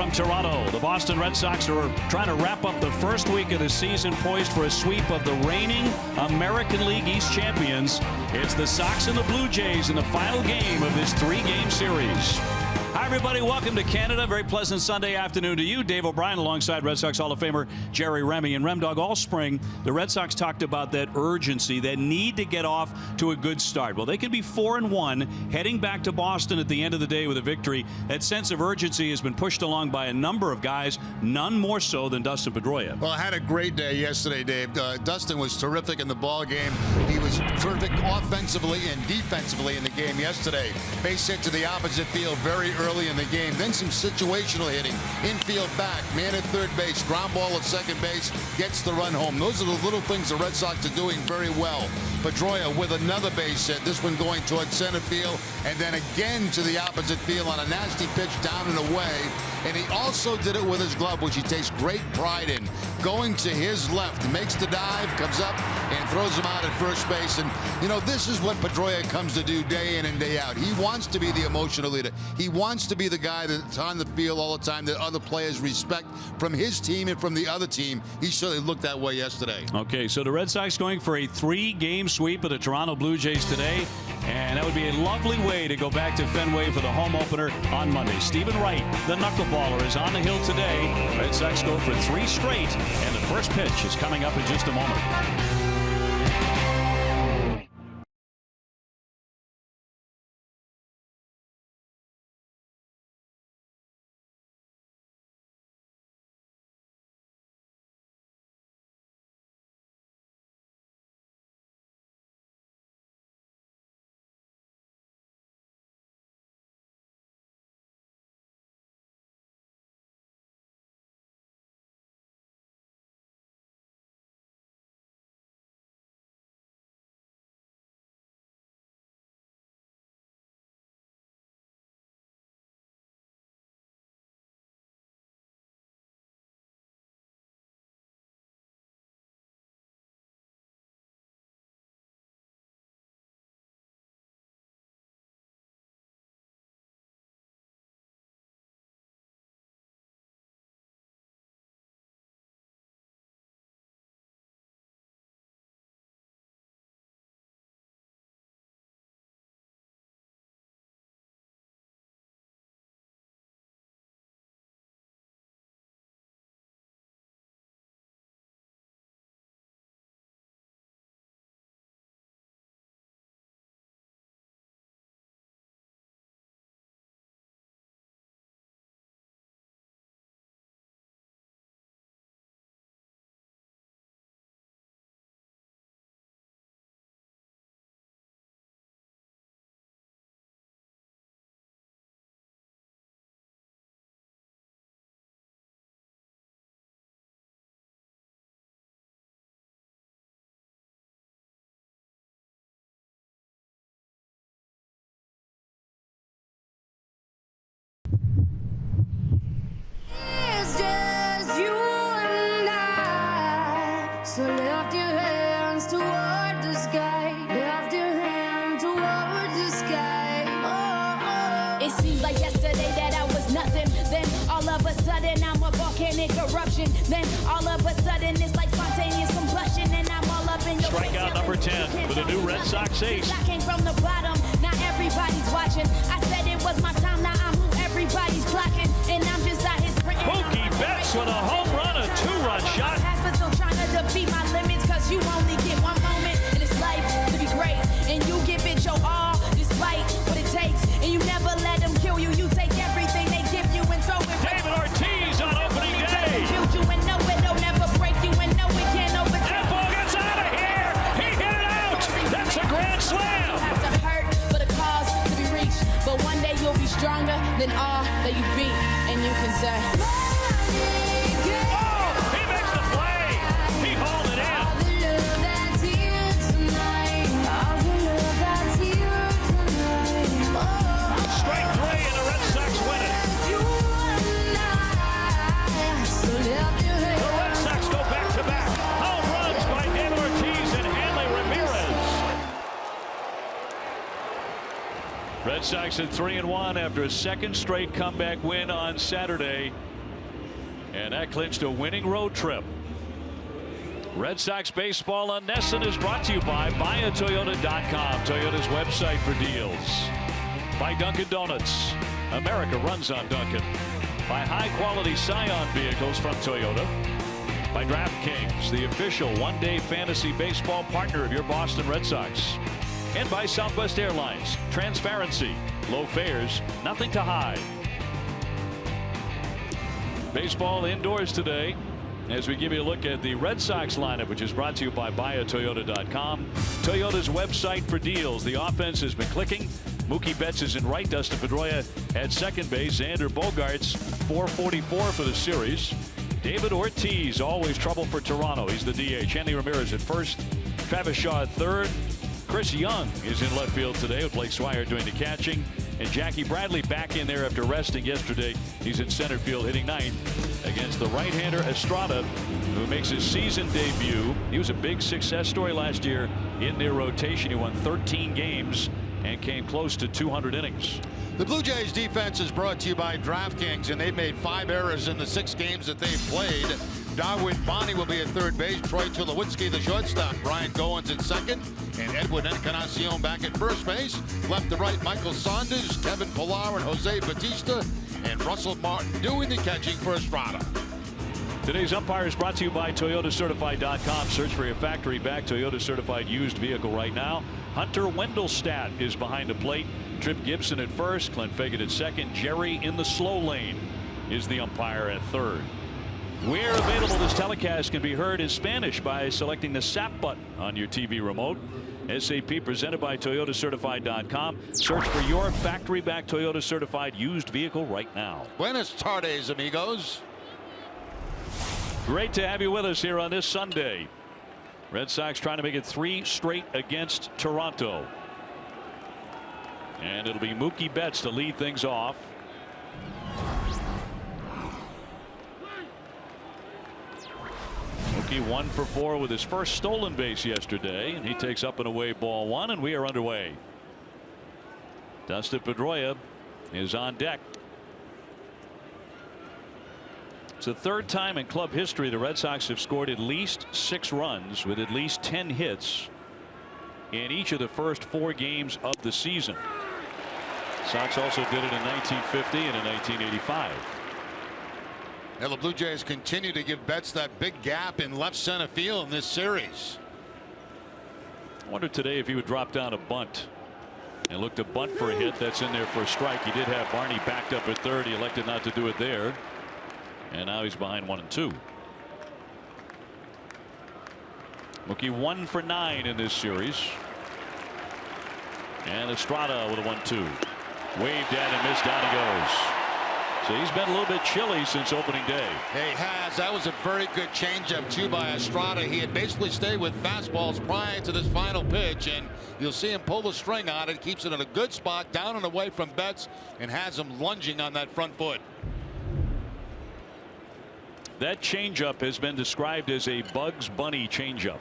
From Toronto, the Boston Red Sox are trying to wrap up the first week of the season, poised for a sweep of the reigning American League East champions. It's the Sox and the Blue Jays in the final game of this three-game series. Hi, everybody. Welcome to Canada. Very pleasant Sunday afternoon to you. Dave O'Brien alongside Red Sox Hall of Famer Jerry Remy. And Remdog, all spring, the Red Sox talked about that urgency, that need to get off to a good start. Well, they can be 4-1, heading back to Boston at the end of the day with a victory. That sense of urgency has been pushed along by a number of guys, none more so than Dustin Pedroia. Well, I had a great day yesterday, Dave. Dustin was terrific in the ball game. He was terrific offensively and defensively in the game yesterday. Base hit to the opposite field very early in the game. Then some situational hitting. Infield back, man at third base, ground ball at second base, gets the run home. Those are the little things the Red Sox are doing very well. Pedroia with another base hit, this one going towards center field, and then again to the opposite field on a nasty pitch down and away. And he also did it with his glove, which he takes great pride in. Going to his left, makes the dive, comes up and throws him out at first base. And, you know, this is what Pedroia comes to do day in and day out. He wants to be the emotional leader. He wants to be the guy that's on the field all the time that other players respect from his team and from the other team. He certainly looked that way yesterday. Okay, so the Red Sox going for a three-game sweep of the Toronto Blue Jays today. And that would be a lovely way to go back to Fenway for the home opener on Monday. Stephen Wright, the knuckleballer, is on the hill today. Red Sox go for 3 straight, and the first pitch is coming up in just a moment. So lift your hands toward the sky. Lift your hand toward the sky. Oh, oh. It seems like yesterday that I was nothing. Then all of a sudden I'm a volcanic eruption. Then all of a sudden it's like spontaneous combustion. And I'm all up in your strikeout number 10 for the new Red Sox ace. I came from the bottom. Now everybody's watching. I said it was my time. Now I'm who everybody's clocking. And I'm just out here sprinting. Mookie Betts with a home run, a 2-run shot. Still trying to defeat my limits, cause you only get one moment in this life to be great, and you give it your all despite what it takes, and you never let them kill you. You take everything they give you and throw it. David Ortiz on opening day. Build you and know it'll never break you, and know it can't overtake. That ball gets out of here. He hit it out. That's a grand slam. Have to hurt for the cause to be reached, but one day you'll be stronger than all that you beat, and you can say. Red Sox at 3-1 after a second straight comeback win on Saturday. And that clinched a winning road trip. Red Sox baseball on NESN is brought to you by BuyAToyota.com, Toyota's website for deals. By Dunkin' Donuts. America runs on Dunkin'. By high-quality Scion vehicles from Toyota. By DraftKings, the official one-day fantasy baseball partner of your Boston Red Sox. And by Southwest Airlines. Transparency, low fares, nothing to hide. Baseball indoors today as we give you a look at the Red Sox lineup, which is brought to you by BuyAToyota.com, Toyota's website for deals. The offense has been clicking. Mookie Betts is in right. Dustin Pedroia at second base. Xander Bogaerts, .444 for the series. David Ortiz, always trouble for Toronto. He's the DH. Hanley Ramirez at first. Travis Shaw at third. Chris Young is in left field today with Blake Swire doing the catching. And Jackie Bradley back in there after resting yesterday. He's in center field hitting ninth against the right-hander Estrada, who makes his season debut. He was a big success story last year in their rotation. He won 13 games and came close to 200 innings. The Blue Jays defense is brought to you by DraftKings, and they've made 5 errors in the 6 games that they've played. Darwin Bonnie will be at third base. Troy Tulowitzki, the shortstop. Brian Goins at second. And Edwin Encarnacion back at first base. Left to right, Michael Saunders, Kevin Pillar, and Jose Batista. And Russell Martin doing the catching for Estrada. Today's umpire is brought to you by ToyotaCertified.com. Search for your factory-back Toyota certified used vehicle right now. Hunter Wendelstadt is behind the plate. Trip Gibson at first. Clint Fagan at second. Jerry in the slow lane is the umpire at third. Where available, this telecast can be heard in Spanish by selecting the SAP button on your TV remote. SAP presented by ToyotaCertified.com. Search for your factory-back Toyota certified used vehicle right now. Buenas tardes, amigos. Great to have you with us here on this Sunday. Red Sox trying to make it 3 straight against Toronto. And it'll be Mookie Betts to lead things off. Mookie 1 for 4 with his first stolen base yesterday, and he takes up and away ball 1, and we are underway. Dustin Pedroia is on deck. It's the 3rd time in club history the Red Sox have scored at least 6 runs with at least 10 hits in each of the first 4 games of the season. Sox also did it in 1950 and in 1985. Now the Blue Jays continue to give Betts that big gap in left center field in this series. I wonder today if he would drop down a bunt and look to bunt for a hit. That's in there for a strike. He did have Barney backed up at third. He elected not to do it there. And now he's behind 1 and 2. Mookie 1 for 9 in this series. And Estrada with a 1-2. Waved at and missed. Down he goes. So he's been a little bit chilly since opening day. He has. That was a very good changeup too by Estrada. He had basically stayed with fastballs prior to this final pitch, and you'll see him pull the string on it. Keeps it in a good spot, down and away from Betts, and has him lunging on that front foot. That changeup has been described as a Bugs Bunny changeup.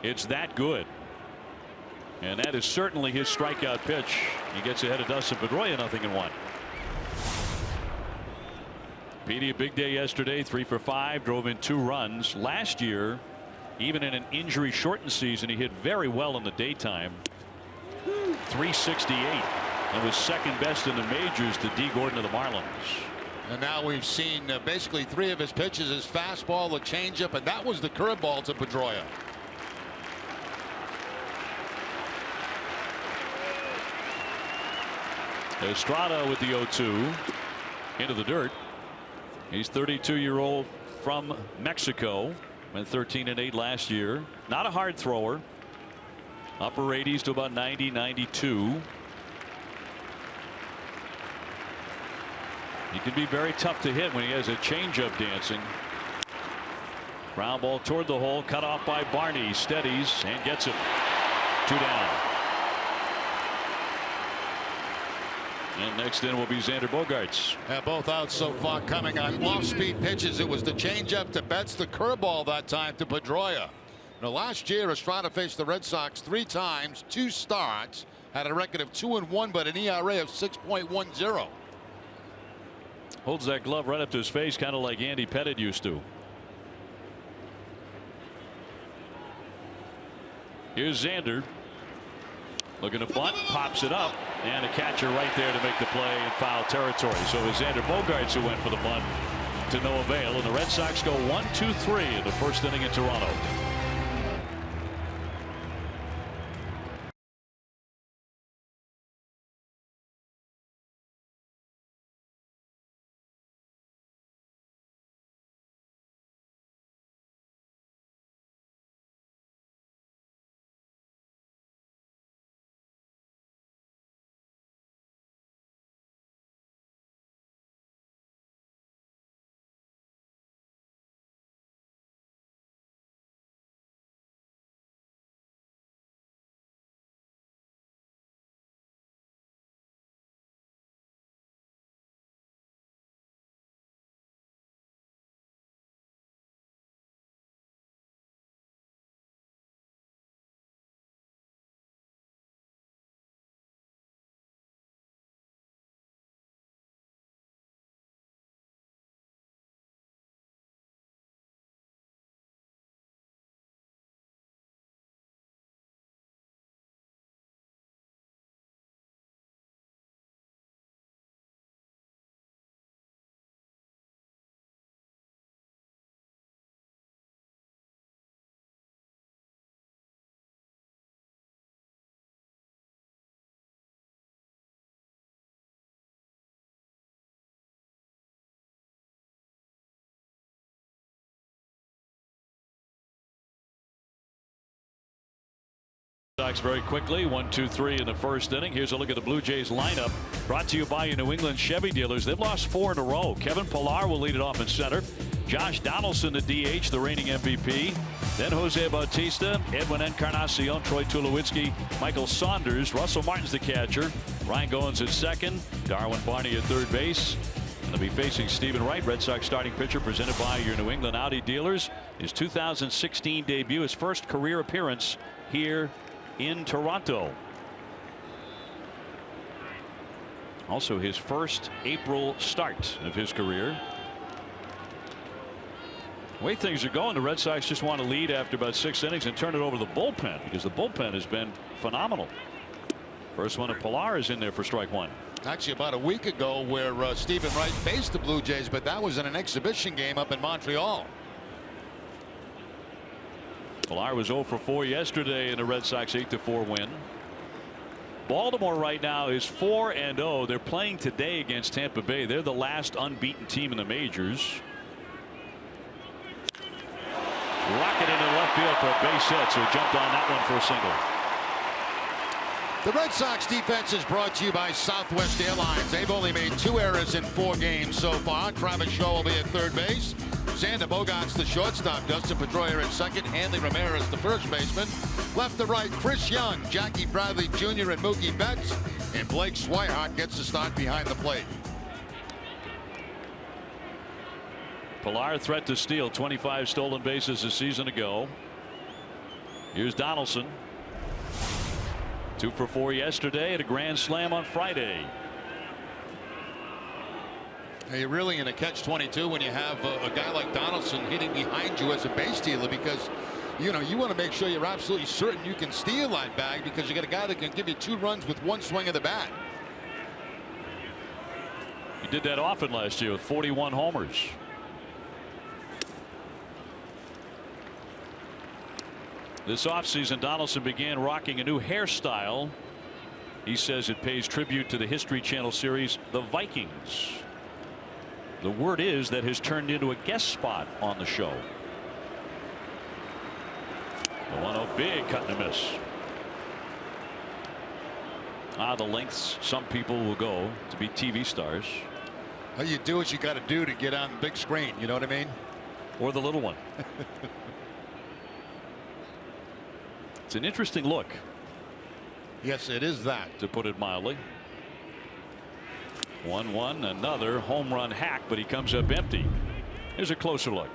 It's that good. And that is certainly his strikeout pitch. He gets ahead of Dustin Pedroia, 0-1. Petey, a big day yesterday, 3 for 5, drove in 2 runs. Last year, even in an injury shortened season, he hit very well in the daytime. 368 and was second best in the majors to D. Gordon of the Marlins. And now we've seen basically 3 of his pitches: his fastball, the changeup, and that was the curveball to Pedroia. Estrada with the 0-2 into the dirt. He's 32-year-old from Mexico. Went 13-8 last year. Not a hard thrower. Upper 80s to about 90, 92. He can be very tough to hit when he has a changeup dancing. Ground ball toward the hole, cut off by Barney. Steadies and gets it. 2 down. And next in will be Xander Bogaerts. Both out so far, coming on off-speed pitches. It was the changeup to Betts, the curveball that time to Pedroia. Now, last year, Estrada faced the Red Sox 3 times, 2 starts, had a record of 2-1, but an ERA of 6.10. Holds that glove right up to his face, kind of like Andy Pettitte used to. Here's Xander. Looking to bunt, pops it up, and a catcher right there to make the play in foul territory. So it was Xander Bogaerts who went for the bunt to no avail, and the Red Sox go 1-2-3 in the first inning in Toronto. Sox very quickly 1-2-3 in the first inning. Here's a look at the Blue Jays lineup, brought to you by your New England Chevy dealers. They've lost 4 in a row. Kevin Pillar will lead it off in center. Josh Donaldson, the DH, the reigning MVP. Then Jose Bautista, Edwin Encarnacion, Troy Tulowitzki, Michael Saunders, Russell Martin's the catcher, Ryan Goins at second, Darwin Barney at third base. And they'll be facing Stephen Wright, Red Sox starting pitcher, presented by your New England Audi dealers. His 2016 debut, his first career appearance here in Toronto. Also his first April start of his career. The way things are going, the Red Sox just want to lead after about 6 innings and turn it over to the bullpen, because the bullpen has been phenomenal. First one of Pillar is in there for strike 1. Actually, about a week ago, where Stephen Wright faced the Blue Jays, but that was in an exhibition game up in Montreal. Pillar was 0 for 4 yesterday in the Red Sox 8-4 win. Baltimore right now is 4-0. They're playing today against Tampa Bay. They're the last unbeaten team in the majors. Rocket into left field for a base hit, so he jumped on that one for a single. The Red Sox defense is brought to you by Southwest Airlines. They've only made 2 errors in 4 games so far. Travis Shaw will be at third base. Xander Bogaerts the shortstop. Dustin Pedroia at second. Hanley Ramirez the first baseman. Left to right, Chris Young, Jackie Bradley Jr. and Mookie Betts. And Blake Swihart gets the start behind the plate. Pillar threat to steal, 25 stolen bases a season ago. Here's Donaldson. 2 for 4 yesterday at a grand slam on Friday. You're really in a catch-22 when you have a guy like Donaldson hitting behind you as a base stealer, because you want to make sure you're absolutely certain you can steal that bag, because you got a guy that can give you 2 runs with 1 swing of the bat. He did that often last year with 41 homers. This offseason, Donaldson began rocking a new hairstyle. He says it pays tribute to the History Channel series The Vikings. The word is that has turned into a guest spot on the show. The 1-0 big cut and a miss. The lengths some people will go to be TV stars. Well, you do what you got to do to get on the big screen. You know what I mean? Or the little one. It's an interesting look. Yes, it is that, to put it mildly. 1-1, another home run hack, but he comes up empty. Here's a closer look.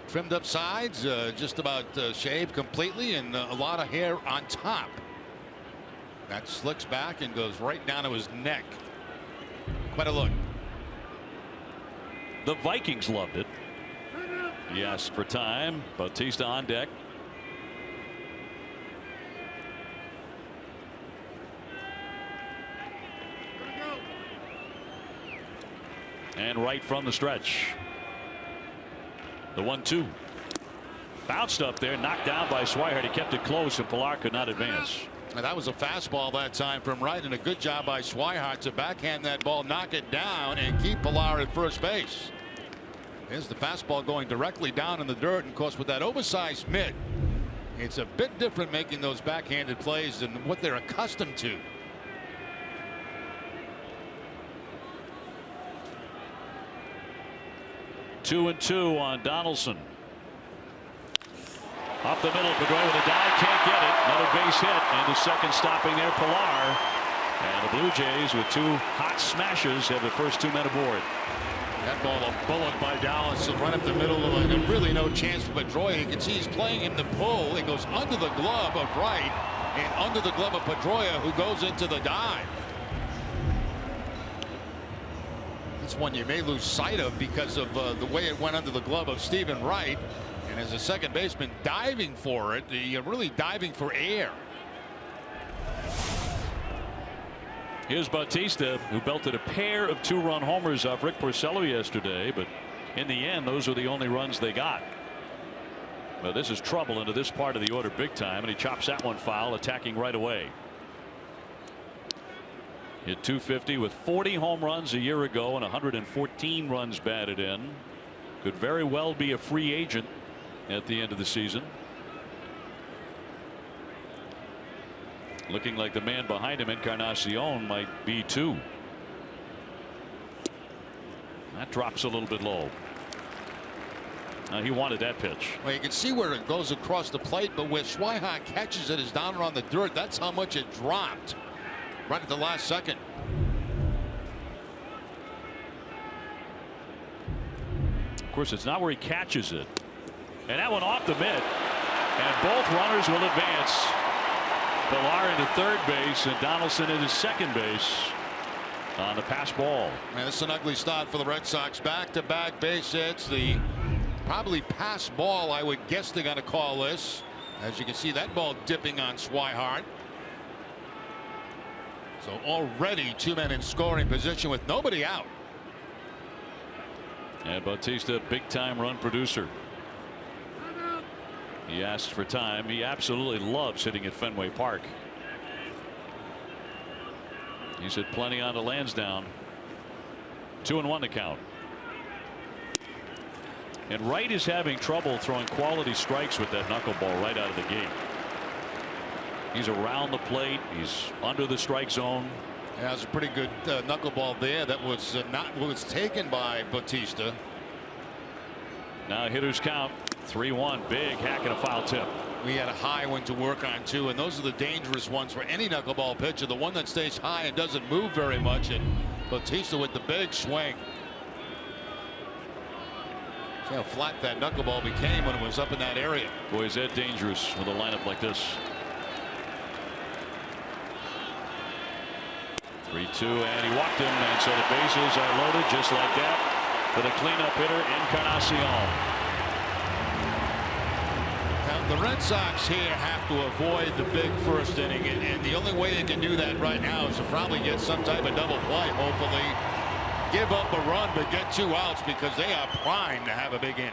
Trimmed up sides, just about shaved completely, and a lot of hair on top. That slicks back and goes right down to his neck. Quite a look. The Vikings loved it. He asked for time. Bautista on deck. And right from the stretch. The 1-2. Bounced up there, knocked down by Swihart. He kept it close, and Pilar could not advance. And that was a fastball that time from Wright, and a good job by Swihart to backhand that ball, knock it down, and keep Pilar at first base. There's the fastball going directly down in the dirt, and of course with that oversized mitt, it's a bit different making those backhanded plays than what they're accustomed to. Two and two on Donaldson. Up the middle, Pedroia with a dive, can't get it. Another base hit, and the second stopping there, Pilar. And the Blue Jays with two hot smashes have the first two men aboard. That ball a bullet by Dallas, right up the middle of it. Really no chance for Pedroia. You can see he's playing him the pull. It goes under the glove of Wright and under the glove of Pedroia, who goes into the dive. That's one you may lose sight of because of the way it went under the glove of Stephen Wright. And as a second baseman diving for it, you're really diving for air. Here's Bautista, who belted a pair of two-run homers off Rick Porcello yesterday, but in the end those are the only runs they got. Well, this is trouble into this part of the order big time, and he chops that one foul, attacking right away. Hit .250 with 40 home runs a year ago and 114 runs batted in. Could very well be a free agent at the end of the season. Looking like the man behind him, Encarnacion, might be too. That drops a little bit low. He wanted that pitch. Well, you can see where it goes across the plate, but where Swihart catches it is down around the dirt. That's how much it dropped right at the last second. Of course, it's not where he catches it. And that one off the mitt. And both runners will advance. Pilar into third base and Donaldson into second base on the pass ball. Man, this is an ugly start for the Red Sox. Back-to-back base hits. The probably pass ball, I would guess they're going to call this. As you can see, that ball dipping on Swihart. So already two men in scoring position with nobody out. And Bautista, big time run producer. He asked for time. He absolutely loves hitting at Fenway Park. He's hit plenty on the Lansdowne. 2-1 to count. And Wright is having trouble throwing quality strikes with that knuckleball right out of the gate. He's around the plate. He's under the strike zone. Yeah, it was a pretty good knuckleball there. That was not was taken by Bautista. Now hitters count 3-1. Big hack and a foul tip. We had a high one to work on too, and those are the dangerous ones for any knuckleball pitcher. The one that stays high and doesn't move very much, and Bautista with the big swing. See how flat that knuckleball became when it was up in that area. Boy, is that dangerous with a lineup like this. 3-2, and he walked him, and so the bases are loaded just like that for the cleanup hitter, Encarnacion. Now, the Red Sox here have to avoid the big first inning, and the only way they can do that right now is to probably get some type of double play, hopefully. Give up a run, but get two outs because they are primed to have a big inning.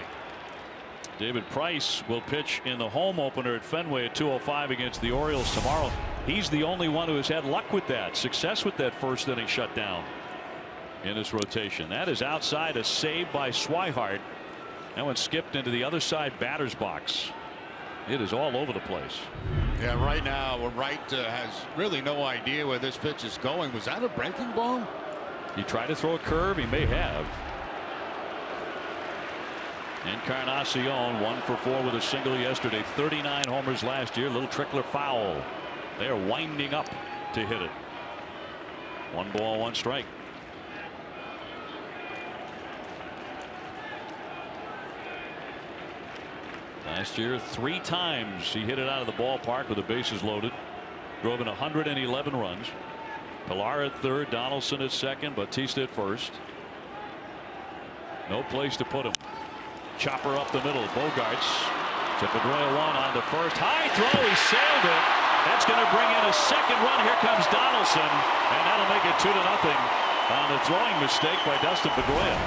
David Price will pitch in the home opener at Fenway at 2:05 against the Orioles tomorrow. He's the only one who has had luck with that, success with that first inning shutdown in this rotation. That is outside, a save by Swihart. That one skipped into the other side batter's box. It is all over the place. Yeah, right now Wright has really no idea where this pitch is going. Was that a breaking ball? He tried to throw a curve. He may have. Encarnacion 1 for 4 with a single yesterday. 39 homers last year. Little trickler foul. They are winding up to hit it. 1 ball, 1 strike. Last year 3 times he hit it out of the ballpark with the bases loaded. Drove in 111 runs. Pilar at third, Donaldson at second, Bautista at first. No place to put him. Chopper up the middle. Bogarts to Pedroia, one on the first. High throw. He sailed it. That's going to bring in a second run. Here comes Donaldson, and that'll make it 2-0 on a throwing mistake by Dustin Pedroia.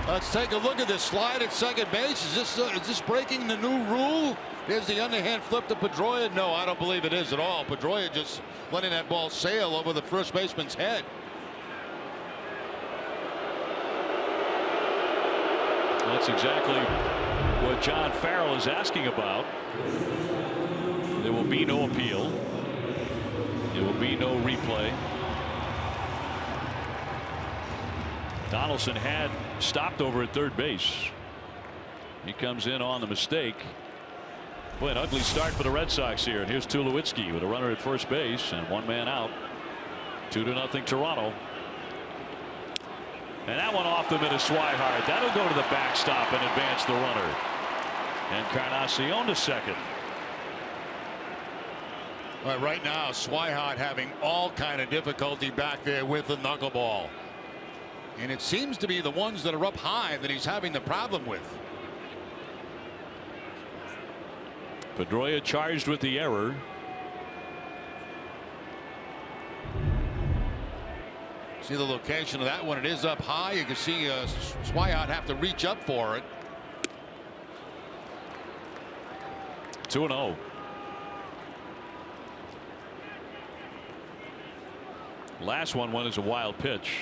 Let's take a look at this slide at second base. Is this breaking the new rule? Here's the underhand flip to Pedroia. No, I don't believe it is at all. Pedroia just letting that ball sail over the first baseman's head. That's exactly what John Farrell is asking about. There will be no appeal. There will be no replay. Donaldson had stopped over at third base. He comes in on the mistake. Boy, an ugly start for the Red Sox here. And here's Tulowitzki with a runner at first base and one man out. 2-0 Toronto. And that one off the mid of Swihart. That'll go to the backstop and advance the runner. And Encarnacion to second. Right now, Swihart having all kind of difficulty back there with the knuckleball. And it seems to be the ones that are up high that he's having the problem with. Pedroia charged with the error. See the location of that one. It is up high. You can see Swihart have to reach up for it. 2-0. Last one is a wild pitch.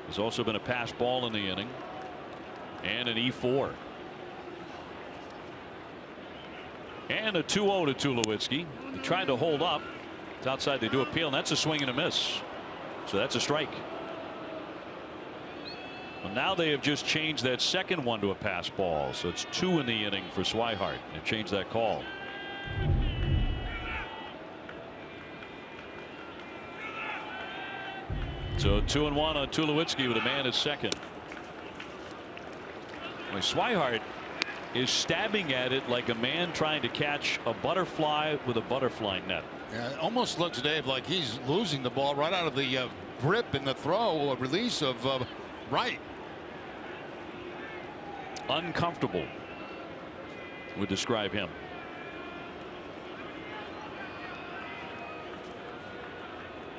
There's also been a pass ball in the inning and an E4. And a 2-0 to Tulowitzki. He tried to hold up. It's outside. They do appeal, and that's a swing and a miss. So that's a strike. Well, now they have just changed that second one to a pass ball. So it's 2 in the inning for Swihart. They've changed that call. So 2-1 on Tulowitzki with a man at second. Well, Swihart is stabbing at it like a man trying to catch a butterfly with a butterfly net. Yeah, it almost looks, Dave, like he's losing the ball right out of the grip in the throw or release of right. Uncomfortable would describe him.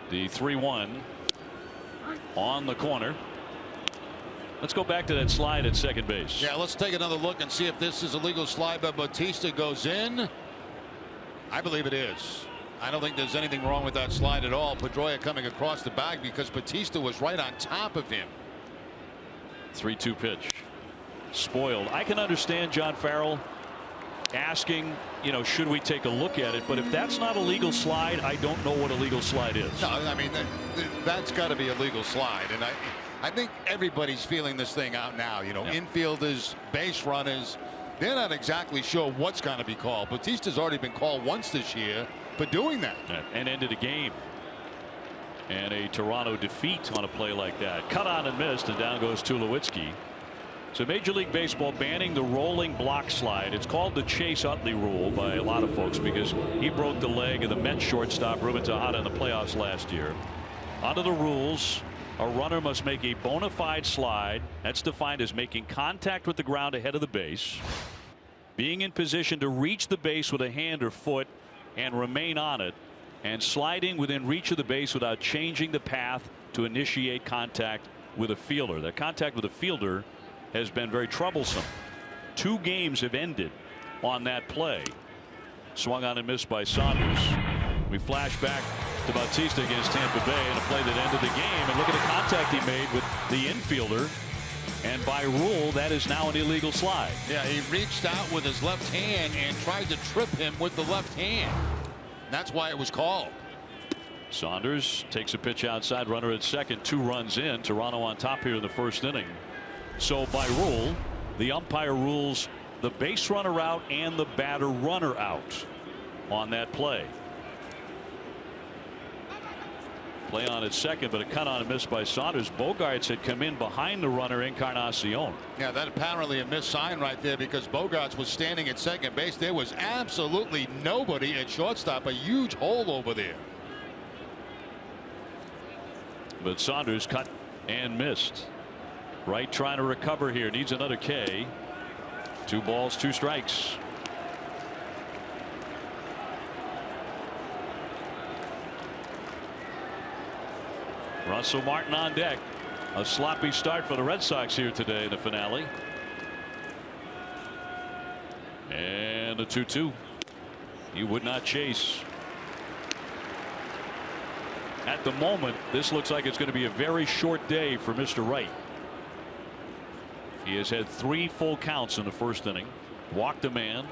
The 3-1 on the corner. Let's go back to that slide at second base. Yeah, let's take another look and see if this is a legal slide by Bautista. Goes in. I believe it is. I don't think there's anything wrong with that slide at all. Pedroia coming across the bag because Bautista was right on top of him. 3-2 pitch. Spoiled. I can understand John Farrell asking, you know, should we take a look at it? But if that's not a legal slide, I don't know what a legal slide is. No, I mean, that's got to be a legal slide. And I think everybody's feeling this thing out now. You know, yeah. Infielders, base runners, they're not exactly sure what's going to be called. Bautista's already been called once this year for doing that. And ended a game. And a Toronto defeat on a play like that. Cut on and missed, and down goes Tulowitzki. So Major League Baseball banning the rolling block slide. It's called the Chase Utley rule by a lot of folks because he broke the leg of the Mets shortstop Ruben Tejada in the playoffs last year. Under the rules, a runner must make a bona fide slide. That's defined as making contact with the ground ahead of the base, being in position to reach the base with a hand or foot and remain on it, and sliding within reach of the base without changing the path to initiate contact with a fielder. That contact with a fielder has been very troublesome. 2 games have ended on that play. Swung on and missed by Saunders. We flash back to Bautista against Tampa Bay in a play that ended the game, and look at the contact he made with the infielder, and by rule that is now an illegal slide. Yeah, he reached out with his left hand and tried to trip him with the left hand. That's why it was called. Saunders takes a pitch outside, runner at second, 2 runs in. Toronto on top here in the first inning. So by rule, the umpire rules the base runner out and the batter runner out on that play. Play on at second, but a cut on and miss by Saunders. Bogarts had come in behind the runner Encarnacion. Yeah, that apparently a missed sign right there because Bogarts was standing at second base. There was absolutely nobody at shortstop. A huge hole over there. But Saunders cut and missed. Wright trying to recover here, needs another K. 2 balls, 2 strikes. Russell Martin on deck. A sloppy start for the Red Sox here today in the finale. And a 2-2. He would not chase. At the moment, this looks like it's going to be a very short day for Mr. Wright. He has had 3 full counts in the first inning. Walked a man,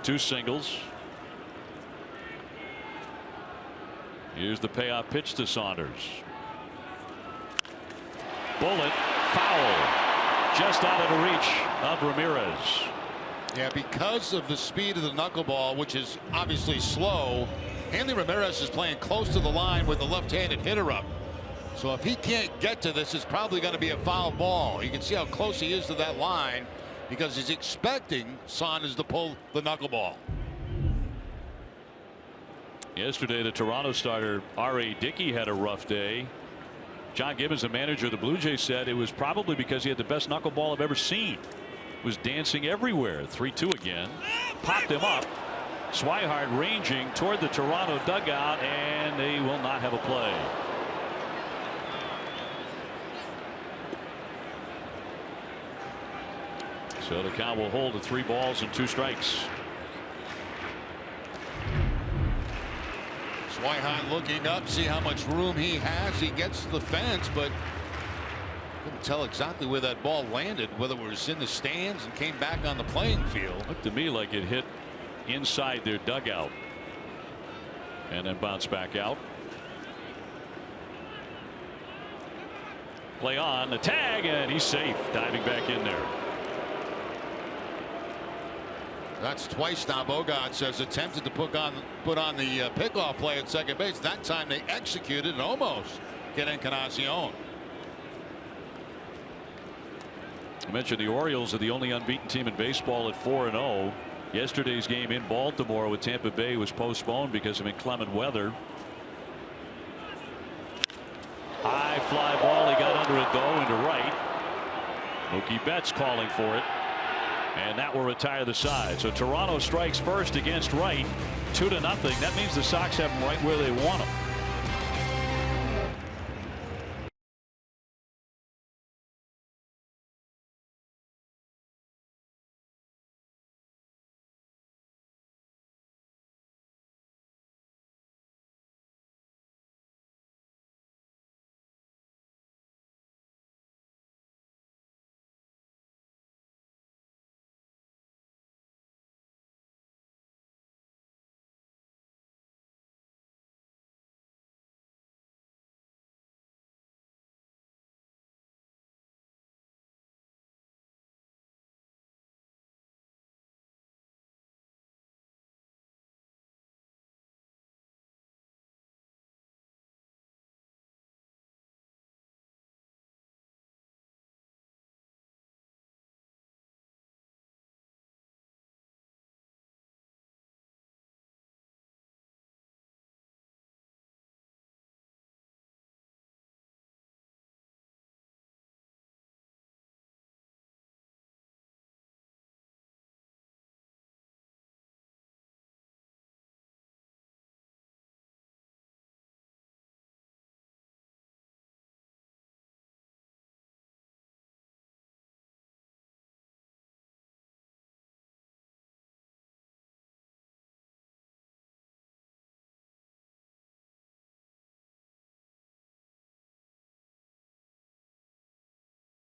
2 singles. Here's the payoff pitch to Saunders. Bullet, foul, just out of the reach of Ramirez. Yeah, because of the speed of the knuckleball, which is obviously slow, Hanley Ramirez is playing close to the line with the left-handed hitter up. So if he can't get to this, it's probably going to be a foul ball. You can see how close he is to that line because he's expecting Saunders to pull the knuckleball. Yesterday, the Toronto starter R.A. Dickey had a rough day. John Gibbons, the manager of the Blue Jays, said it was probably because he had the best knuckleball I've ever seen. Was dancing everywhere. 3-2 again. Popped him up. Swihart ranging toward the Toronto dugout, and they will not have a play. So the count will hold to 3 balls and 2 strikes. Swihart looking up, see how much room he has. He gets to the fence, but couldn't tell exactly where that ball landed, whether it was in the stands and came back on the playing field. Looked to me like it hit inside their dugout and then bounced back out. Play on, the tag, and he's safe, diving back in there. That's twice now. Bogarts has attempted to put on the pickoff play at second base. That time they executed and almost get Encarnacion. I mentioned the Orioles are the only unbeaten team in baseball at 4-0. Yesterday's game in Baltimore with Tampa Bay was postponed because of inclement weather. High fly ball. He got under it though into right. Mookie Betts calling for it. And that will retire the side. So Toronto strikes first against Wright, 2-0. That means the Sox have him right where they want him.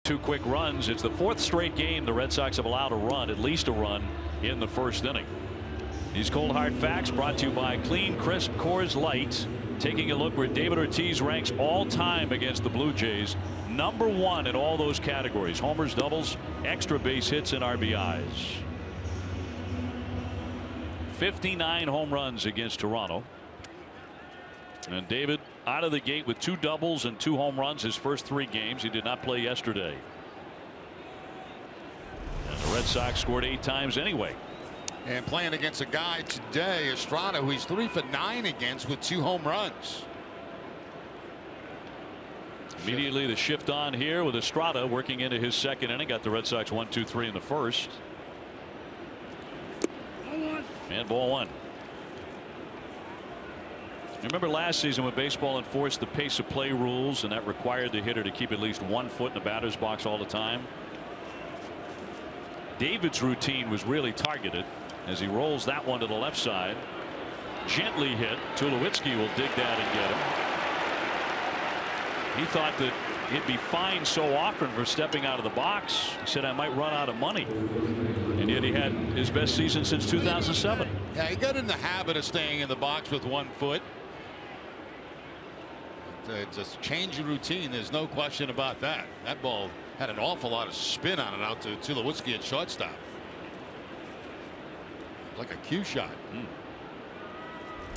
Two quick runs. It's the 4th straight game the Red Sox have allowed a run, at least a run, in the first inning. These cold hard facts brought to you by Clean Crisp Coors Light. Taking a look where David Ortiz ranks all time against the Blue Jays. #1 in all those categories: homers, doubles, extra base hits, and RBIs. 59 home runs against Toronto. And David out of the gate with 2 doubles and 2 home runs his first 3 games. He did not play yesterday. And the Red Sox scored 8 times anyway. And playing against a guy today, Estrada, who he's 3 for 9 against with 2 home runs. Immediately the shift on here with Estrada working into his second inning. Got the Red Sox 1-2-3 in the first. And ball one. Remember last season when baseball enforced the pace of play rules and that required the hitter to keep at least 1 foot in the batter's box all the time? David's routine was really targeted as he rolls that one to the left side. Gently hit. Tulowitzki will dig that and get him. He thought that he'd be fined so often for stepping out of the box. He said, I might run out of money. And yet he had his best season since 2007. Yeah, he got in the habit of staying in the box with 1 foot. It's a change of routine. There's no question about that. That ball had an awful lot of spin on it out to Tulowitzki at shortstop. Like a cue shot.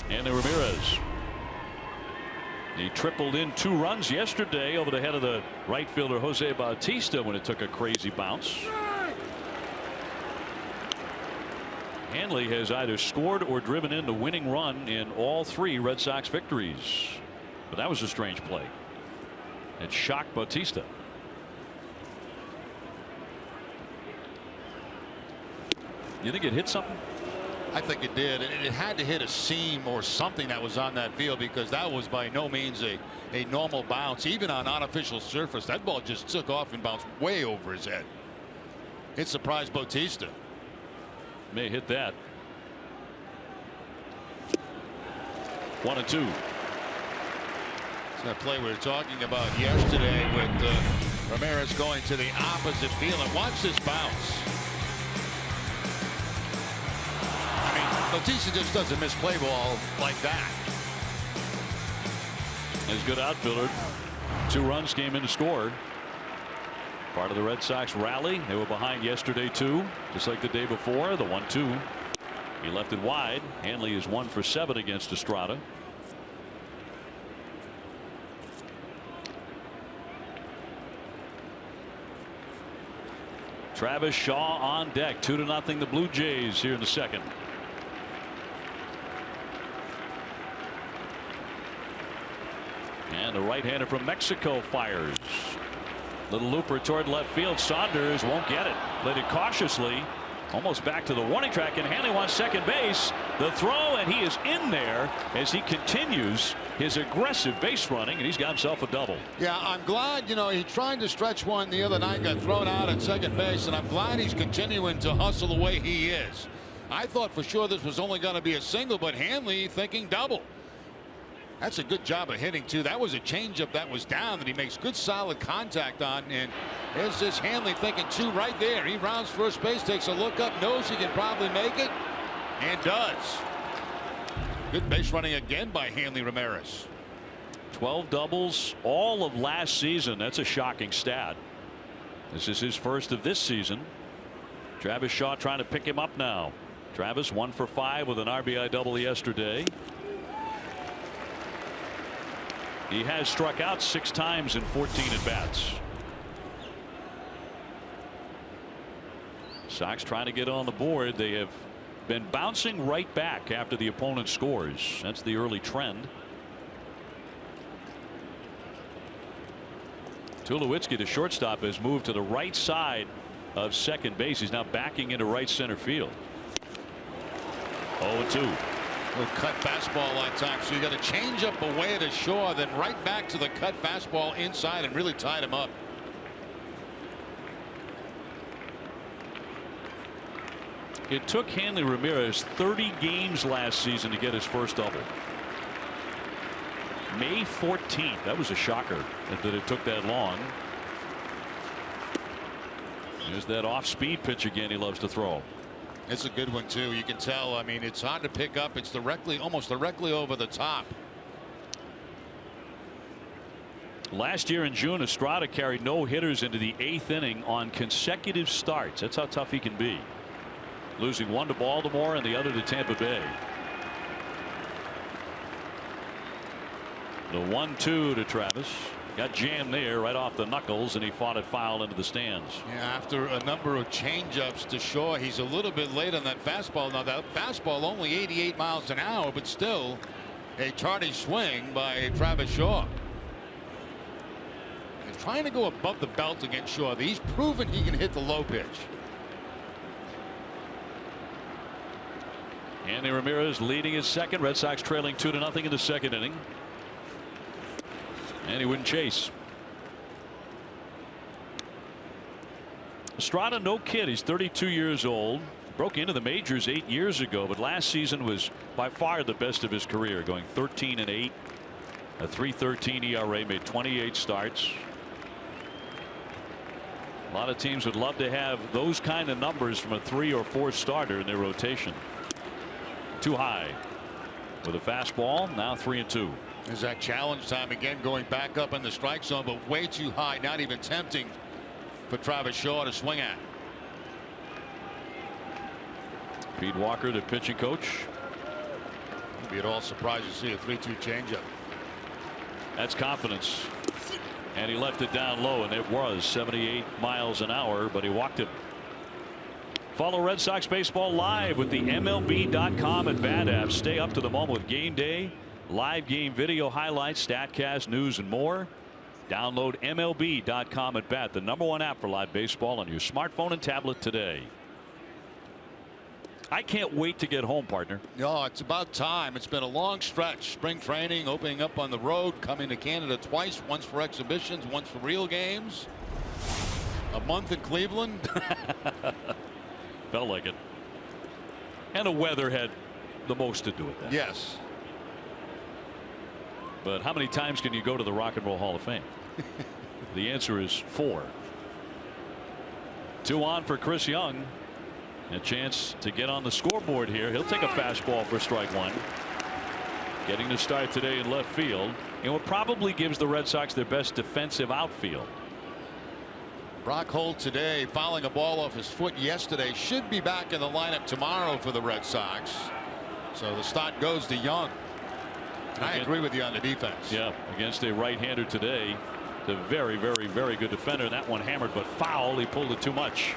And Ramirez. He tripled in 2 runs yesterday over the head of the right fielder Jose Bautista when it took a crazy bounce. Hanley has either scored or driven in the winning run in all 3 Red Sox victories. But that was a strange play. It shocked Bautista. You think it hit something? I think it did. It had to hit a seam or something that was on that field, because that was by no means a normal bounce. Even on unofficial surface, that ball just took off and bounced way over his head. It surprised Bautista. May hit that. 1-2. It's that play we were talking about yesterday with Ramirez going to the opposite field. And watch this bounce. Bautista just doesn't miss play ball like that. His good outfielder. 2 runs came in to score. Part of the Red Sox rally. They were behind yesterday too, just like the day before. The 1-2. He left it wide. Hanley is 1 for 7 against Estrada. Travis Shaw on deck. 2-0 the Blue Jays here in the second. And the right-hander from Mexico fires. Little looper toward left field. Saunders won't get it. Played it cautiously. Almost back to the warning track, and Hanley wants second base. The throw, and he is in there as he continues his aggressive base running, and he's got himself a double. Yeah, I'm glad, he tried to stretch one the other night, got thrown out at second base, and I'm glad he's continuing to hustle the way he is. I thought for sure this was only going to be a single, but Hanley thinking double. That's a good job of hitting too. That was a changeup that was down that he makes good solid contact on, and there's this Hanley thinking 2 right there. He rounds first base, takes a look up, knows he can probably make it, and does. Good base running again by Hanley Ramirez. 12 doubles all of last season. That's a shocking stat. This is his first of this season. Travis Shaw trying to pick him up now. Travis 1 for 5 with an RBI double yesterday. He has struck out 6 times in 14 at bats. Sox trying to get on the board. They have been bouncing right back after the opponent scores. That's the early trend. Tulowitzki, the shortstop, has moved to the right side of second base. He's now backing into right center field. 0-2. Little cut fastball on time, so you got to change up away to Shaw, then right back to the cut fastball inside, and really tied him up. It took Hanley Ramirez 30 games last season to get his first double. May 14th. That was a shocker that it took that long. There's that off-speed pitch again he loves to throw. It's a good one too. You can tell. I mean, it's hard to pick up. It's almost directly over the top. Last year in June, Estrada carried no hitters into the 8th inning on consecutive starts. That's how tough he can be. Losing 1 to Baltimore and the other to Tampa Bay. The 1-2 to Travis. Got jammed there right off the knuckles, and he fought it foul into the stands. Yeah, after a number of changeups to Shaw, he's a little bit late on that fastball. Now that fastball only 88 miles an hour, but still a tardy swing by Travis Shaw. trying to go above the belt against Shaw. He's proven he can hit the low pitch. Andy Ramirez leading his second. Red Sox trailing 2-0 in the second inning. And he wouldn't chase. Estrada, no kid. He's 32 years old. Broke into the majors 8 years ago, but last season was by far the best of his career, going 13-8, a 3.13 ERA, made 28 starts. A lot of teams would love to have those kind of numbers from a 3 or 4 starter in their rotation. Too high with a fastball. Now 3-2. There's that challenge time again, going back up in the strike zone, but way too high. Not even tempting for Travis Shaw to swing at. Pete Walker, the pitching coach. Wouldn't be at all surprised to see a 3-2 changeup. That's confidence. And he left it down low, and it was 78 miles an hour, but he walked it. Follow Red Sox baseball live with the MLB.com at Bat app. Stay up to the moment with game day, live game video highlights, StatCast, news, and more. Download MLB.com at Bat, the #1 app for live baseball on your smartphone and tablet today. I can't wait to get home, partner. No, it's about time. It's been a long stretch. Spring training, opening up on the road, coming to Canada twice, once for exhibitions, once for real games. A month in Cleveland. Felt like it. And the weather had the most to do with that. Yes. But how many times can you go to the Rock and Roll Hall of Fame? The answer is 4. 2 on for Chris Young. A chance to get on the scoreboard here. He'll take a fastball for strike 1. Getting to start today in left field. And what probably gives the Red Sox their best defensive outfield. Brock Holt today, fouling a ball off his foot yesterday, should be back in the lineup tomorrow for the Red Sox. So the start goes to Young. And I agree with you on the defense. Yeah, against a right-hander today. The very, very, very good defender. That one hammered, but foul. He pulled it too much.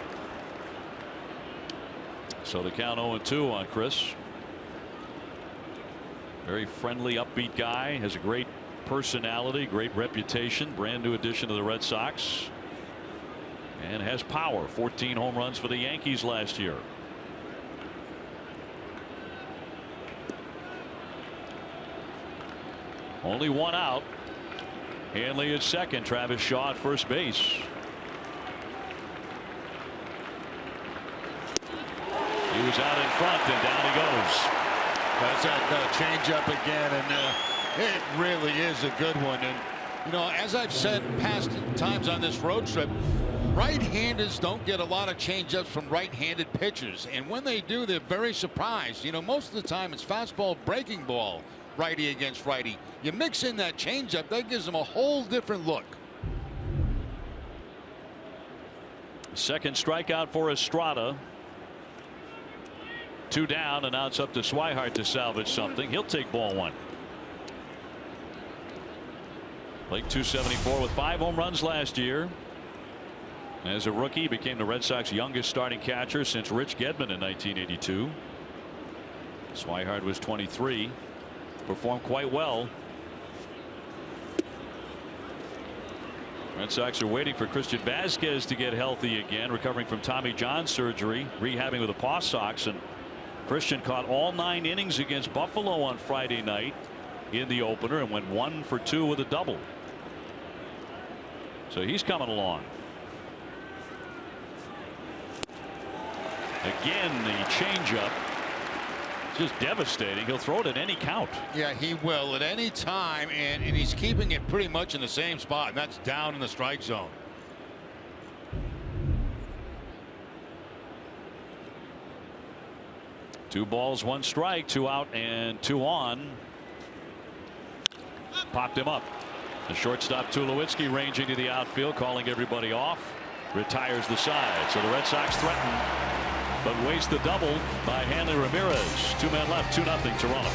So the count 0-2 on Chris. Very friendly, upbeat guy. Has a great personality, great reputation. Brand new addition to the Red Sox. And has power. 14 home runs for the Yankees last year. Only 1 out. Hanley at second. Travis Shaw at first base. He was out in front, and down he goes. That's that changeup again, and it really is a good one. And you know, as I've said past times on this road trip, right-handers don't get a lot of changeups from right-handed pitchers, and when they do, they're very surprised. You know, most of the time it's fastball, breaking ball, righty against righty. You mix in that changeup, that gives them a whole different look. Second strikeout for Estrada. 2 down, and now it's up to Swihart to salvage something. He'll take ball 1. Blake .274 with 5 home runs last year. As a rookie, he became the Red Sox youngest starting catcher since Rich Gedman in 1982. Swihart was 23. Performed quite well. Red Sox are waiting for Christian Vasquez to get healthy again, recovering from Tommy John surgery, rehabbing with the paw sox. And Christian caught all 9 innings against Buffalo on Friday night in the opener and went 1 for 2 with a double. So he's coming along. Again, the changeup, just devastating. He'll throw it at any count. Yeah, he will at any time, and he's keeping it pretty much in the same spot, and that's down in the strike zone. Two balls, 1 strike, 2 out and 2 on. Popped him up. The shortstop Tulowitzki ranging to the outfield, calling everybody off. Retires the side. So the Red Sox threaten, but waste the double by Hanley Ramirez. 2 men left, 2-0 Toronto.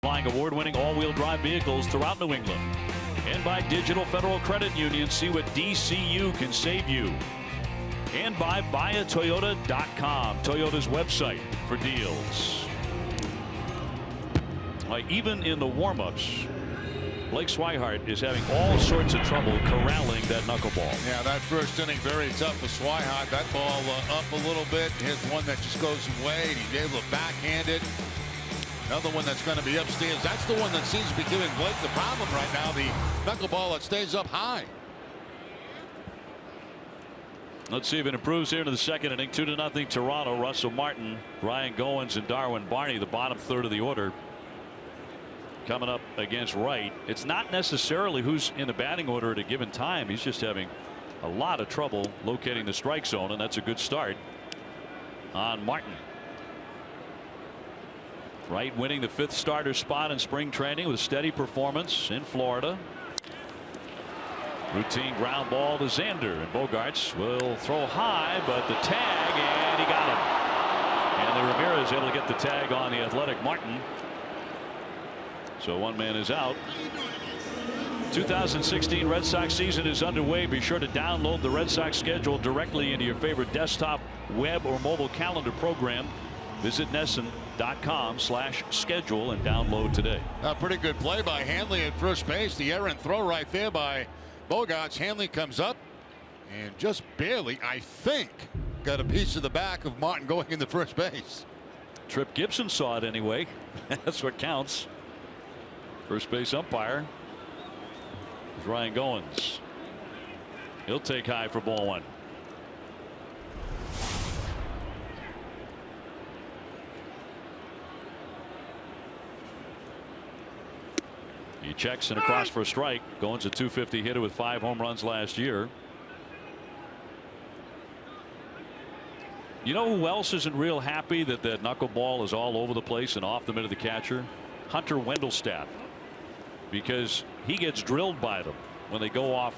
Flying award-winning all-wheel drive vehicles throughout New England. And by Digital Federal Credit Union. See what DCU can save you. And by buyatoyota.com, Toyota's website for deals. Even in the warm-ups, Blake Swihart is having all sorts of trouble corralling that knuckleball. Yeah, that first inning very tough for Swihart. That ball up a little bit. Here's one that just goes away. He's able to backhand it. Another one that's going to be upstairs. That's the one that seems to be giving Blake the problem right now. The knuckleball that stays up high. Let's see if it improves here in the second inning. 2-0 Toronto. Russell Martin, Ryan Goins, and Darwin Barney, the bottom third of the order, coming up against Wright. It's not necessarily who's in the batting order at a given time. He's just having a lot of trouble locating the strike zone, and that's a good start on Martin. Wright winning the 5th starter spot in spring training with a steady performance in Florida. Routine ground ball to Xander, and Bogarts will throw high, but the tag, and he got him. And the Ramirez able to get the tag on the athletic Martin. So one man is out. 2016 Red Sox season is underway. Be sure to download the Red Sox schedule directly into your favorite desktop, web, or mobile calendar program. Visit NESN.com/schedule and download today. A pretty good play by Hanley at first base. The errant throw right there by Bogarts. Hanley comes up and just barely, I think, got a piece of the back of Martin going into first base. Trip Gibson saw it anyway. That's what counts. First base umpire is Ryan Goins. He'll take high for ball one. He checks and across for a strike. Goins a .250 hitter with 5 home runs last year. You know who else isn't real happy that that knuckleball is all over the place and off the mitt of the catcher? Hunter Wendelstadt. Because he gets drilled by them when they go off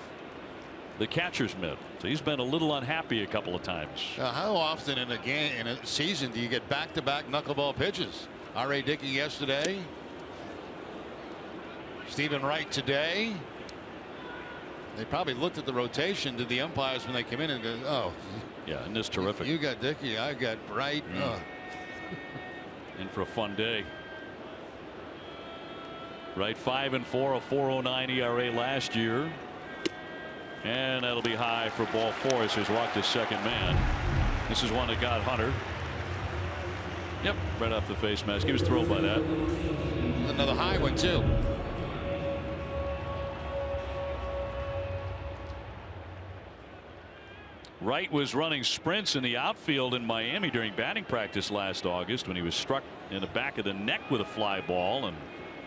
the catcher's mitt. So he's been a little unhappy a couple of times. How often in a game, in a season, do you get back-to-back knuckleball pitches? R.A. Dickey yesterday. Stephen Wright today. They probably looked at the rotation to the umpires when they came in and go, oh. Yeah, and this terrific. You got Dickey, I got Wright. In for a fun day. Wright 5-4, a 4.09 ERA last year. And that'll be high for ball 4 as he's walked his second man. This is one that got Hunter. Yep, right off the face mask. He was thrilled by that. Another high one, too. Wright was running sprints in the outfield in Miami during batting practice last August when he was struck in the back of the neck with a fly ball and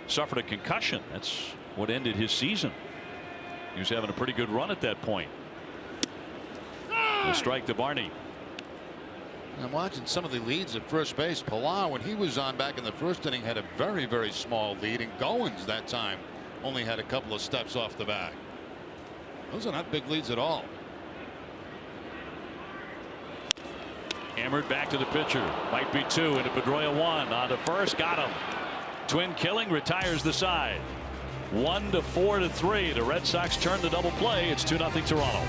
suffered a concussion. That's what ended his season. He was having a pretty good run at that point. The strike to Barney. I'm watching some of the leads at first base. Pilar, when he was on back in the first inning, had a very, very small lead, and Goins that time only had a couple of steps off the back. Those are not big leads at all. Hammered back to the pitcher. Might be 2 into Pedroia 1 on to first. Got him. Twin killing retires the side. 1-4-3. The Red Sox turn the double play. It's 2-0 Toronto.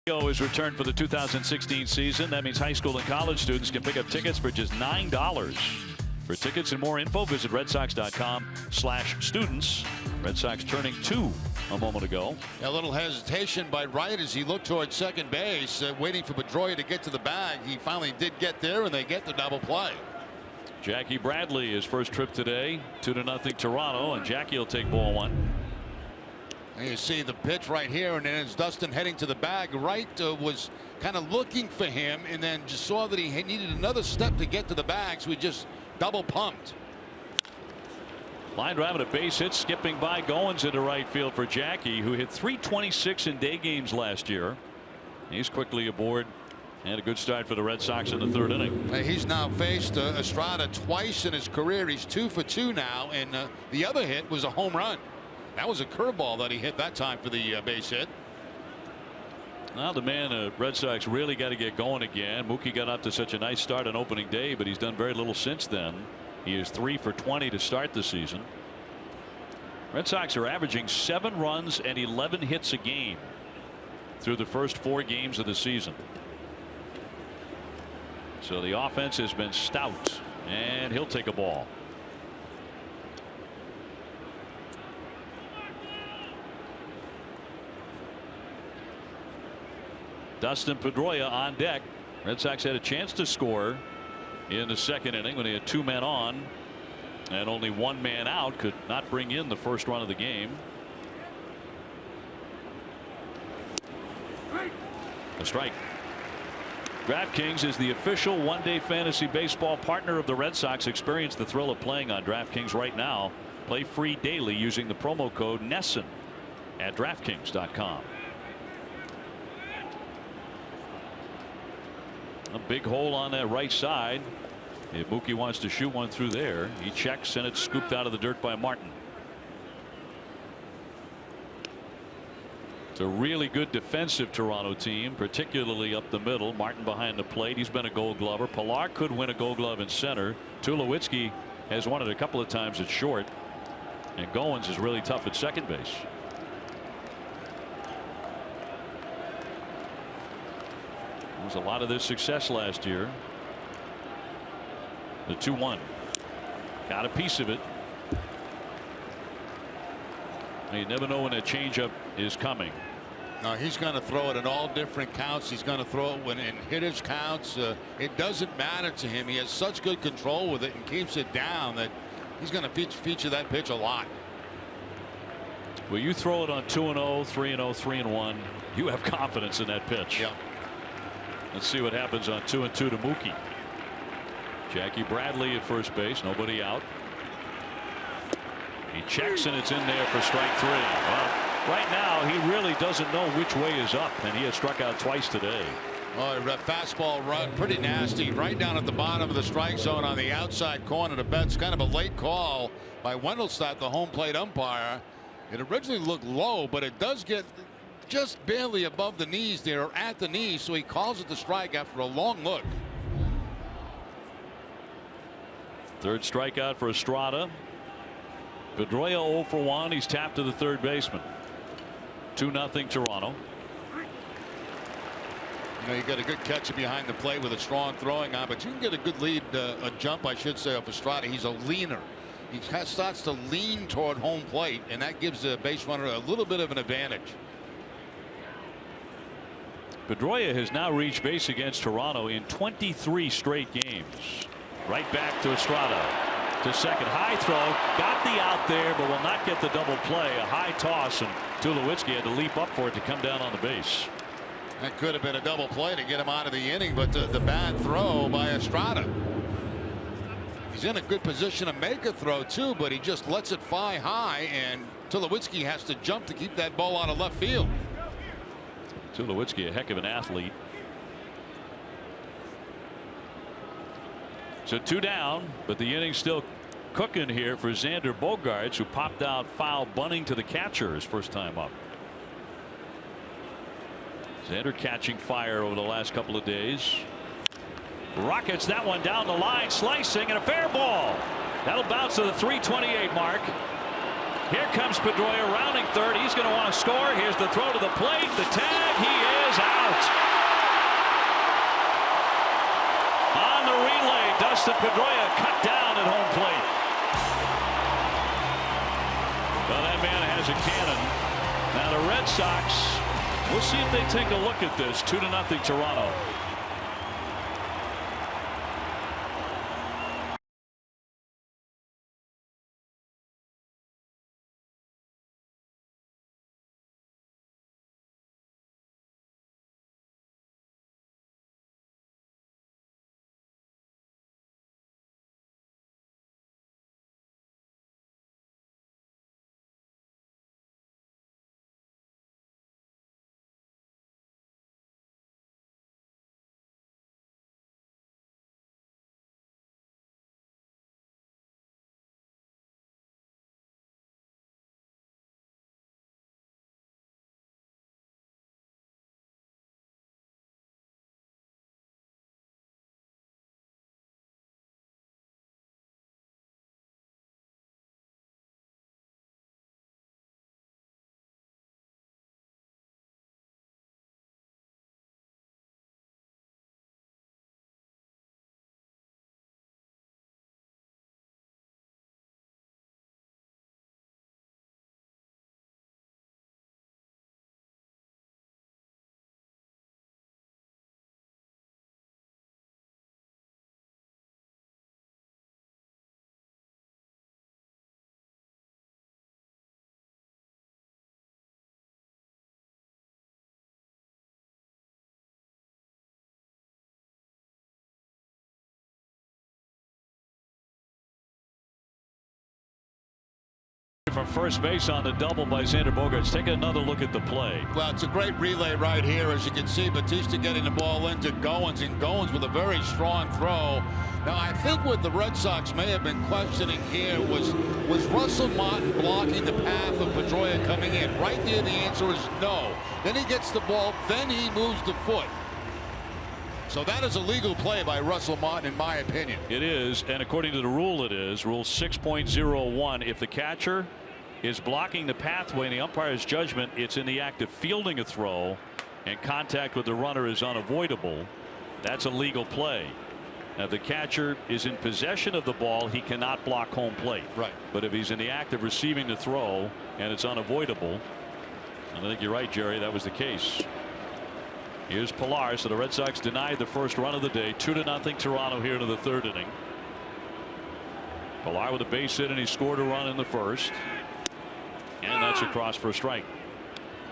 Is returned for the 2016 season. That means high school and college students can pick up tickets for just $9. For tickets and more info, visit redsox.com/students. Red Sox turning 2 a moment ago. A little hesitation by Wright as he looked towards second base, waiting for Pedroia to get to the bag. He finally did get there, and they get the double play. Jackie Bradley, his first trip today, 2-0 Toronto, and Jackie will take ball 1. And you see the pitch right here, and then it's Dustin heading to the bag. Wright was kind of looking for him, and then just saw that he needed another step to get to the bag, so he just double pumped. Line drive and a base hit, skipping by Goins into right field for Jackie, who hit .326 in day games last year. He's quickly aboard, and a good start for the Red Sox in the 3rd inning. He's now faced Estrada twice in his career. He's 2 for 2 now, and the other hit was a home run. That was a curveball that he hit that time for the base hit. Now the man, Red Sox really got to get going again. Mookie got up to such a nice start on opening day, but he's done very little since then. He is 3 for 20 to start the season. Red Sox are averaging 7 runs and 11 hits a game through the first 4 games of the season. So the offense has been stout, and he'll take a ball. Dustin Pedroia on deck. Red Sox had a chance to score in the 2nd inning when they had 2 men on and only 1 man out. Could not bring in the first run of the game. A strike. DraftKings is the official one-day fantasy baseball partner of the Red Sox. Experience the thrill of playing on DraftKings right now. Play free daily using the promo code NESSON at DraftKings.com. A big hole on that right side. If Mookie wants to shoot one through there, he checks, and it's scooped out of the dirt by Martin. It's a really good defensive Toronto team, particularly up the middle. Martin behind the plate. He's been a Gold Glover. Pilar could win a Gold Glove in center. Tulowitzki has won it a couple of times at short. And Goins is really tough at second base. There was a lot of this success last year. The 2-1. Got a piece of it. You never know when a changeup is coming. No, he's going to throw it in all different counts. He's going to throw it when in hitters counts. It doesn't matter to him. He has such good control with it and keeps it down that he's going to feature that pitch a lot. Well, you throw it on 2-0, 3-0, 3-1. You have confidence in that pitch. Yeah. Let's see what happens on 2-2 to Mookie. Jackie Bradley at first base. Nobody out. He checks, and it's in there for strike 3. Well, right now he really doesn't know which way is up, and he has struck out twice today. Oh, that fastball run pretty nasty right down at the bottom of the strike zone on the outside corner. The bet's kind of a late call by Wendelstedt, the home plate umpire. It originally looked low, but it does get just barely above the knees there, or at the knees, so he calls it the strike after a long look. 3rd strikeout for Estrada. Pedroia 0 for 1. He's tapped to the 3rd baseman. 2-0 Toronto. You know, you got a good catcher behind the plate with a strong throwing arm, but you can get a good lead, a jump, I should say, off Estrada. He's a leaner. He starts to lean toward home plate, and that gives the base runner a little bit of an advantage. Pedroia has now reached base against Toronto in 23 straight games. Right back to Estrada. To second. High throw. Got the out there, but will not get the double play. A high toss, and Tulowitzki had to leap up for it to come down on the base. That could have been a double play to get him out of the inning, but the bad throw by Estrada. He's in a good position to make a throw too, but he just lets it fly high, and Tulowitzki has to jump to keep that ball out of left field. Tulowitzki, a heck of an athlete. So 2 down, but the inning's still cooking here for Xander Bogaerts, who popped out foul bunting to the catcher his first time up. Xander catching fire over the last couple of days. Rockets that one down the line, slicing, and a fair ball. That'll bounce to the 328 mark. Here comes Pedroia rounding third. He's going to want to score. Here's the throw to the plate. The tag. He is out. On the relay, Dustin Pedroia cut down at home plate. Well, that man has a cannon. Now the Red Sox, we'll see if they take a look at this. 2-0 Toronto. From first base on the double by Xander Bogaerts. Take another look at the play. Well, it's a great relay right here. As you can see, Batista getting the ball into Goins, and Goins with a very strong throw. Now, I think what the Red Sox may have been questioning here was Russell Martin blocking the path of Pedroia coming in. Right there, the answer is no. Then he gets the ball, then he moves the foot. So that is a legal play by Russell Martin, in my opinion. It is, and according to the rule, it is. Rule 6.01, if the catcher is blocking the pathway in the umpire's judgment, it's in the act of fielding a throw, and contact with the runner is unavoidable. That's a legal play. Now, if the catcher is in possession of the ball, he cannot block home plate. Right. But if he's in the act of receiving the throw and it's unavoidable, and I think you're right, Jerry, that was the case. Here's Pilar. So the Red Sox denied the first run of the day. 2-0 Toronto here into the third inning. Pilar with a base hit, and he scored a run in the first. And that's across for a strike.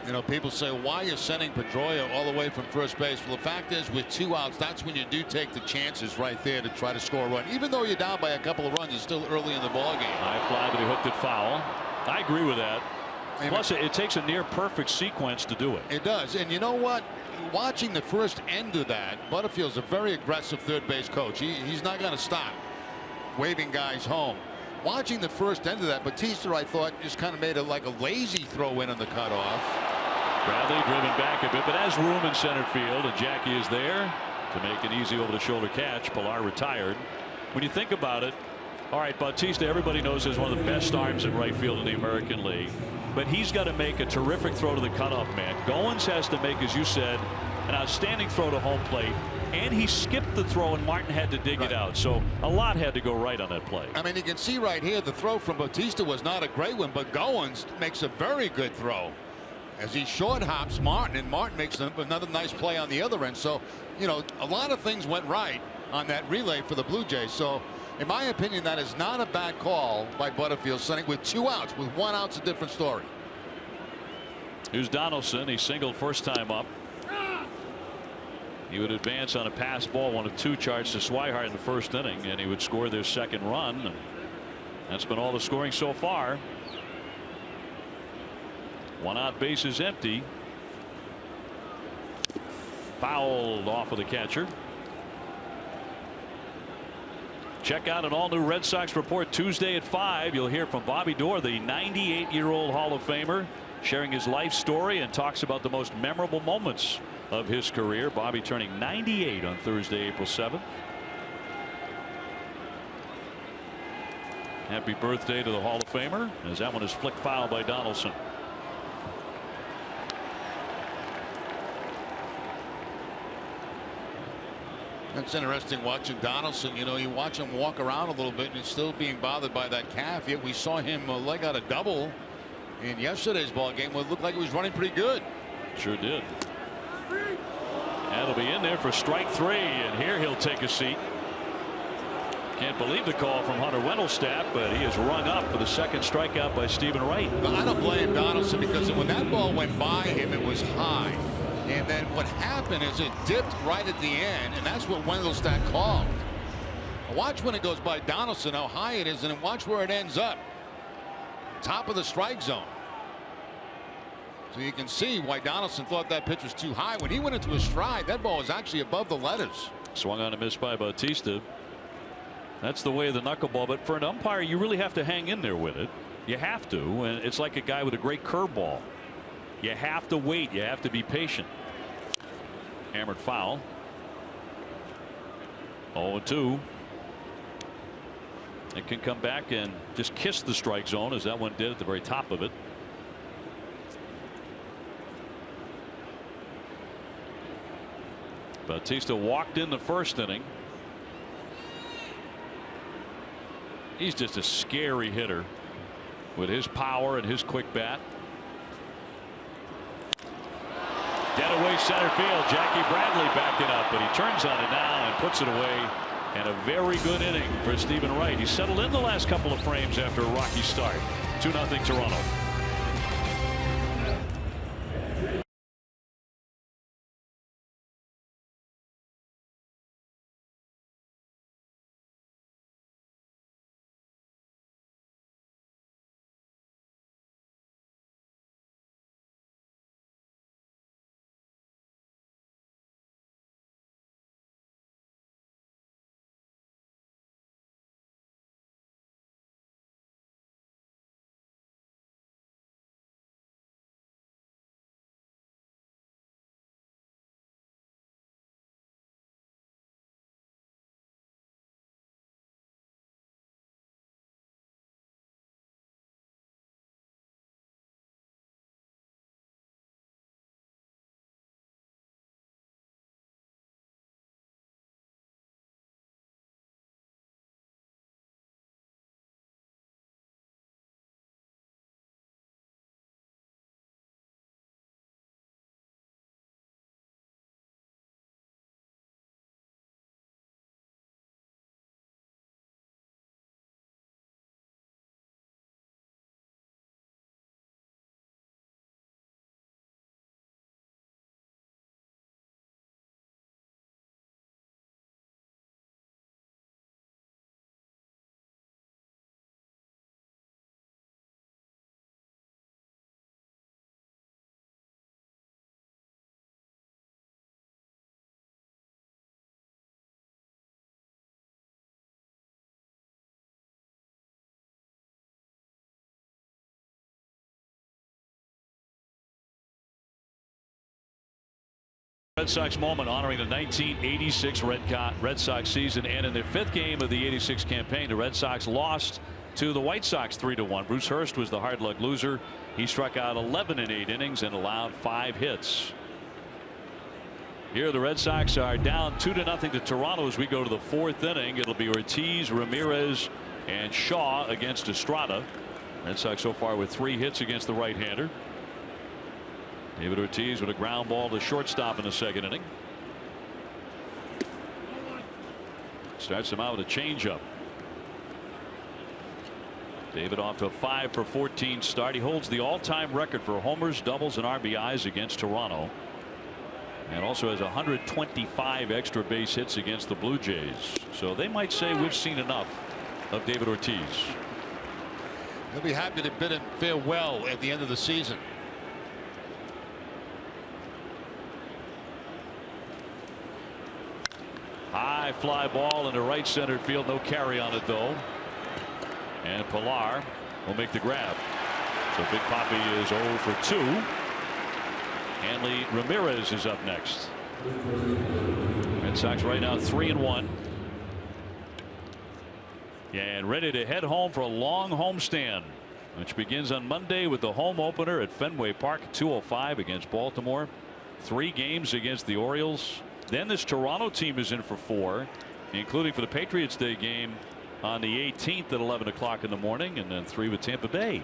You know, people say, why are you sending Pedroia all the way from first base? Well, the fact is, with 2 outs, that's when you do take the chances right there to try to score a run. Even though you're down by a couple of runs, it's still early in the ball game. High fly, but he hooked it foul. I agree with that. Plus, it takes a near perfect sequence to do it. It does. And you know what? Watching the first end of that, Butterfield's a very aggressive third base coach. He's not going to stop waving guys home. Watching the first end of that, Batista, I thought, just kind of made like a lazy throw in on the cutoff. Bradley driven back a bit, but has room in center field, and Jackie is there to make an easy over-the-shoulder catch. Pilar retired. When you think about it, all right, Bautista, everybody knows, is one of the best arms in right field in the American League, but he's got to make a terrific throw to the cutoff man. Goins has to make, as you said, an outstanding throw to home plate, and he skipped the throw, and Martin had to dig it out. So a lot had to go right on that play. I mean, you can see right here the throw from Bautista was not a great one, but Goins makes a very good throw as he short hops Martin, and Martin makes another nice play on the other end. So, you know, a lot of things went right on that relay for the Blue Jays. So, in my opinion, that is not a bad call by Butterfield, sending with 2 outs. With 1 out, it's a different story. Here's Donaldson. He singled first time up. He would advance on a pass ball, 1 of 2 charts to Swihart in the first inning, and he would score their second run. And that's been all the scoring so far. 1 out, base is empty. Fouled off of the catcher. Check out an all-new Red Sox report Tuesday at 5. You'll hear from Bobby Doerr, the 98-year-old Hall of Famer, sharing his life story and talks about the most memorable moments of his career. Bobby turning 98 on Thursday, April 7th. Happy birthday to the Hall of Famer, as that one is flicked foul by Donaldson. That's interesting watching Donaldson. You know, you watch him walk around a little bit and he's still being bothered by that calf. Yet we saw him leg out a double in yesterday's ball game. It looked like he was running pretty good. Sure did. That'll be in there for strike 3, and here he'll take a seat. Can't believe the call from Hunter Wendelstedt, but he is rung up for the second strikeout by Stephen Wright. But I don't blame Donaldson, because when that ball went by him, it was high. And then what happened is it dipped right at the end, and that's what Wendelstedt called. Watch when it goes by Donaldson how high it is, and then watch where it ends up. Top of the strike zone. So you can see why Donaldson thought that pitch was too high. When he went into his stride, that ball was actually above the letters. Swung on a miss by Bautista. That's the way of the knuckleball, but for an umpire, you really have to hang in there with it. You have to, and it's like a guy with a great curveball. You have to wait. You have to be patient. Hammered foul. 0-2. It can come back and just kiss the strike zone, as that one did at the very top of it. Bautista walked in the first inning. He's just a scary hitter with his power and his quick bat. Dead away center field. Jackie Bradley backing up, but he turns on it now and puts it away. And a very good inning for Stephen Wright. He settled in the last couple of frames after a rocky start. 2-0 Toronto. Red Sox moment honoring the 1986 Red Sox season, and in their 5th game of the '86 campaign, the Red Sox lost to the White Sox 3-1. Bruce Hurst was the hard luck loser. He struck out 11 in 8 innings and allowed 5 hits. Here the Red Sox are down 2-0 to Toronto as we go to the 4th inning. It'll be Ortiz, Ramirez, and Shaw against Estrada. Red Sox so far with 3 hits against the right-hander. David Ortiz with a ground ball to shortstop in the 2nd inning. Starts him out with a changeup. David off to a 5-for-14 start. He holds the all-time record for homers, doubles, and RBIs against Toronto, and also has 125 extra base hits against the Blue Jays. So they might say we've seen enough of David Ortiz. He'll be happy to bid him farewell at the end of the season. High fly ball into right center field. No carry on it though. And Pilar will make the grab. So Big Papi is 0 for 2. Hanley Ramirez is up next. Red Sox right now 3-1. and ready to head home for a long homestand, which begins on Monday with the home opener at Fenway Park at 2:05 against Baltimore. 3 games against the Orioles. Then this Toronto team is in for 4, including for the Patriots Day game on the 18th at 11 o'clock in the morning, and then 3 with Tampa Bay.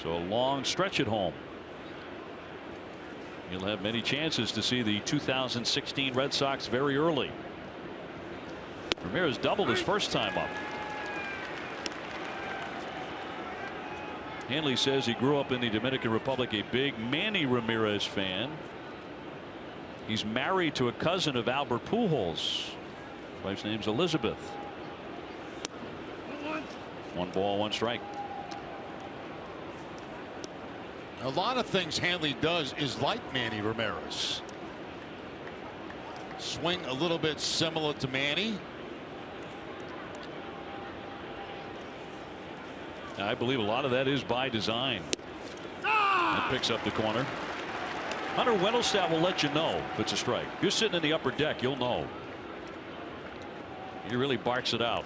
So a long stretch at home. You'll have many chances to see the 2016 Red Sox very early. Ramirez doubled his first time up. Hanley says he grew up in the Dominican Republic, a big Manny Ramirez fan. He's married to a cousin of Albert Pujols. His wife's name's Elizabeth. 1 ball, 1 strike. A lot of things Hanley does is like Manny Ramirez. Swing a little bit similar to Manny. I believe a lot of that is by design. That picks up the corner. Hunter Wendelstedt will let you know if it's a strike. If you're sitting in the upper deck, you'll know. He really barks it out.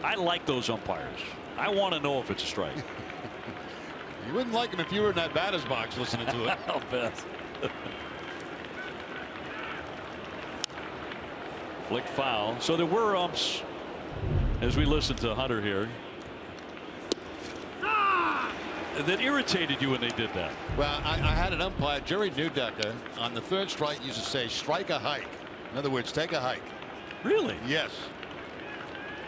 I like those umpires. I want to know if it's a strike. You wouldn't like him if you were in that batter's box listening to it. I'll bet. Flick foul. So there were umps as we listened to Hunter here that irritated you when they did that. Well, I had an umpire, Jerry Newdecker, on the 3rd strike used to say strike a hike. In other words, take a hike. Really? Yes.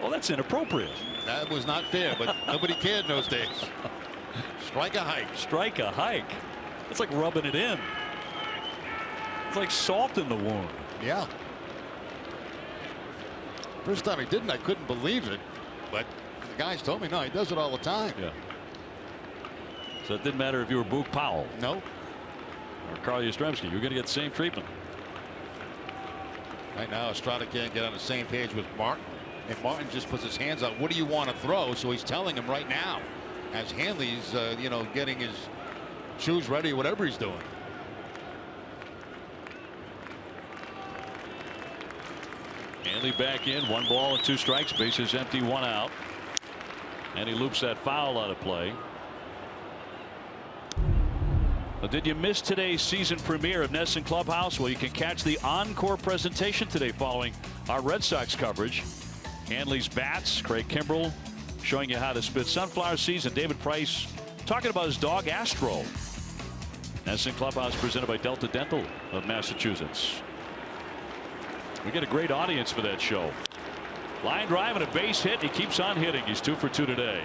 Well, that's inappropriate. That was not fair, but nobody cared in those days. Strike a hike. Strike a hike. It's like rubbing it in. It's like salt in the wound. Yeah. First time he didn't, I couldn't believe it, but the guys told me no, he does it all the time. Yeah. So it didn't matter if you were Boog Powell. No. Or Carl Yastrzemski. You're going to get the same treatment. Right now, Estrada can't get on the same page with Martin. And Martin just puts his hands out. What do you want to throw? So he's telling him right now, as Hanley's, getting his shoes ready, whatever he's doing. Hanley back in, 1 ball and 2 strikes, bases empty, 1 out, and he loops that foul out of play. Well, did you miss today's season premiere of NESN Clubhouse? Well, you can catch the encore presentation today following our Red Sox coverage. Hanley's bats, Craig Kimbrell showing you how to spit sunflower seeds, and David Price talking about his dog Astro. NESN Clubhouse presented by Delta Dental of Massachusetts. We get a great audience for that show. Line drive and a base hit. He keeps on hitting. He's 2 for 2 today.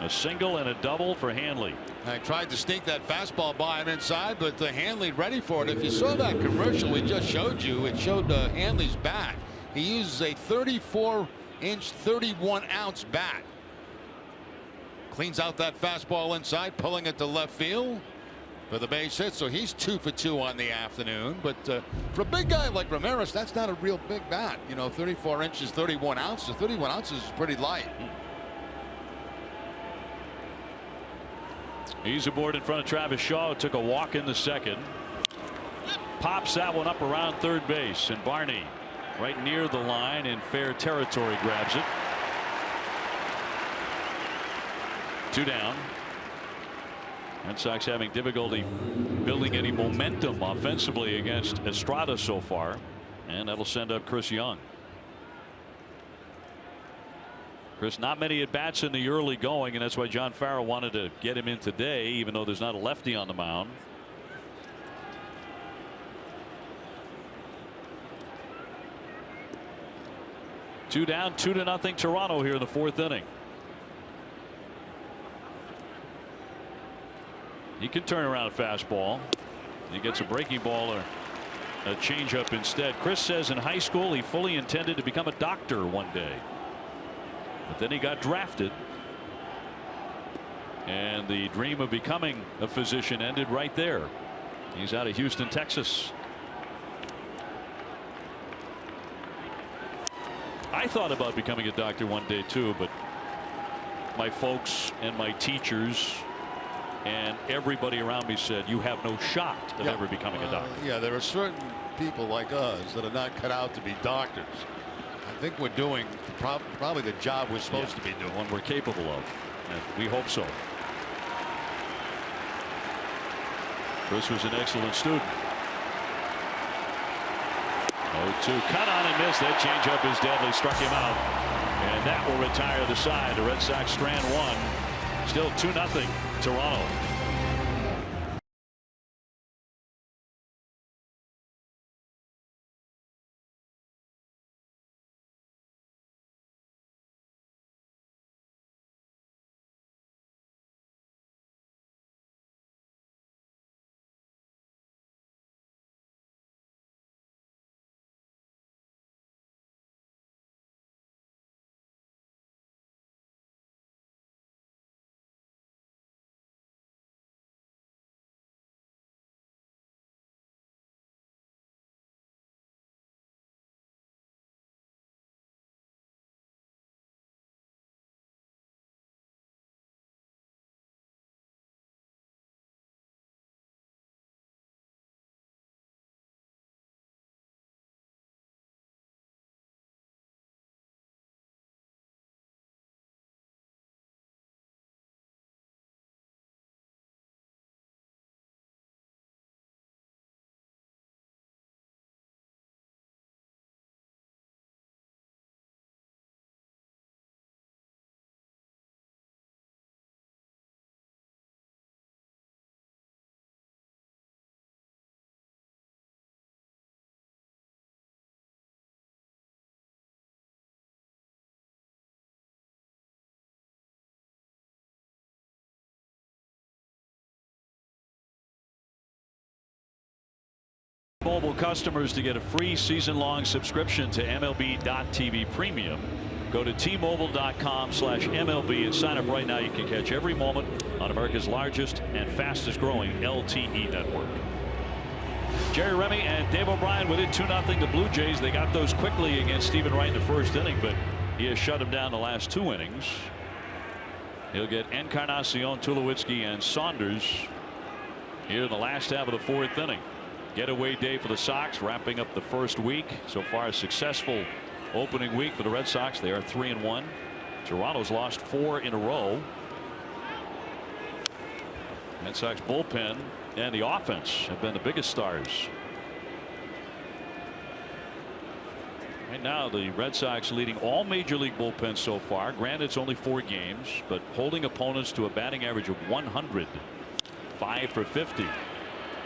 A single and a double for Hanley. I tried to sneak that fastball by him inside, but Hanley ready for it. If you saw that commercial we just showed you, it showed Hanley's bat. He uses a 34-inch, 31-ounce bat. Cleans out that fastball inside, pulling it to left field for the base hit. So he's 2 for 2 on the afternoon. But for a big guy like Ramirez, that's not a real big bat. 34 inches, 31 ounces. 31 ounces is pretty light. He's aboard in front of Travis Shaw. Took a walk in the 2nd. Pops that one up around 3rd base, and Barney right near the line in fair territory grabs it. 2 down. Red Sox having difficulty building any momentum offensively against Estrada so far, and that'll send up Chris Young. Chris, not many at bats in the early going, and that's why John Farrell wanted to get him in today, even though there's not a lefty on the mound. Two down, 2-0 Toronto here in the 4th inning. He can turn around a fastball. He gets a breaking ball or a changeup instead. Chris says in high school he fully intended to become a doctor one day, but then he got drafted, and the dream of becoming a physician ended right there. He's out of Houston, Texas. I thought about becoming a doctor one day too, but my folks and my teachers and everybody around me said you have no shot of ever becoming a doctor. Yeah, there are certain people like us that are not cut out to be doctors. I think we're doing probably the job we're supposed to be doing. One we're capable of. And we hope so. Chris was an excellent student. 0-2. Cut on and missed. That changeup is deadly. Struck him out. And that will retire the side. The Red Sox strand one. Still 2-0 Toronto. Mobile customers to get a free season-long subscription to MLB.TV Premium. Go to T-Mobile.com/MLB and sign up right now. You can catch every moment on America's largest and fastest growing LTE network. Jerry Remy and Dave O'Brien with it 2-0 the Blue Jays. They got those quickly against Stephen Wright in the first inning, but he has shut him down the last 2 innings. He'll get Encarnacion, Tulowitzki, and Saunders here in the last half of the 4th inning. Getaway day for the Sox, wrapping up the first week. So far, a successful opening week for the Red Sox. They are 3-1. Toronto's lost 4 in a row. Red Sox bullpen and the offense have been the biggest stars. Right now, the Red Sox leading all major league bullpens so far. Granted, it's only 4 games, but holding opponents to a batting average of 100. 5 for 50.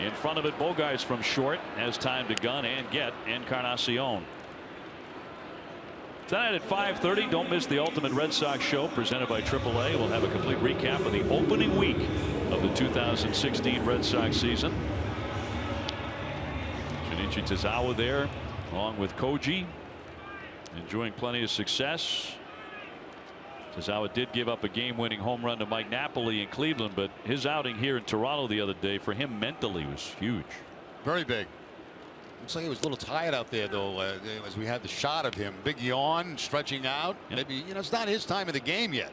In front of it, Bogaerts from short has time to gun and get Encarnacion. Tonight at 5:30, don't miss the Ultimate Red Sox Show presented by AAA. We'll have a complete recap of the opening week of the 2016 Red Sox season. Shinichi Tozawa there along with Koji, enjoying plenty of success. Tozawa did give up a game-winning home run to Mike Napoli in Cleveland, but his outing here in Toronto the other day for him mentally was huge. Very big. Looks like he was a little tired out there, though, as we had the shot of him. Big yawn, stretching out. Yep. Maybe, you know, it's not his time of the game yet.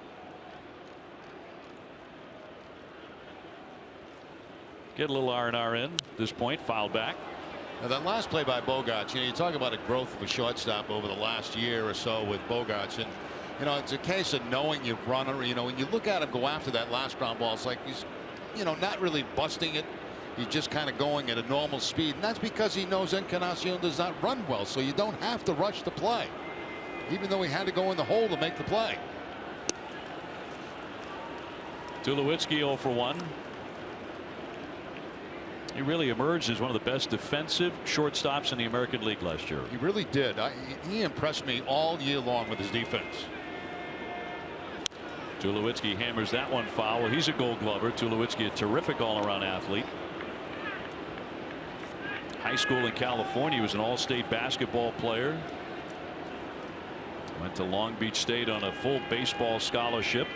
Get a little R&R in at this point. Foul back. Now, that last play by Bogaerts, you know, you talk about a growth of a shortstop over the last year or so with Bogaerts, and you know, it's a case of knowing your runner. You know, when you look at him go after that last ground ball, it's like he's, you know, not really busting it. He's just kind of going at a normal speed. And that's because he knows Encarnacion does not run well. So you don't have to rush the play, even though he had to go in the hole to make the play. Tulowitzki 0 for 1. He really emerged as one of the best defensive shortstops in the American League last year. He really did. He impressed me all year long with his defense. Tulowitzki hammers that one foul. Well, he's a Gold Glover. Tulowitzki, a terrific all-around athlete. High school in California, he was an all-state basketball player. Went to Long Beach State on a full baseball scholarship.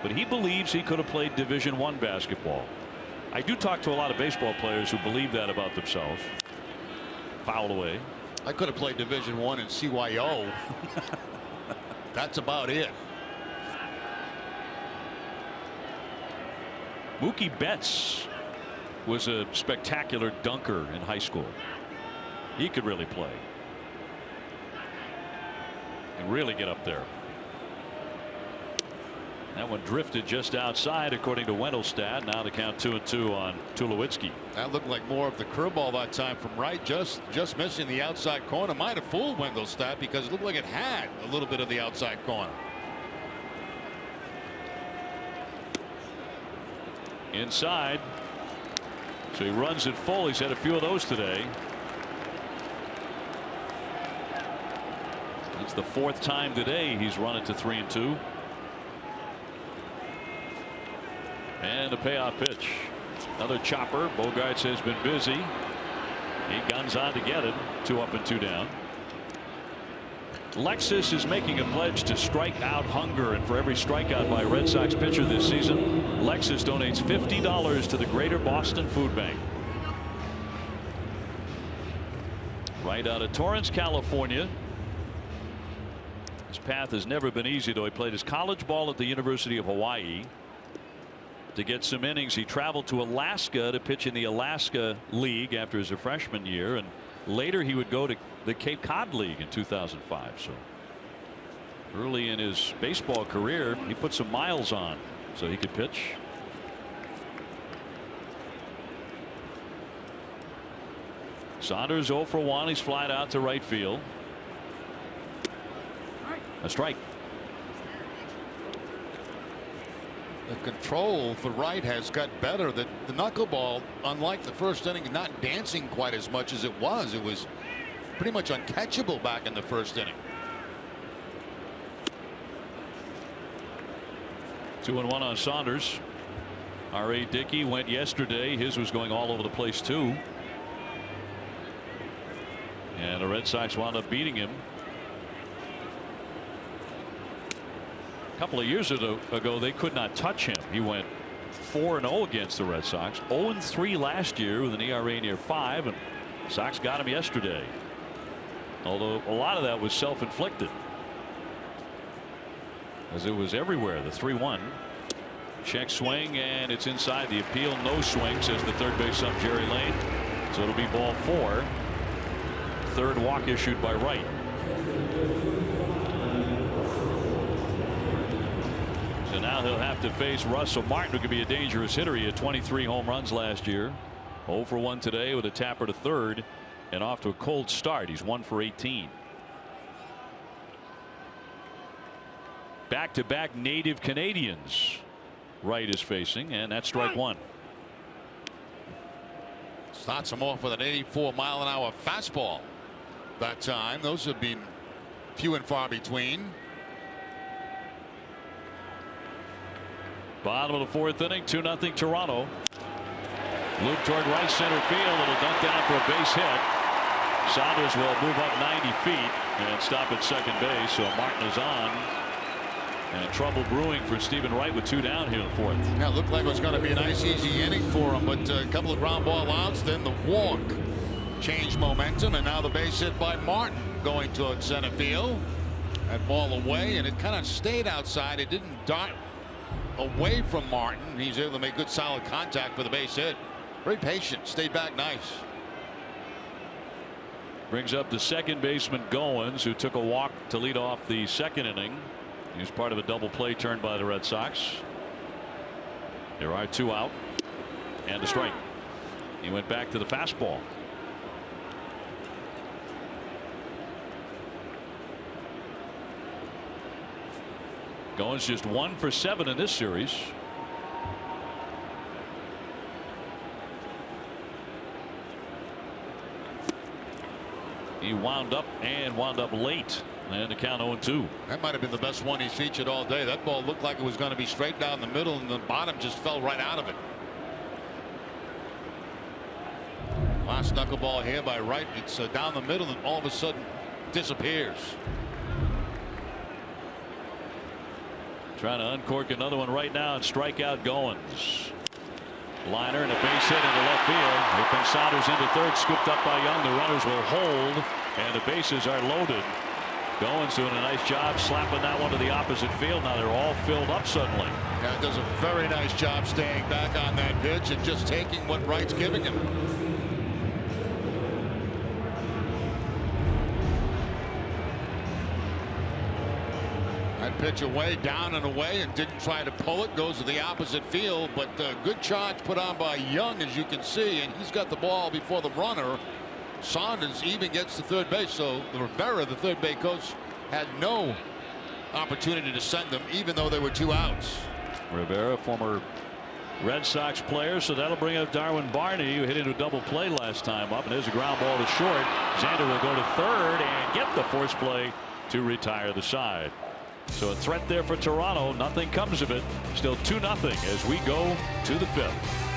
But he believes he could have played Division I basketball. I do talk to a lot of baseball players who believe that about themselves. Fouled away. I could have played Division I and CYO. That's about it. Mookie Betts was a spectacular dunker in high school. He could really play. Can really get up there. That one drifted just outside, according to Wendelstedt. Now the count 2-2 on Tulowitzki. That looked like more of the curveball that time from right, just missing the outside corner. Might have fooled Wendelstedt because it looked like it had a little bit of the outside corner. Inside. So he runs it full. He's had a few of those today. It's the 4th time today he's run it to 3-2. And a payoff pitch. Another chopper. Bogaerts has been busy. He guns on to get it. 2 up and 2 down. Lexus is making a pledge to strike out hunger, and for every strikeout by a Red Sox pitcher this season, Lexus donates $50 to the Greater Boston Food Bank. Right out of Torrance, California. His path has never been easy, though. He played his college ball at the University of Hawaii. To get some innings, he traveled to Alaska to pitch in the Alaska League after his freshman year, and later he would go to the Cape Cod League in 2005. So early in his baseball career, he put some miles on so he could pitch. Saunders 0 for 1. He's flied out to right field. A strike. The control for right has got better. The knuckleball, unlike the first inning, not dancing quite as much as it was. It was pretty much uncatchable back in the first inning. 2-1 on Saunders. R.A. Dickey went yesterday. His was going all over the place too. And the Red Sox wound up beating him. A couple of years ago they could not touch him. He went 4-0 against the Red Sox. 0-3 last year with an ERA near 5, and Sox got him yesterday. Although a lot of that was self-inflicted, as it was everywhere. The 3-1 check swing, and it's inside. The appeal, no swing, says the third base ump Jerry Lane. So it'll be ball 4. Third walk issued by Wright. So now he'll have to face Russell Martin, who could be a dangerous hitter. He had 23 home runs last year. 0 for 1 today with a tapper to third, and off to a cold start. He's 1 for 18. Back-to-back native Canadians Wright is facing, and that's strike 1. Starts him off with an 84-mile-an-hour fastball. That time, those have been few and far between. Bottom of the 4th inning, 2-0 Toronto. Loop toward right center field. It'll dunk down for a base hit. Saunders will move up 90 feet and stop at second base. So Martin is on. And trouble brewing for Stephen Wright with 2 down here in the 4th. Yeah, it looked like it was going to be a nice, easy inning for him, but a couple of ground ball outs, then the walk changed momentum, and now the base hit by Martin going towards center field. That ball away, and it kind of stayed outside. It didn't dart away from Martin. He's able to make good, solid contact for the base hit. Very patient, stayed back nice. Brings up the second baseman Goins, who took a walk to lead off the second inning. He was part of a double play turned by the Red Sox. There are 2 out and a strike. He went back to the fastball. Goins just 1 for 7 in this series. He wound up late, and the count 0-2. That might have been the best one he's featured all day. That ball looked like it was going to be straight down the middle, and the bottom just fell right out of it. Last knuckleball here by Wright. It's down the middle, and all of a sudden disappears. Trying to uncork another one right now and strike out Goins. Liner and a base hit into left field. Here comes Saunders into third, scooped up by Young. The runners will hold, and the bases are loaded. Goins doing a nice job slapping that one to the opposite field. Now they're all filled up suddenly. Yeah, does a very nice job staying back on that pitch and just taking what Wright's giving him. That pitch away, down and away, and didn't try to pull it. Goes to the opposite field, but good charge put on by Young, as you can see, and he's got the ball before the runner. Saunders even gets to third base, so Rivera, the third base coach, had no opportunity to send them, even though there were 2 outs. Rivera, former Red Sox player, so that'll bring up Darwin Barney, who hit into a double play last time up, and there's a ground ball to short. Xander will go to third and get the force play to retire the side. So a threat there for Toronto. Nothing comes of it. Still 2-0 as we go to the 5th.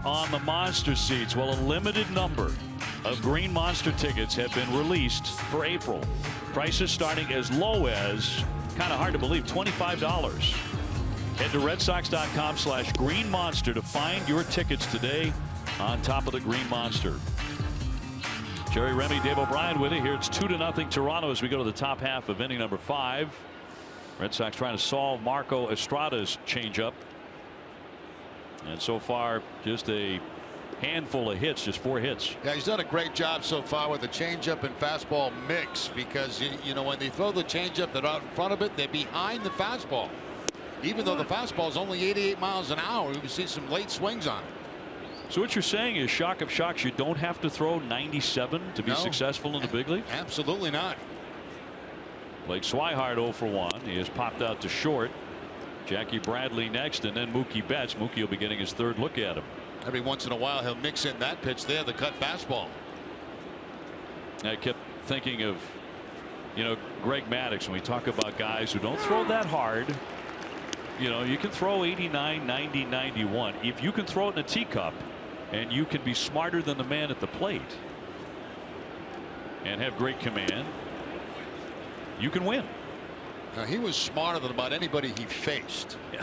On the Monster seats, well, a limited number of Green Monster tickets have been released for April. Prices starting as low as, kind of hard to believe, $25. Head to redsox.com/Green Monster to find your tickets today on top of the Green Monster. Jerry Remy, Dave O'Brien with you here. It's 2-0 Toronto as we go to the top half of inning number 5. Red Sox trying to solve Marco Estrada's changeup. And so far, just a handful of hits, just 4 hits. Yeah, he's done a great job so far with the changeup and fastball mix, because you know, when they throw the changeup, they're out in front of it, they're behind the fastball. Even though the fastball is only 88 miles an hour, we see some late swings on it. So what you're saying is, shock of shocks, you don't have to throw 97 to be successful in the big league? Absolutely not. Blake Swihart 0 for 1. He has popped out to short. Jackie Bradley next, and then Mookie Betts. Mookie will be getting his 3rd look at him. Every once in a while he'll mix in that pitch there, the cut fastball. I kept thinking of, you know, Greg Maddux, when we talk about guys who don't throw that hard. You know, you can throw 89, 90, 91. If you can throw it in a teacup and you can be smarter than the man at the plate and have great command, you can win. Now, he was smarter than about anybody he faced. Yeah.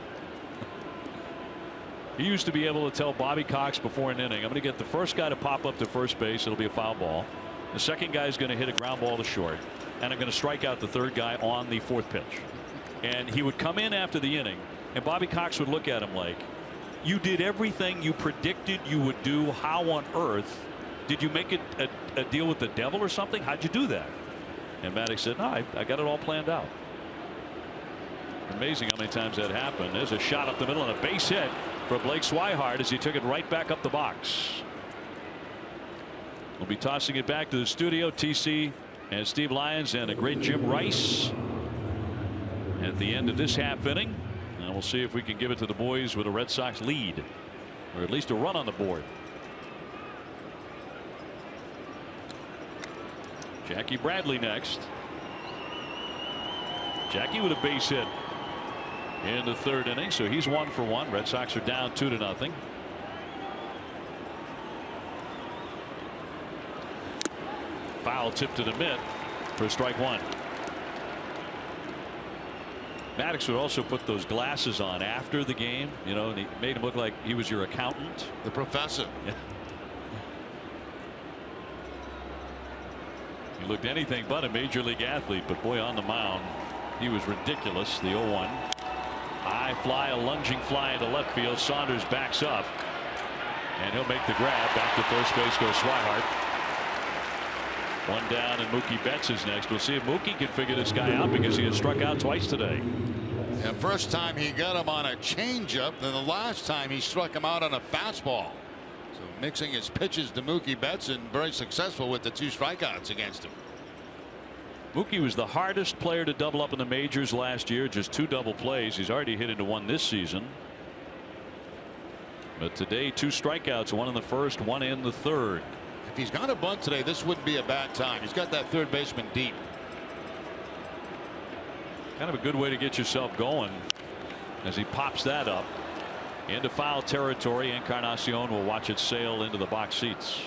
He used to be able to tell Bobby Cox before an inning, I'm going to get the first guy to pop up to first base. It'll be a foul ball. The second guy is going to hit a ground ball to short, and I'm going to strike out the 3rd guy on the 4th pitch. And he would come in after the inning, and Bobby Cox would look at him like, you did everything you predicted you would do. How on earth did you make it a deal with the devil or something? How'd you do that? And Maddux said, no, I got it all planned out. Amazing how many times that happened. There's a shot up the middle and a base hit for Blake Swihart as he took it right back up the box. We'll be tossing it back to the studio. TC and Steve Lyons and a great Jim Rice at the end of this half inning. And we'll see if we can give it to the boys with a Red Sox lead, or at least a run on the board. Jackie Bradley next. Jackie with a base hit in the 3rd inning, so he's 1 for 1. Red Sox are down 2-0. Foul tip to the mitt for strike 1. Maddux would also put those glasses on after the game, you know, and he made him look like he was your accountant. The professor. Yeah. He looked anything but a major league athlete, but boy, on the mound, he was ridiculous. The 0-1. High fly, a lunging fly into left field. Saunders backs up, and he'll make the grab. Back to first base goes Swihart. One down, and Mookie Betts is next. We'll see if Mookie can figure this guy out because he has struck out twice today. The first time he got him on a changeup, then the last time he struck him out on a fastball. So mixing his pitches to Mookie Betts, and very successful with the 2 strikeouts against him. Mookie was the hardest player to double up in the majors last year, just 2 double plays. He's already hit into 1 this season. But today 2 strikeouts, 1 in the first, 1 in the third. If he's got a bunt today, this wouldn't be a bad time. He's got that third baseman deep. Kind of a good way to get yourself going as he pops that up into foul territory. Encarnacion will watch it sail into the box seats.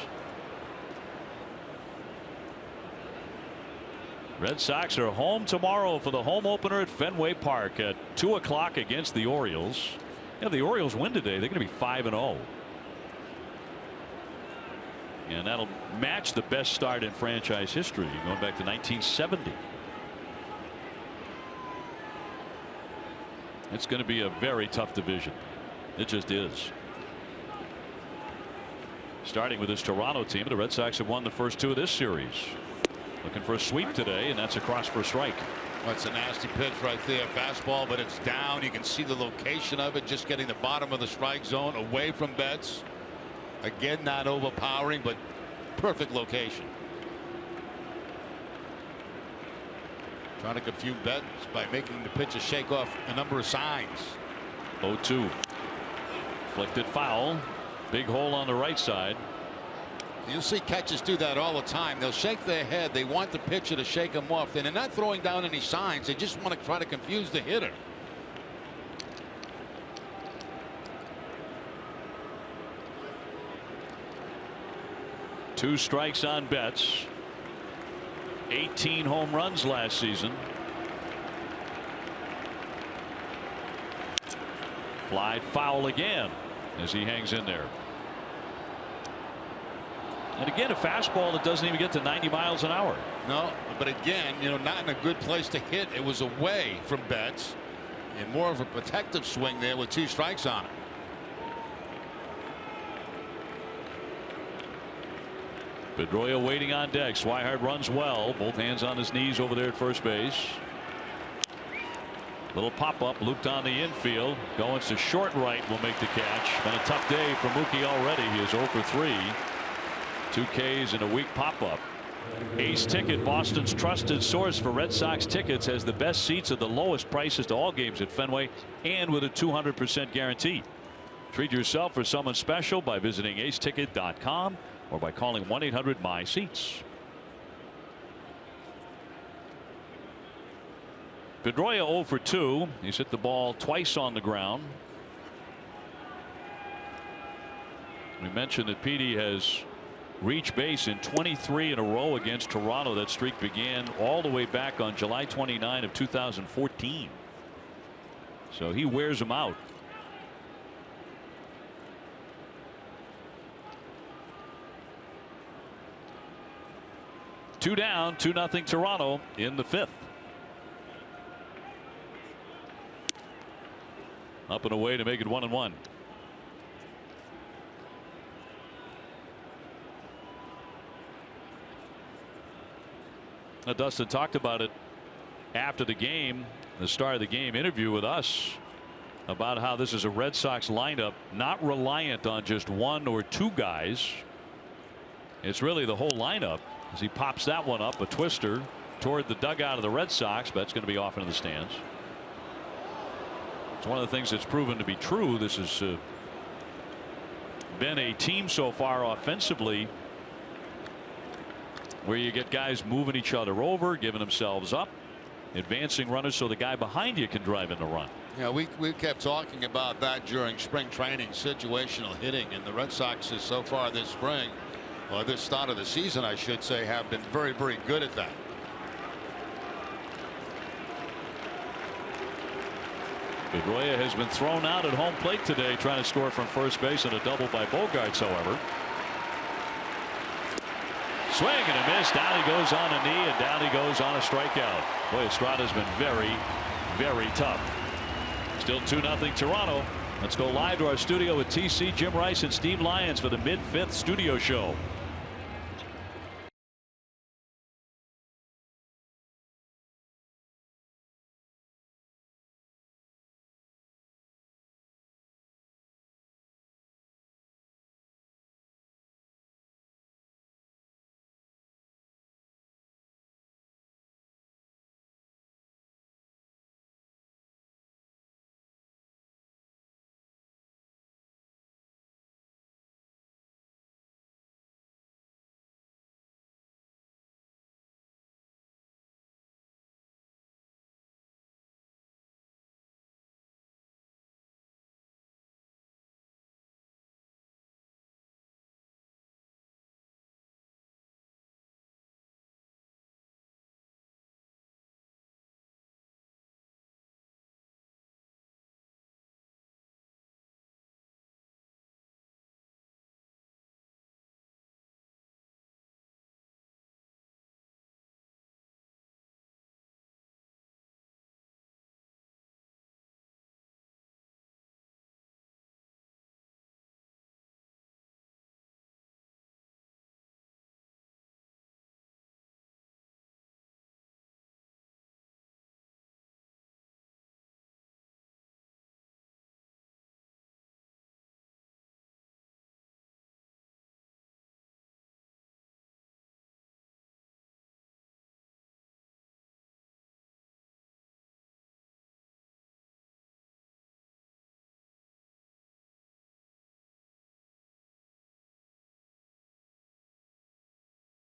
Red Sox are home tomorrow for the home opener at Fenway Park at 2 o'clock against the Orioles. If the Orioles win today, they're going to be 5-0. And that'll match the best start in franchise history going back to 1970. It's going to be a very tough division. It just is. Starting with this Toronto team, the Red Sox have won the first 2 of this series. Looking for a sweep today, and that's a cross for a strike. That's a nasty pitch right there. Fastball, but it's down. You can see the location of it, just getting the bottom of the strike zone away from Betts. Again, not overpowering, but perfect location. Trying to confuse Betts by making the pitcher shake off a number of signs. 0-2. Flicked it foul. Big hole on the right side. You'll see catchers do that all the time. They'll shake their head. They want the pitcher to shake them off. And they're not throwing down any signs. They just want to try to confuse the hitter. Two strikes on Betts. 18 home runs last season. Fly foul again as he hangs in there. And again, a fastball that doesn't even get to 90 miles an hour. No, but again, not in a good place to hit. It was away from Betts, and more of a protective swing there with 2 strikes on it. Pedroia waiting on deck. Swihart runs well. Both hands on his knees over there at first base. Little pop up looped on the infield. Going to short right will make the catch. Been a tough day for Mookie already. He is 0 for 3. 2 Ks and a weak pop up. Ace Ticket, Boston's trusted source for Red Sox tickets, has the best seats at the lowest prices to all games at Fenway, and with a 200% guarantee. Treat yourself or someone special by visiting aceticket.com or by calling 1-800-MY-SEATS. Pedroia 0 for 2. He's hit the ball twice on the ground. We mentioned that Petey has reached base in 23 in a row against Toronto. That streak began all the way back on July 29 of 2014. So he wears them out. Two down, 2-0 Toronto in the 5th. Up and away to make it 1-1. Now, Dustin talked about it after the game, the start of the game interview with us, about how this is a Red Sox lineup not reliant on just 1 or 2 guys. It's really the whole lineup. As he pops that one up, a twister toward the dugout of the Red Sox, but that's going to be off into the stands. It's one of the things that's proven to be true. This has been a team so far offensively where you get guys moving each other over, giving themselves up, advancing runners so the guy behind you can drive in the run. Yeah, we kept talking about that during spring training, situational hitting, and the Red Sox is so far this spring, or this start of the season, I should say, have been very, very good at that. Pedroia has been thrown out at home plate today, trying to score from first base, and a double by Bogarts, however. Swing and a miss. Down he goes on a knee, and down he goes on a strikeout. Boy, Estrada's been very, very tough. Still 2-0 Toronto. Let's go live to our studio with TC, Jim Rice, and Steve Lyons for the mid-fifth studio show.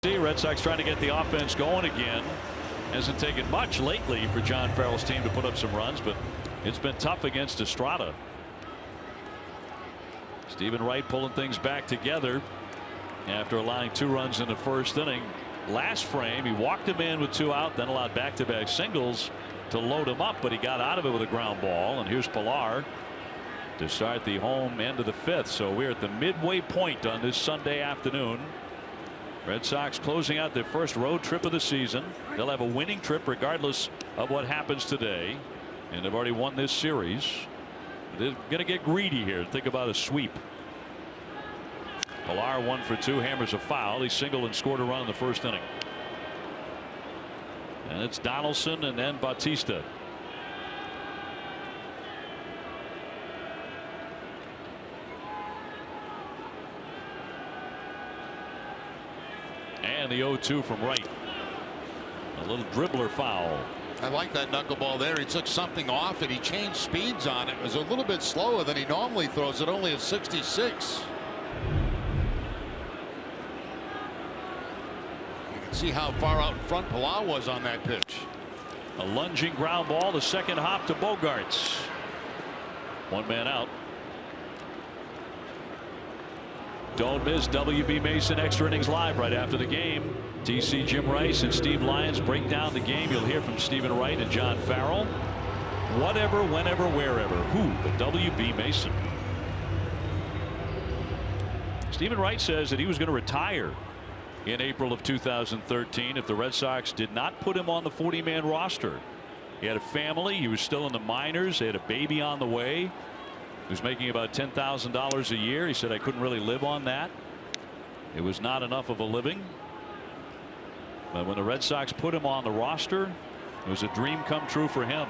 Red Sox trying to get the offense going again. Hasn't taken much lately for John Farrell's team to put up some runs, but it's been tough against Estrada. Stephen Wright pulling things back together after allowing 2 runs in the first inning. Last frame, he walked him in with 2 out, then allowed back-to-back singles to load him up, but he got out of it with a ground ball. And here's Pilar to start the home end of the 5th. So we're at the midway point on this Sunday afternoon. Red Sox closing out their first road trip of the season. They'll have a winning trip regardless of what happens today, and they've already won this series. They're going to get greedy here. Think about a sweep. Pilar 1 for 2, hammers a foul. He singled and scored a run in the first inning. And it's Donaldson and then Bautista. And the 0-2 from Wright. A little dribbler foul. I like that knuckleball there. He took something off it. He changed speeds on it. It was a little bit slower than he normally throws it, only at 66. You can see how far out in front Pilar was on that pitch. A lunging ground ball, the second hop to Bogarts. 1 man out. Don't miss WB Mason Extra Innings Live right after the game. TC, Jim Rice, and Steve Lyons break down the game. You'll hear from Stephen Wright and John Farrell. Whatever, whenever, wherever. Who? But WB Mason. Stephen Wright says that he was going to retire in April of 2013 if the Red Sox did not put him on the 40-man roster. He had a family. He was still in the minors. They had a baby on the way. He was making about $10,000 a year. He said, I couldn't really live on that. It was not enough of a living. But when the Red Sox put him on the roster, it was a dream come true for him.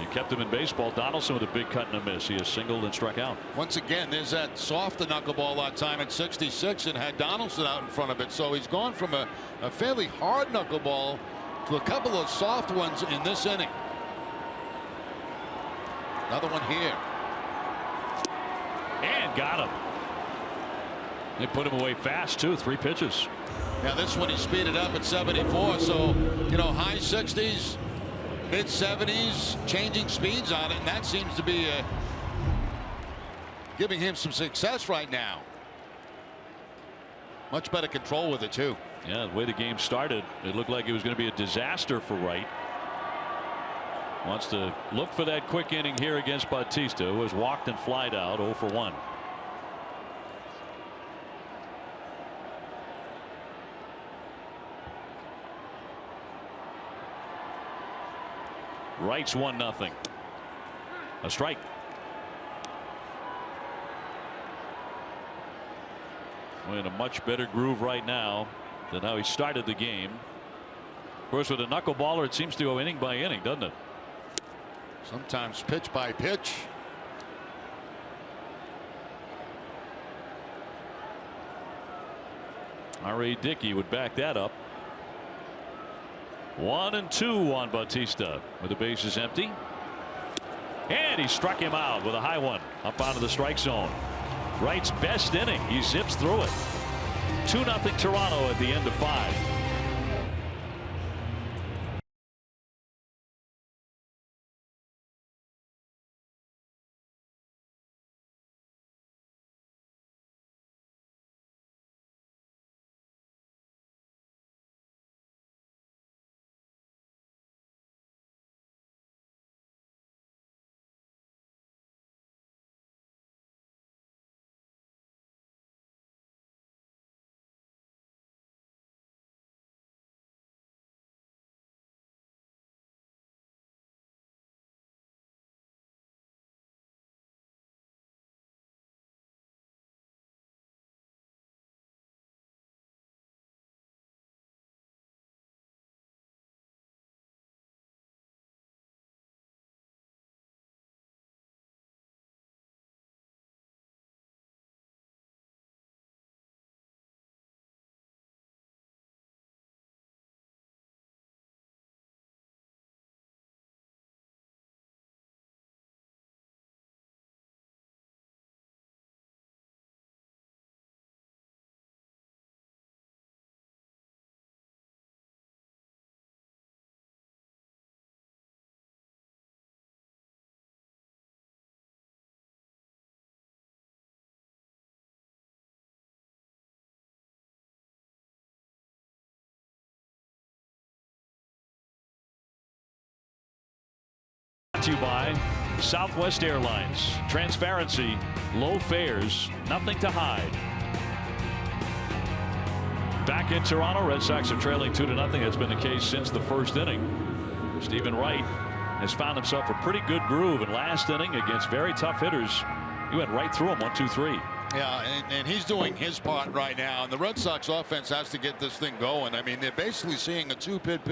You kept him in baseball. Donaldson with a big cut and a miss. He has singled and struck out. Once again, there's that softer knuckleball that time at 66 and had Donaldson out in front of it. So he's gone from a fairly hard knuckleball to a couple of soft ones in this inning. Another one here. And got him. They put him away fast, too. 3 pitches. Now, this one he speeded up at 74. So, you know, high 60s, mid 70s, changing speeds on it. And that seems to be giving him some success right now. Much better control with it, too. Yeah, the way the game started, it looked like it was going to be a disaster for Wright. Wants to look for that quick inning here against Bautista, who was walked and flied out 0 for 1. Wright's 1-0. A strike. We're in a much better groove right now than how he started the game. Of course, with a knuckleballer, it seems to go inning by inning, doesn't it? Sometimes pitch by pitch. R.A. Dickey would back that up. 1-2 on Bautista with the bases empty. And he struck him out with a high one up out of the strike zone. Wright's best inning. He zips through it. 2-0 Toronto at the end of 5. To you by Southwest Airlines. Transparency, low fares, nothing to hide. Back in Toronto, Red Sox are trailing 2-0. That's been the case since the first inning. Stephen Wright has found himself a pretty good groove in last inning against very tough hitters. He went right through them 1-2-3. Yeah, and he's doing his part right now. And the Red Sox offense has to get this thing going. I mean, they're basically seeing a two-pitch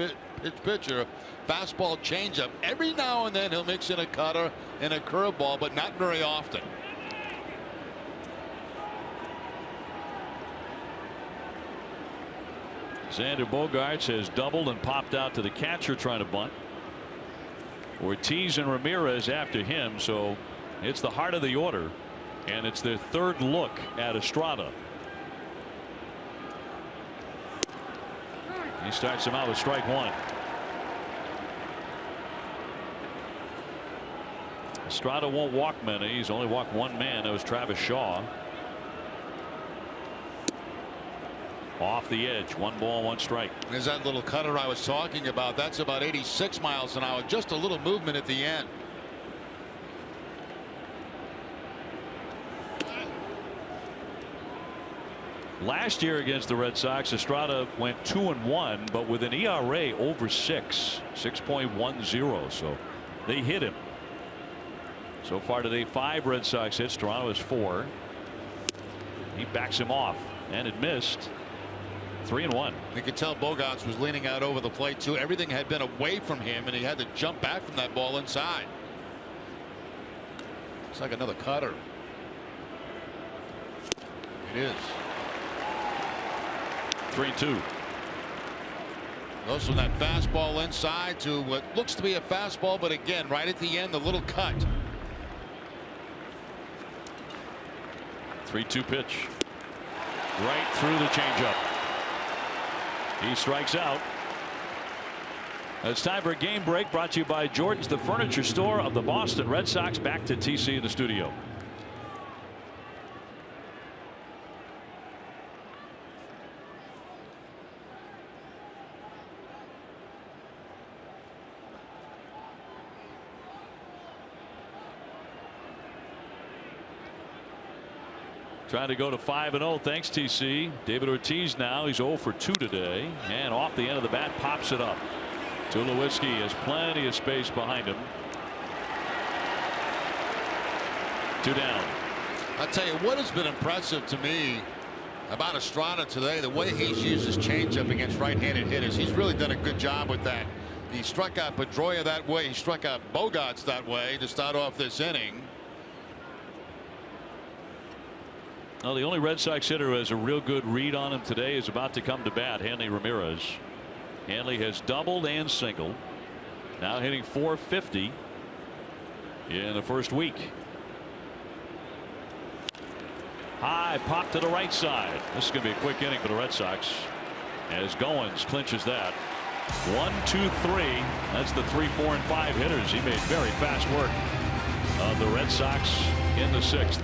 pitcher, fastball, changeup. Every now and then he'll mix in a cutter and a curveball, but not very often. Xander Bogaerts has doubled and popped out to the catcher trying to bunt. Ortiz and Ramirez after him, so it's the heart of the order. And it's their third look at Estrada. He starts him out with strike one. Estrada won't walk many. He's only walked one man. That was Travis Shaw. Off the edge. 1 ball, 1 strike. There's that little cutter I was talking about. That's about 86 miles an hour. Just a little movement at the end. Last year against the Red Sox, Estrada went 2-1, but with an ERA over 6.10. So they hit him. So far today, 5 Red Sox hits. Toronto has 4. He backs him off, and it missed. 3-1. You could tell Bogaerts was leaning out over the plate too. Everything had been away from him, and he had to jump back from that ball inside. It's like another cutter. It is. 3-2. Goes from that fastball inside to what looks to be a fastball, but again, right at the end, the little cut. 3-2 pitch. Right through the changeup. He strikes out. It's time for a game break, brought to you by Jordan's, the furniture store of the Boston Red Sox. Back to TC in the studio. Trying to go to 5-0. Thanks, TC. David Ortiz now. He's 0 for 2 today. And off the end of the bat, pops it up. Tulowitzki has plenty of space behind him. 2 down. I'll tell you what has been impressive to me about Estrada today, the way he's used his changeup against right-handed hitters. He's really done a good job with that. He struck out Pedroia that way. He struck out Bogarts that way to start off this inning. Well, the only Red Sox hitter who has a real good read on him today is about to come to bat, Hanley Ramirez. Hanley has doubled and singled. Now hitting .450 in the first week. High pop to the right side. This is going to be a quick inning for the Red Sox as Goins clinches that. 1, 2, 3. That's the 3, 4, and 5 hitters. He made very fast work of the Red Sox in the 6th.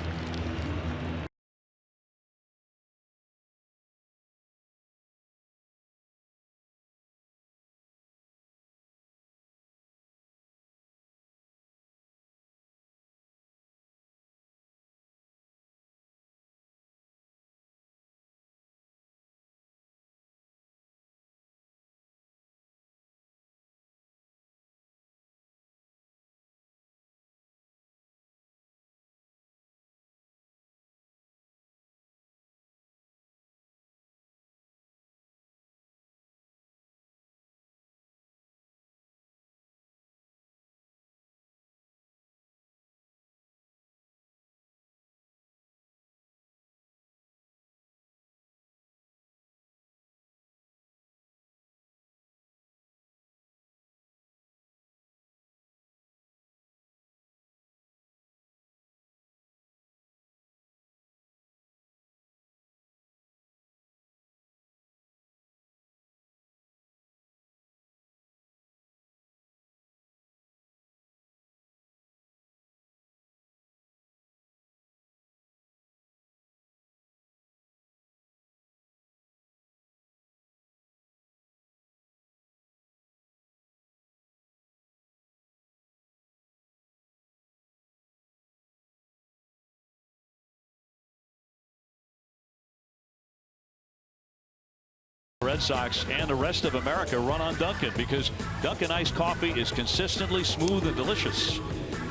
Red Sox and the rest of America run on Dunkin' because Dunkin' iced coffee is consistently smooth and delicious.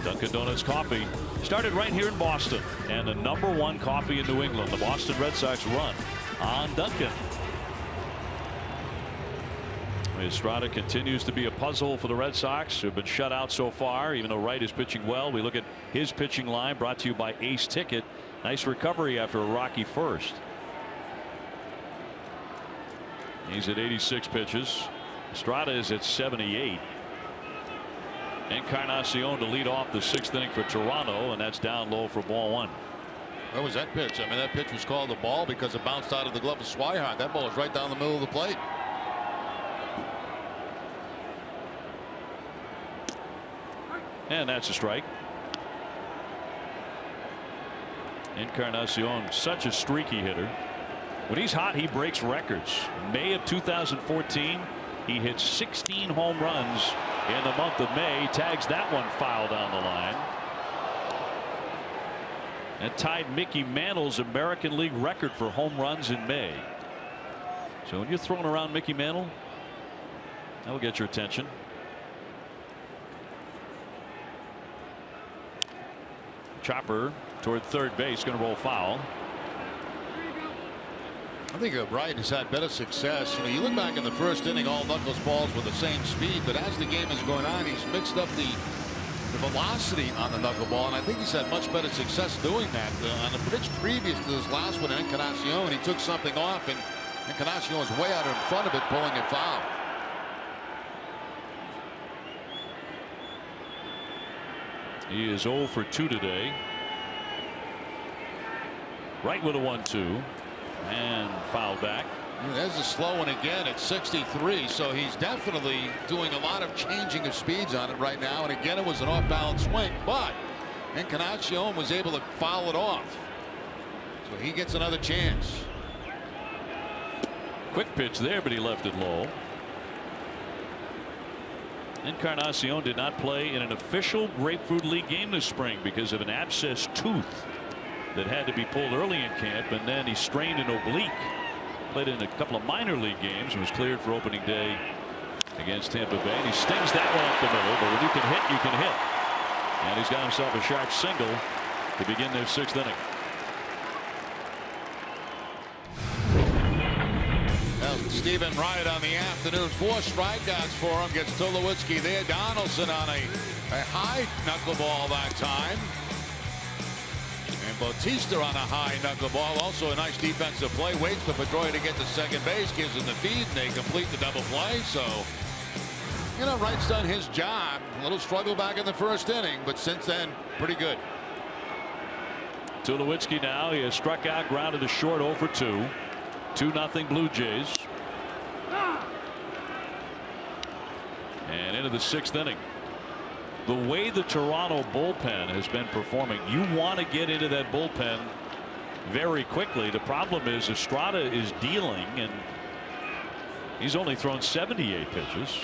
Dunkin' Donuts coffee started right here in Boston, and the #1 coffee in New England. The Boston Red Sox run on Dunkin'. Estrada continues to be a puzzle for the Red Sox, who have been shut out so far, even though Wright is pitching well. We look at his pitching line, brought to you by Ace Ticket. Nice recovery after a rocky first. He's at 86 pitches. Estrada is at 78. Encarnacion to lead off the 6th inning for Toronto, and that's down low for ball 1. What was that pitch? I mean, that pitch was called a ball because it bounced out of the glove of Swihart. That ball was right down the middle of the plate. And that's a strike. Encarnacion, such a streaky hitter. When he's hot, he breaks records. May of 2014, he hit 16 home runs in the month of May. Tags that one foul down the line. And tied Mickey Mantle's American League record for home runs in May. So when you're throwing around Mickey Mantle, that'll get your attention. Chopper toward third base, going to roll foul. I think Wright has had better success. You know, you look back in the first inning, all Knuckles balls with the same speed, but as the game is going on, he's mixed up the velocity on the knuckleball, and I think he's had much better success doing that. On the pitch previous to this last one, Encarnacion, he took something off, and Encarnacion was way out in front of it, pulling it foul. He is 0 for 2 today. Right with a 1-2. And foul back. There's a slow one again at 63, so he's definitely doing a lot of changing of speeds on it right now. And again, it was an off-balance swing, but Encarnacion was able to foul it off. So he gets another chance. Quick pitch there, but he left it low. Encarnacion did not play in an official Grapefruit League game this spring because of an abscessed tooth that had to be pulled early in camp, and then he strained an oblique. Played in a couple of minor league games and was cleared for opening day against Tampa Bay. And he stings that one up the middle. But when you can hit, you can hit. And he's got himself a sharp single to begin their 6th inning. Stephen Wright on the afternoon. 4 strikeouts for him. Gets Tulowitzki there. Donaldson on a high knuckleball that time. And Bautista on a high knuckleball. Also a nice defensive play. Waits for Pedroia to get to second base. Gives him the feed. And they complete the double play. So, you know, Wright's done his job. A little struggle back in the 1st inning. But since then, pretty good. Tulowitzki now. He has struck out, grounded to short, 0 for 2. 2-0 Blue Jays. And into the 6th inning. The way the Toronto bullpen has been performing, you want to get into that bullpen very quickly. The problem is Estrada is dealing, and he's only thrown 78 pitches.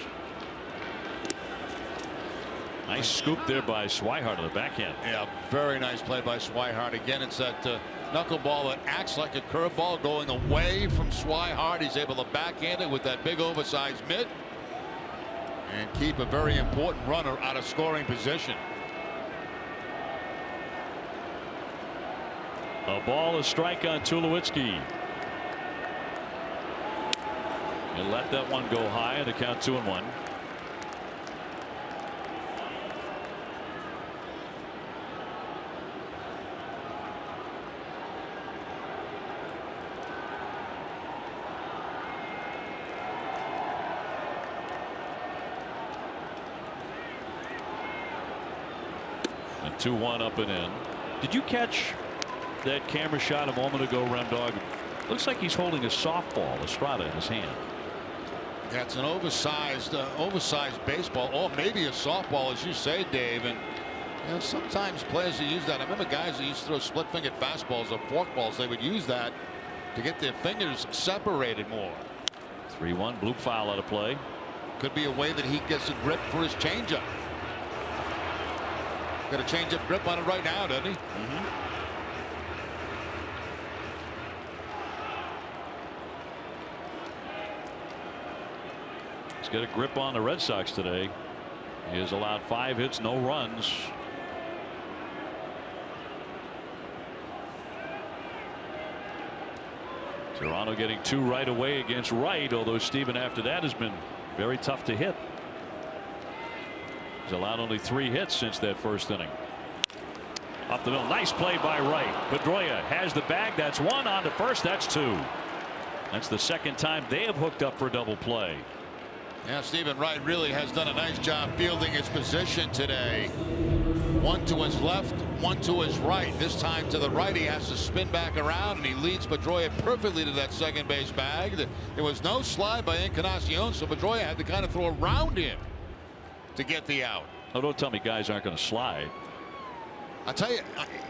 Nice scoop there by Swihart on the backhand. Yeah, very nice play by Swihart. Again, it's that knuckleball that acts like a curveball going away from Swihart. He's able to backhand it with that big oversized mitt and keep a very important runner out of scoring position. A ball, a strike on Tulowitzki. He'll let that one go high and to count 2-1. And 2-1 up and in. Did you catch that camera shot a moment ago, Remdog? Looks like he's holding a softball, Estrada, in his hand. Yeah, it's an oversized baseball, or maybe a softball, as you say, Dave. And you know, sometimes players who use that. I remember guys that used to throw split-fingered fastballs or forkballs. They would use that to get their fingers separated more. 3-1, Blue foul out of play. Could be a way that he gets a grip for his changeup. Got a changeup grip on it right now, doesn't he? He's got a grip on the Red Sox today. He has allowed 5 hits, no runs. Toronto getting 2 right away against Wright, although Steven after that has been very tough to hit. He's allowed only 3 hits since that 1st inning. Up the middle, nice play by Wright. Pedroia has the bag. That's 1 on to first. That's 2. That's the 2nd time they have hooked up for double play. Yeah, Stephen Wright really has done a nice job fielding his position today. 1 to his left, 1 to his right. This time to the right, he has to spin back around, and he leads Pedroia perfectly to that second base bag. There was no slide by Encarnacion, so Pedroia had to kind of throw around him to get the out. Oh, don't tell me guys aren't going to slide. I tell you,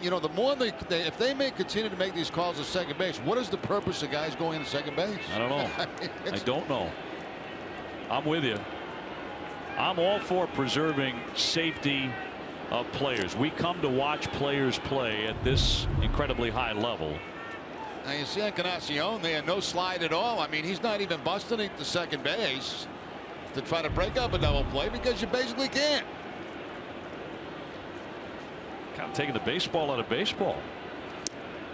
you know, the more if they may continue to make these calls at second base, what is the purpose of guys going into second base? I don't know. I don't know. I'm with you. I'm all for preserving safety of players. We come to watch players play at this incredibly high level. Now you see Encarnacion there, no slide at all. I mean, he's not even busting it to second base to try to break up a double play because you basically can't. Kind of taking the baseball out of baseball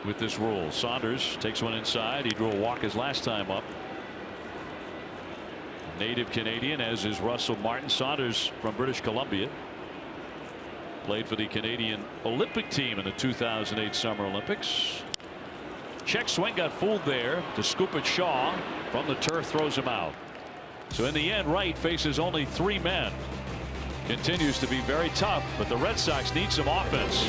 with this rule. Saunders takes one inside. He drew a walk his last time up. Native Canadian, as is Russell Martin. Saunders from British Columbia. Played for the Canadian Olympic team in the 2008 Summer Olympics. Check swing, got fooled there to scoop it. Shaw from the turf throws him out. So in the end, Wright faces only 3 men. Continues to be very tough, but the Red Sox need some offense.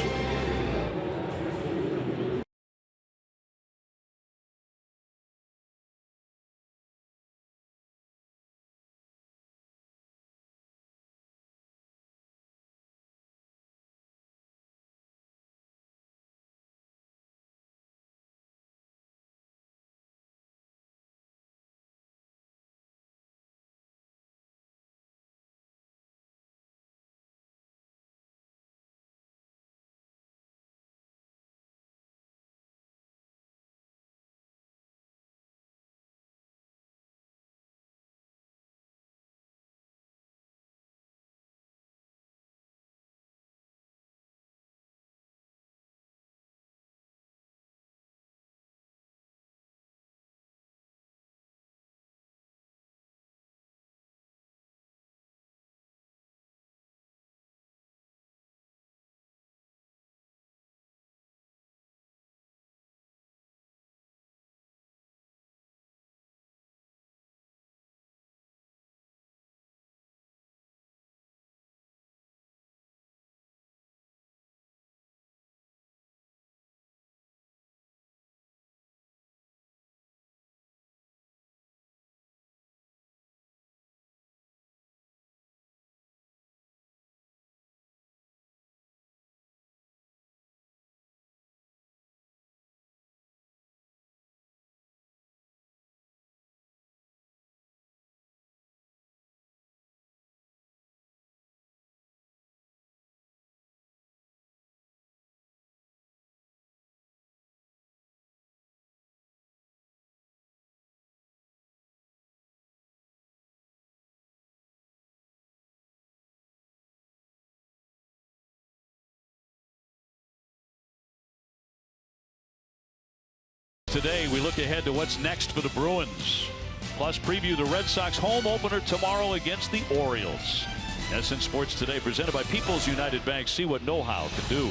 today, we look ahead to what's next for the Bruins. Plus, preview the Red Sox home opener tomorrow against the Orioles. SN Sports Today, presented by People's United Bank. See what know-how can do.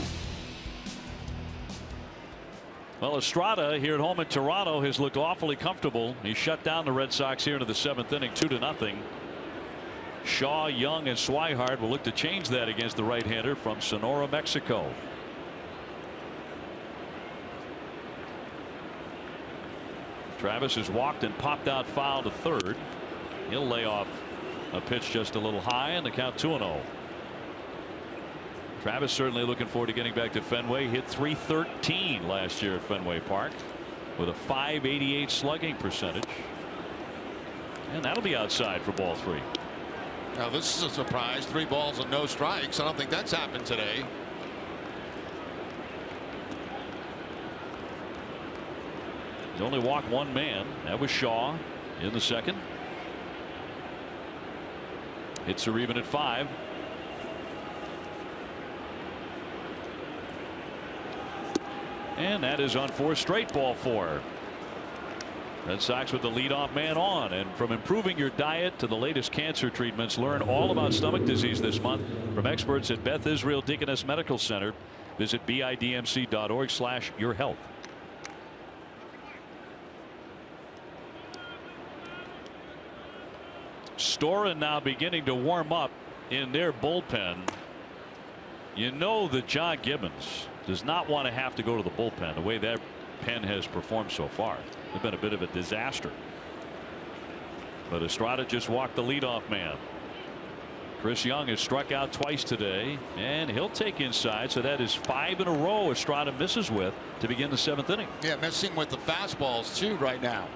Well, Estrada here at home in Toronto has looked awfully comfortable. He shut down the Red Sox here into the 7th inning, 2-0. Shaw, Young, and Swihart will look to change that against the right-hander from Sonora, Mexico. Travis has walked and popped out foul to third. He'll lay off a pitch just a little high, and the count 2-0. Travis certainly looking forward to getting back to Fenway. Hit .313 last year at Fenway Park with a .588 slugging percentage. And that'll be outside for ball 3. Now this is a surprise. 3 balls and no strikes. I don't think that's happened today. He's only walked 1 man. That was Shaw in the 2nd. Hits are even at 5. And that is on 4 straight, ball 4. Red Sox with the leadoff man on. And from improving your diet to the latest cancer treatments, learn all about stomach disease this month from experts at Beth Israel Deaconess Medical Center. Visit bidmc.org/yourhealth. Storen now beginning to warm up in their bullpen. You know that John Gibbons does not want to have to go to the bullpen the way that pen has performed so far. It's been a bit of a disaster. But Estrada just walked the leadoff man. Chris Young has struck out twice today, and he'll take inside. So that is 5 in a row Estrada misses with to begin the 7th inning. Yeah, missing with the fastballs too right now.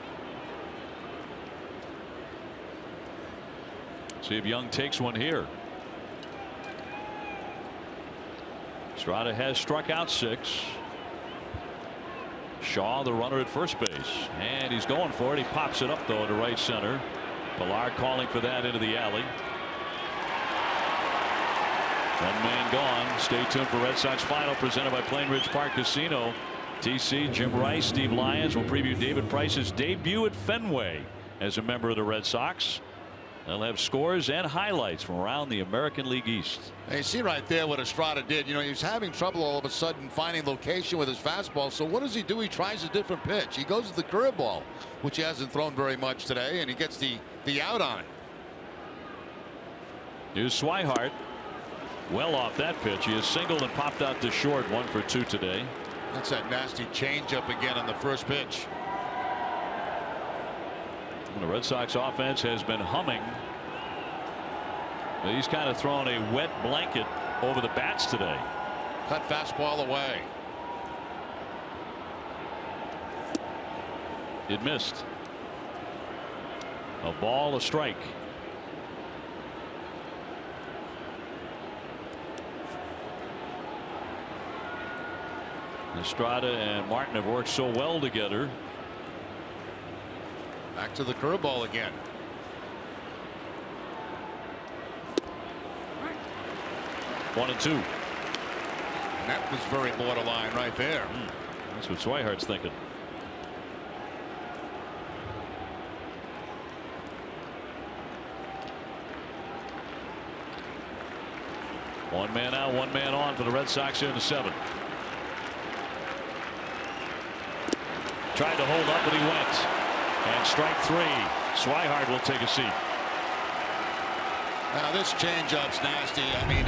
See if Young takes one here. Estrada has struck out 6. Shaw, the runner at first base, and he's going for it. He pops it up though to right center. Pilar calling for that into the alley. 1 man gone. Stay tuned for Red Sox Final, presented by Plain Ridge Park Casino. TC, Jim Rice, Steve Lyons will preview David Price's debut at Fenway as a member of the Red Sox. They'll have scores and highlights from around the American League East. And you see right there what Estrada did. You know, he was having trouble all of a sudden finding location with his fastball. So what does he do? He tries a different pitch. He goes to the curveball, which he hasn't thrown very much today, and he gets the out on it. Here's Swihart. Well off that pitch. He has singled and popped out to short. 1 for 2 today. That's that nasty changeup again on the first pitch. The Red Sox offense has been humming. He's kind of thrown a wet blanket over the bats today. Cut fastball away. It missed. A ball, a strike. Estrada and Martin have worked so well together. Back to the curveball again. One and 2. And that was very borderline right there. That's what Swihart's thinking. One man out, 1 man on for the Red Sox here in the 7th. Tried to hold up, but he went. And strike 3. Swihart will take a seat. Now this changeup's nasty. I mean,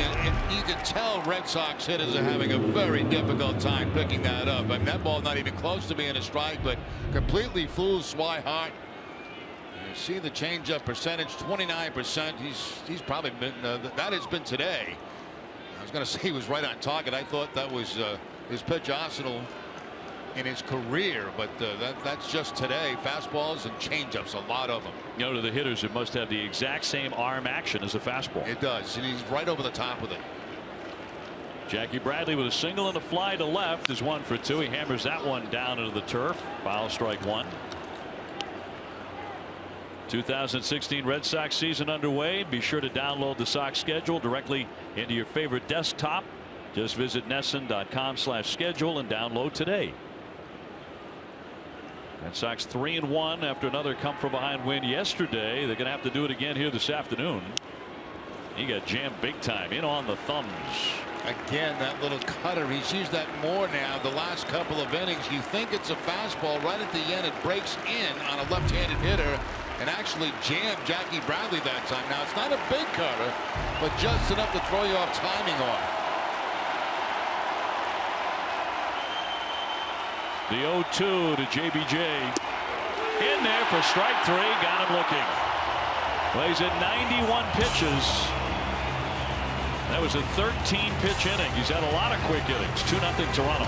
you can tell Red Sox hitters are having a very difficult time picking that up. I mean, that ball not even close to being a strike, but completely fools Swihart. You see the changeup percentage, 29%. He's probably been that has been today. I was going to say he was right on target. I thought that was his pitch arsenal in his career, but that's just today. Fastballs and changeups, a lot of them. You know, to the hitters, it must have the exact same arm action as a fastball. It does, and he's right over the top with it. Jackie Bradley with a single and a fly to left is 1 for 2. He hammers that one down into the turf. Foul, strike 1. 2016 Red Sox season underway. Be sure to download the Sox schedule directly into your favorite desktop. Just visit NESN.com/schedule and download today. Red Sox 3-1 after another come-from-behind win yesterday. They're going to have to do it again here this afternoon. He got jammed big time in on the thumbs. Again, that little cutter, he's used that more now the last couple of innings. You think it's a fastball. Right at the end, it breaks in on a left-handed hitter and actually jammed Jackie Bradley that time. Now, it's not a big cutter, but just enough to throw you off timing off. The 0-2 to JBJ. In there for strike 3. Got him looking. Plays at 91 pitches. That was a 13-pitch inning. He's had a lot of quick innings. 2-0 Toronto.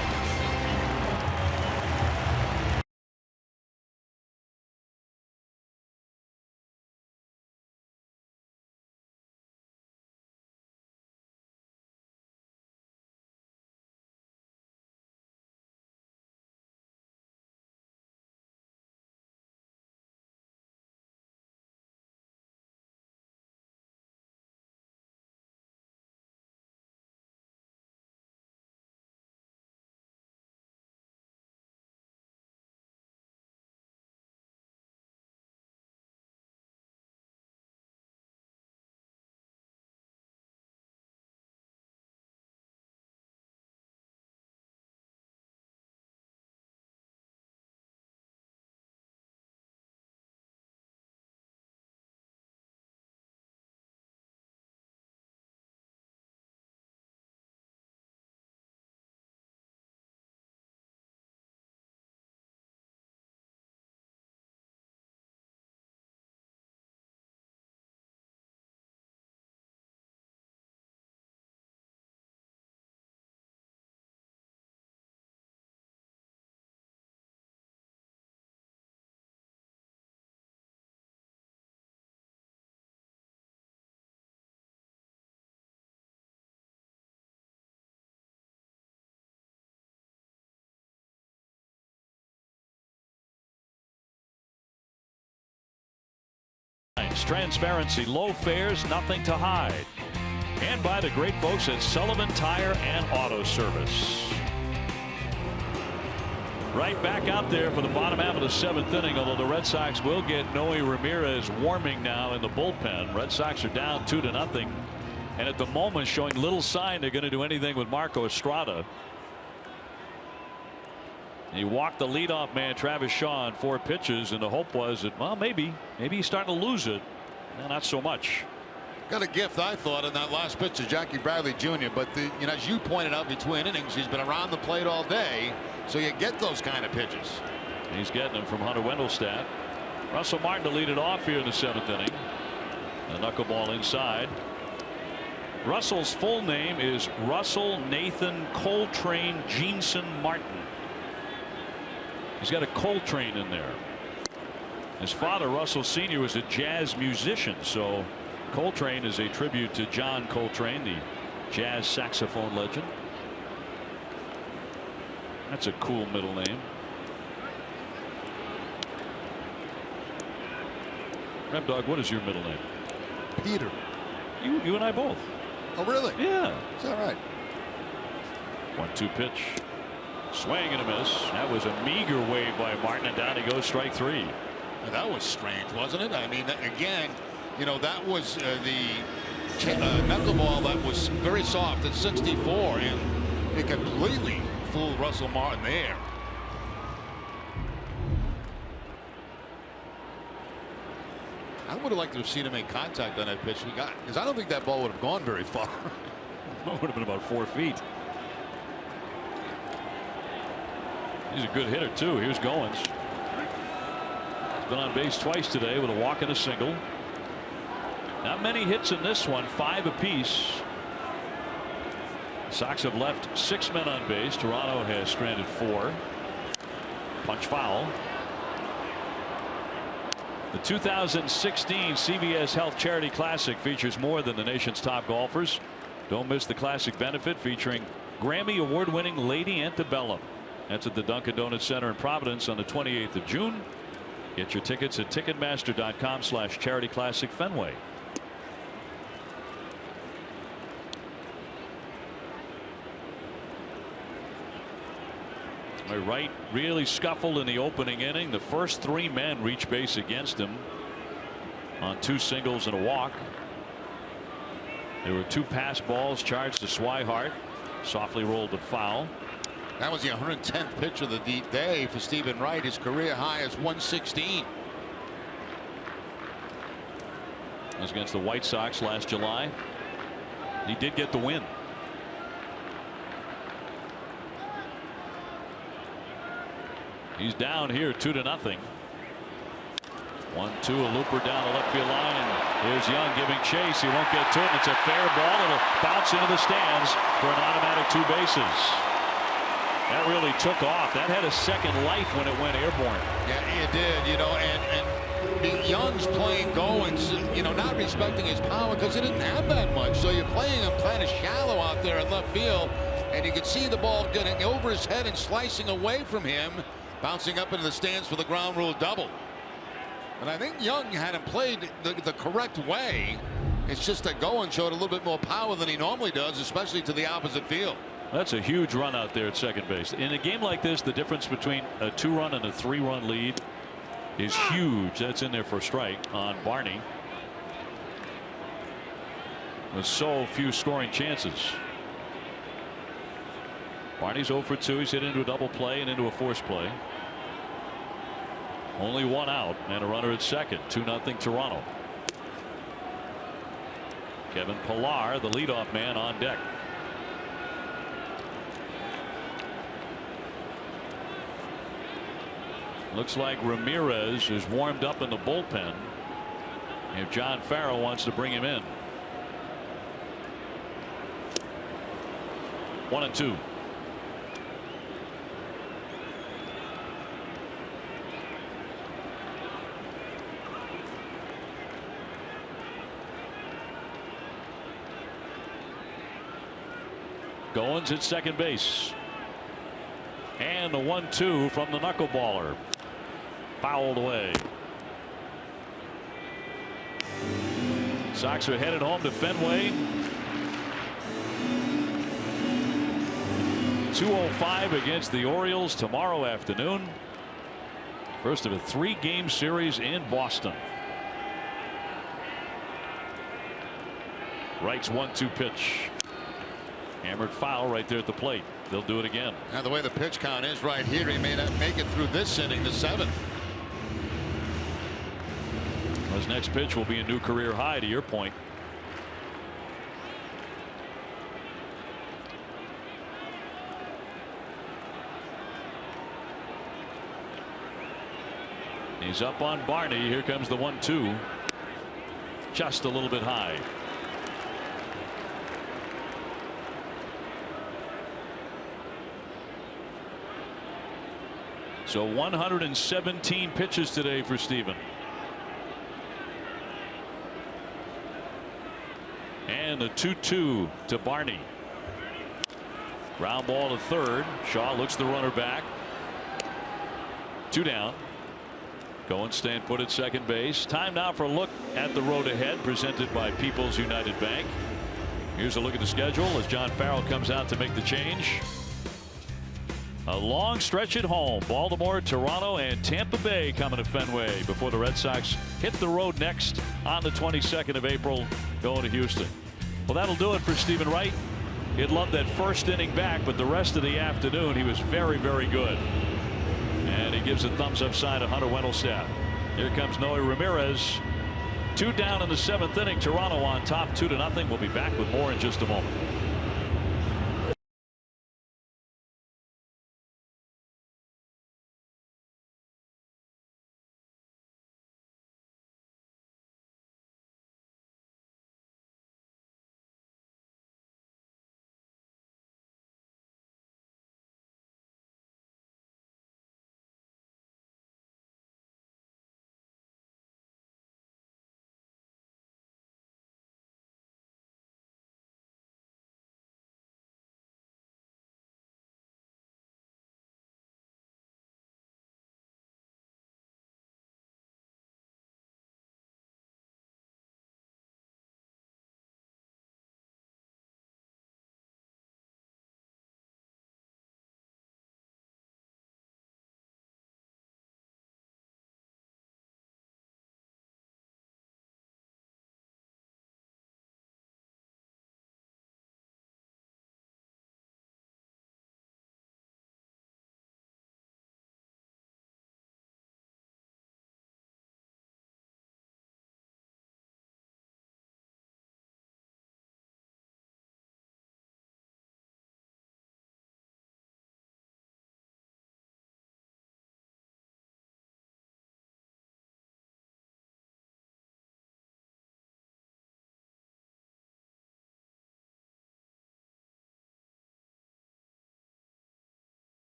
Transparency, low fares, nothing to hide. And by the great folks at Sullivan Tire and Auto Service. Right back out there for the bottom half of the 7th inning, although the Red Sox will get Noe Ramirez warming now in the bullpen. Red Sox are down 2-0. And at the moment showing little sign they're going to do anything with Marco Estrada. He walked the leadoff man Travis Shaw on 4 pitches, and the hope was that, well, maybe he's starting to lose it. No, not so much. Got a gift, I thought, in that last pitch to Jackie Bradley Jr. But as you pointed out, between innings, he's been around the plate all day, so you get those kind of pitches. He's getting them from Hunter Wendelstedt. Russell Martin to lead it off here in the 7th inning. A knuckleball inside. Russell's full name is Russell Nathan Coltrane Jeanson Martin. He's got a Coltrane in there. His father, Russell Sr., was a jazz musician, so Coltrane is a tribute to John Coltrane, the jazz saxophone legend. That's a cool middle name. Red Dog, what is your middle name? Peter. You and I both. Oh, really? Yeah. Is that right? 1-2 pitch. Swing and a miss. That was a meager wave by Martin, and down he goes, strike 3. That was strange, wasn't it? I mean, again, that was the knuckleball that was very soft at 64, and it completely fooled Russell Martin there. I would have liked to have seen him make contact on that pitch we got, because I don't think that ball would have gone very far. It would have been about 4 feet. He's a good hitter, too. Here's Goins. He's been on base twice today with a walk and a single. Not many hits in this one, 5 apiece. Sox have left 6 men on base. Toronto has stranded 4. Punch foul. The 2016 CVS Health Charity Classic features more than the nation's top golfers. Don't miss the classic benefit featuring Grammy award-winning Lady Antebellum. That's at the Dunkin' Donuts Center in Providence on the 28th of June. Get your tickets at Ticketmaster.com/Charity Classic Fenway. Wright really scuffled in the opening inning. The first 3 men reached base against him on 2 singles and a walk. There were 2 pass balls charged to Swihart. Softly rolled the foul. That was the 110th pitch of the day for Stephen Wright. His career high is 116. That was against the White Sox last July. He did get the win. He's down here 2-0. 1-2, a looper down the left field line. Here's Young giving chase. He won't get to it. It's a fair ball. It'll bounce into the stands for an automatic 2 bases. That really took off. That had a second life when it went airborne. Yeah, it did. You know, and Young's playing Goins, you know, not respecting his power because he didn't have that much. So you're playing him kind of shallow out there in left field, and you can see the ball getting over his head and slicing away from him, bouncing up into the stands for the ground rule double. And I think Young had him played the correct way. It's just that Goins showed a little bit more power than he normally does, especially to the opposite field. That's a huge run out there at second base. In a game like this, the difference between a 2-run and a 3-run lead is huge. That's in there for a strike on Barney. With so few scoring chances. Barney's 0 for 2. He's hit into a double play and into a force play. Only 1 out and a runner at second. 2-0 Toronto. Kevin Pillar, the leadoff man, on deck. Looks like Ramirez is warmed up in the bullpen if John Farrell wants to bring him in. 1-2. Goins at second base. And the 1-2 from the knuckleballer. Fouled away. Sox are headed home to Fenway. 2:05 against the Orioles tomorrow afternoon. First of a 3-game series in Boston. Wright's 1-2 pitch. Hammered foul right there at the plate. They'll do it again. Now the way the pitch count is right here, he may not make it through this inning, the 7th. His next pitch will be a new career high, to your point. He's up on Barney. Here comes the 1-2. Just a little bit high. So 117 pitches today for Steven. And a 2-2 to Barney. Ground ball to third. Shaw looks the runner back. 2 down. Going staying put at second base. Time now for a look at the road ahead, presented by People's United Bank. Here's a look at the schedule as John Farrell comes out to make the change. A long stretch at home. Baltimore, Toronto, and Tampa Bay coming to Fenway before the Red Sox hit the road next on the 22nd of April, going to Houston. Well, that'll do it for Stephen Wright. He'd love that first inning back, but the rest of the afternoon he was very, very good. And he gives a thumbs up sign to Hunter Wendelstedt. Here comes Noe Ramirez. 2 down in the 7th inning. Toronto on top 2-0. We'll be back with more in just a moment.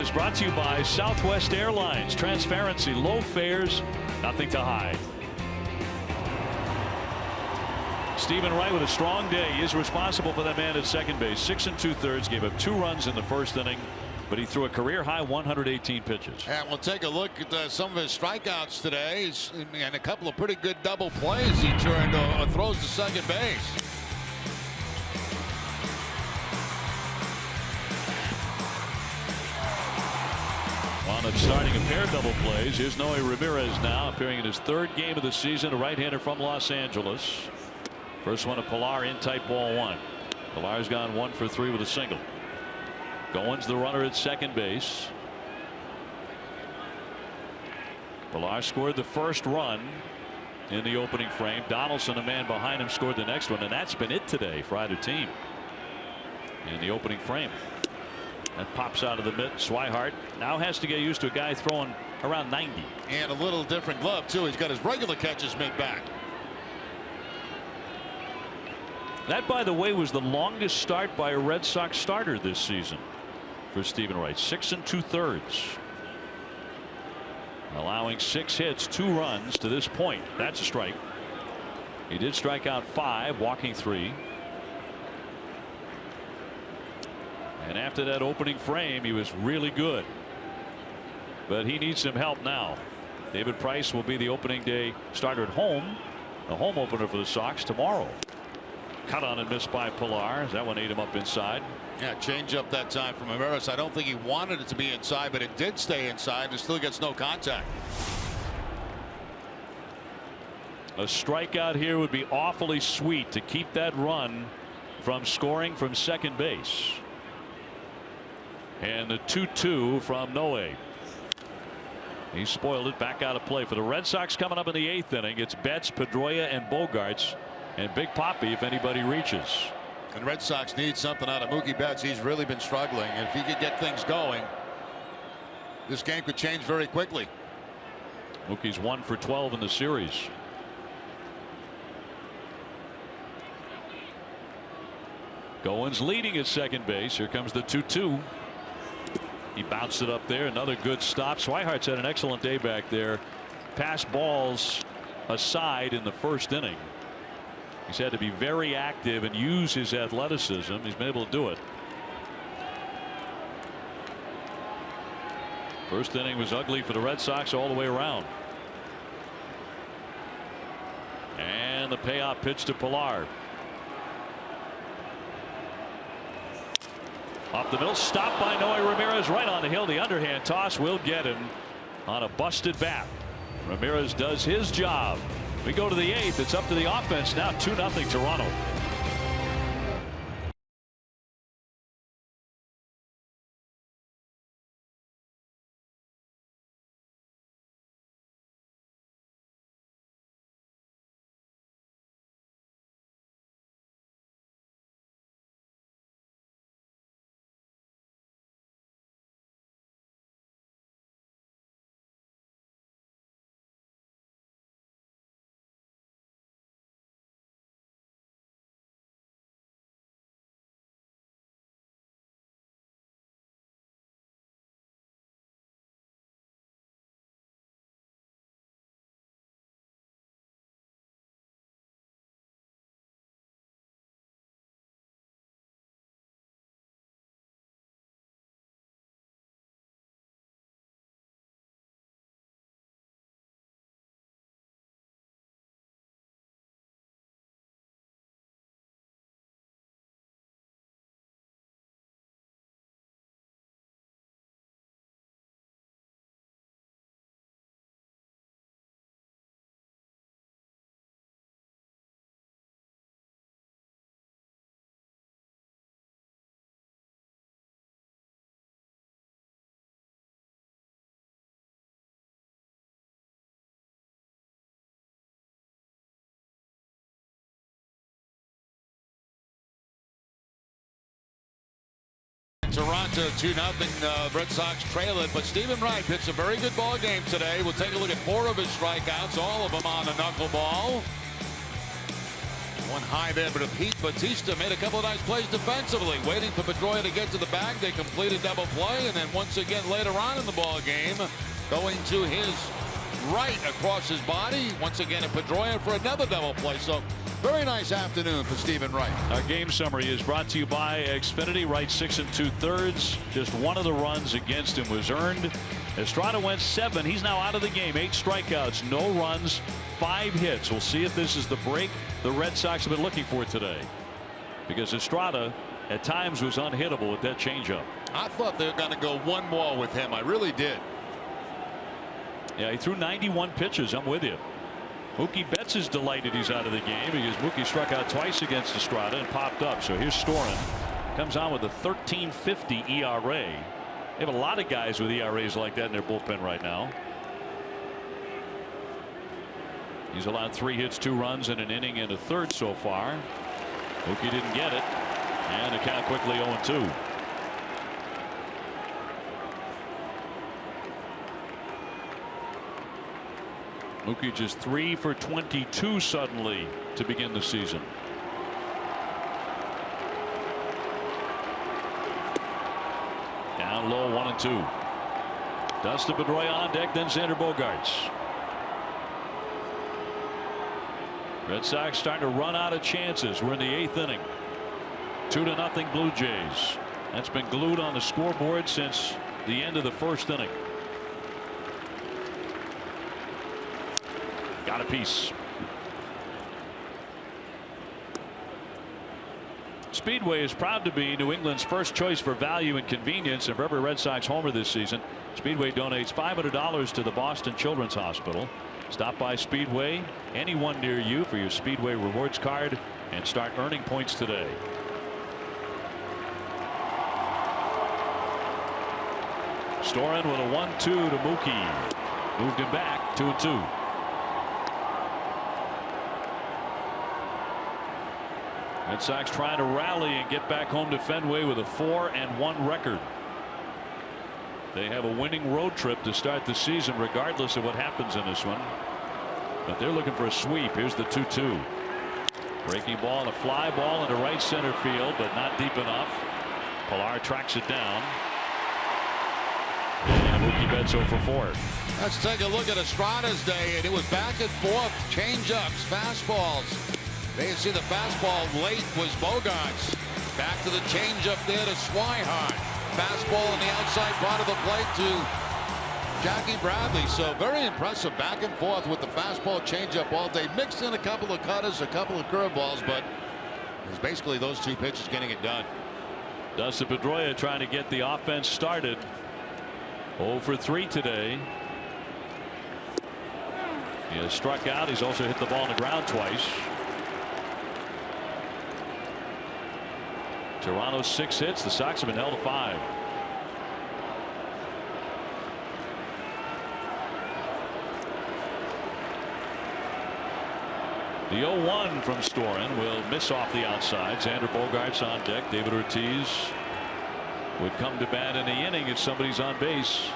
Is brought to you by Southwest Airlines. Transparency, low fares, nothing to hide. Stephen Wright with a strong day. He is responsible for that man at second base. 6 2/3, gave up 2 runs in the first inning, but he threw a career high 118 pitches. And we'll take a look at some of his strikeouts today, and a couple of pretty good double plays he turned throws to second base. Wound up starting a pair of double plays. Here's Noe Ramirez now appearing in his 3rd game of the season. A right-hander from Los Angeles. First one to Pilar in tight ball 1. Pilar's gone 1 for 3 with a single. Goins the runner at second base. Pilar scored the first run in the opening frame. Donaldson, a man behind him, scored the next one, and that's been it today for either team in the opening frame. That pops out of the mitt. Swihart now has to get used to a guy throwing around 90. And a little different glove too. He's got his regular catcher's mitt back. That, by the way, was the longest start by a Red Sox starter this season for Stephen Wright. 6 2/3, allowing 6 hits, 2 runs to this point. That's a strike. He did strike out 5, walking 3. And after that opening frame, he was really good, but he needs some help now. David Price will be the opening day starter at home, the home opener for the Sox tomorrow. Cut on and missed by Pilar. That one ate him up inside. Yeah, change up that time from Ramirez. I don't think he wanted it to be inside, but it did stay inside and still gets no contact. A strikeout here would be awfully sweet to keep that run from scoring from second base. And the 2-2 from Noe. He spoiled it. Back out of play for the Red Sox. Coming up in the 8th inning, it's Betts, Pedroia, and Bogarts, and Big Papi if anybody reaches. And Red Sox need something out of Mookie Betts. He's really been struggling, and if he could get things going, this game could change very quickly. Mookie's 1 for 12 in the series. Goins leading at second base. Here comes the 2-2. He bounced it up there. Another good stop. Swihart's had an excellent day back there. Pass balls aside in the first inning. He's had to be very active and use his athleticism. He's been able to do it. First inning was ugly for the Red Sox all the way around. And the payoff pitch to Pilar. Off the middle, stopped by Noe Ramirez right on the hill. The underhand toss will get him on a busted bat. Ramirez does his job. We go to the 8th. It's up to the offense now. 2-0 Toronto. Toronto 2-0. Red Sox trail it, but Stephen Wright pitched a very good ball game today. We'll take a look at 4 of his strikeouts, all of them on the knuckleball. One high there, but Pete Batista made a couple of nice plays defensively, waiting for Pedroia to get to the bag. They completed double play, and then once again later on in the ball game, going to his right across his body. Once again, Pedroia for another double play. So very nice afternoon for Stephen Wright. Our game summary is brought to you by Xfinity. Wright 6 2/3. Just one of the runs against him was earned. Estrada went 7. He's now out of the game. 8 strikeouts, no runs, 5 hits. We'll see if this is the break the Red Sox have been looking for today, because Estrada at times was unhittable with that changeup. I thought they were going to go one more with him. I really did. Yeah, he threw 91 pitches. I'm with you. Mookie Betts is delighted he's out of the game because Mookie struck out twice against Estrada and popped up. So here's Storen. Comes on with a 13.50 ERA. They have a lot of guys with ERAs like that in their bullpen right now. He's allowed 3 hits, 2 runs in an inning and a third so far. Mookie didn't get it, and the count quickly 0-2. Mookie just 3 for 22 suddenly to begin the season. Down low, 1-2. Dustin Pedroia on deck, then Xander Bogaerts. Red Sox starting to run out of chances. We're in the 8th inning. 2-0 Blue Jays. That's been glued on the scoreboard since the end of the 1st inning. Got a piece. Speedway is proud to be New England's first choice for value and convenience, and for every Red Sox homer this season, Speedway donates $500 to the Boston Children's Hospital. Stop by Speedway, anyone near you, for your Speedway rewards card and start earning points today. Storen with a 1-2 to Mookie. Moved him back 2-2. Red Sox trying to rally and get back home to Fenway with a 4-1 record. They have a winning road trip to start the season regardless of what happens in this one. But they're looking for a sweep. Here's the 2-2. Breaking ball and a fly ball into right center field, but not deep enough. Pilar tracks it down. And Mookie Betts 0 for 4. Let's take a look at Estrada's day, and it was back and forth. Change-ups, fastballs. They see the fastball late was Bogaerts. Back to the changeup there to Swihart. Fastball on the outside part of the plate to Jackie Bradley. So very impressive back and forth with the fastball changeup all day. Mixed in a couple of cutters, a couple of curveballs, but it's basically those 2 pitches getting it done. Dustin Pedroia trying to get the offense started. 0 for 3 today. He has struck out. He's also hit the ball on the ground twice. Toronto 6 hits. The Sox have been held to 5. The 0-1 from Storen will miss off the outside. Xander Bogaerts on deck. David Ortiz would come to bat in the inning if somebody's on base.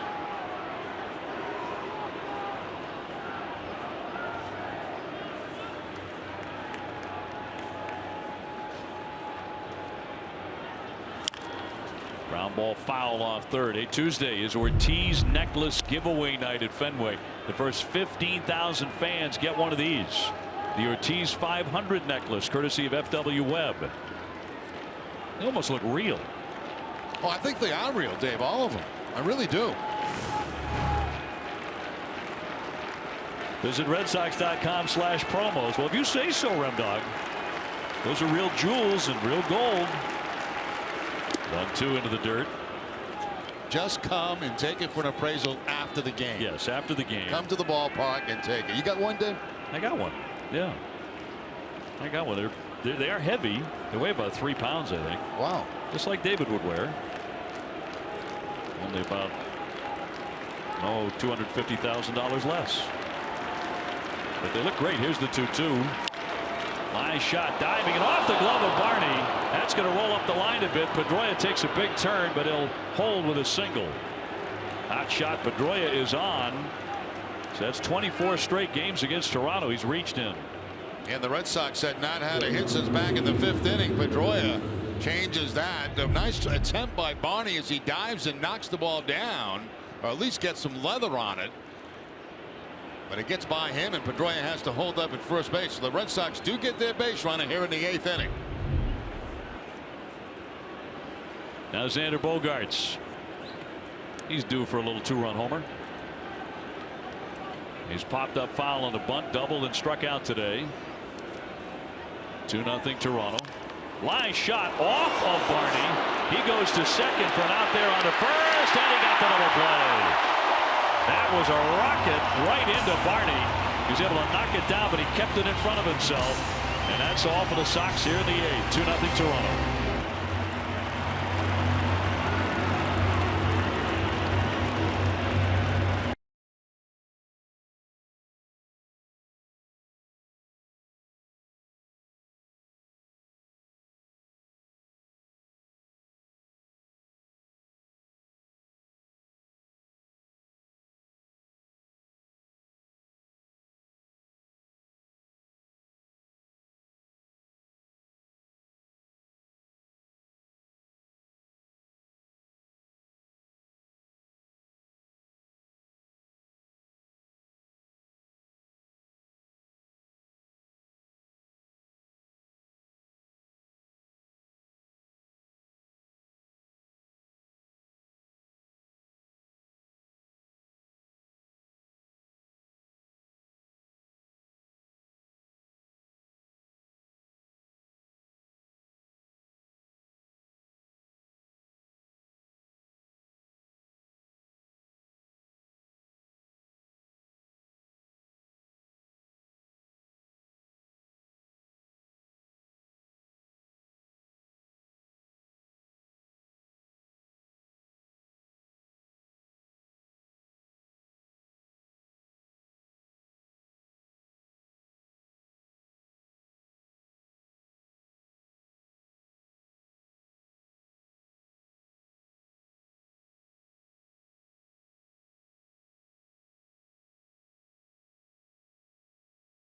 Ground ball foul off third. Tuesday is Ortiz necklace giveaway night at Fenway. The first 15,000 fans get one of these. The Ortiz 500 necklace, courtesy of FW Webb. They almost look real. Oh, I think they are real, Dave. All of them. I really do. Visit RedSox.com/promos. Well, if you say so, Remdog. Those are real jewels and real gold. 1-2 into the dirt. Just come and take it for an appraisal after the game. Yes, after the game. Come to the ballpark and take it. You got one, Dave? I got one. Yeah, I got one. They are heavy. They weigh about 3 pounds, I think. Wow. Just like David would wear. Only about $250,000 less. But they look great. Here's the 2-2. Line shot, diving and off the glove of Barney. That's going to roll up the line a bit. Pedroia takes a big turn, but he'll hold with a single. Hot shot. Pedroia is on. So that's 24 straight games against Toronto. He's reached in. And the Red Sox had not had a hit since back in the 5th inning. Pedroia changes that. A nice attempt by Barney as he dives and knocks the ball down, or at least gets some leather on it. But it gets by him, and Pedroia has to hold up at first base. So the Red Sox do get their base runner here in the 8th inning. Now Xander Bogaerts. He's due for a little 2-run homer. He's popped up foul on a bunt, doubled and struck out today. 2-0 Toronto. Line shot off of Barney. He goes to second for an out there on the first, and he got the double play. That was a rocket right into Barney. He was able to knock it down, but he kept it in front of himself. And that's all for the Sox here in the 8th. 2-0 Toronto.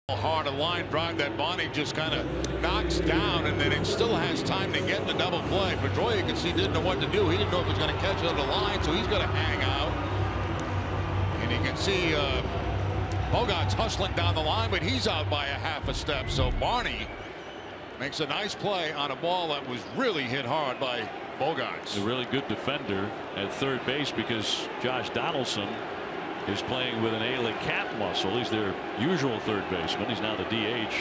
Hard a line drive that Barney just kind of knocks down, and then it still has time to get the double play. Pedroia, you can see, didn't know what to do. He didn't know if he was going to catch it on the line, so he's going to hang out. And you can see Bogaerts hustling down the line, but he's out by a half a step. So Barney makes a nice play on a ball that was really hit hard by Bogaerts. A really good defender at third base, because Josh Donaldson is playing with an ailing calf muscle. He's their usual third baseman. He's now the DH,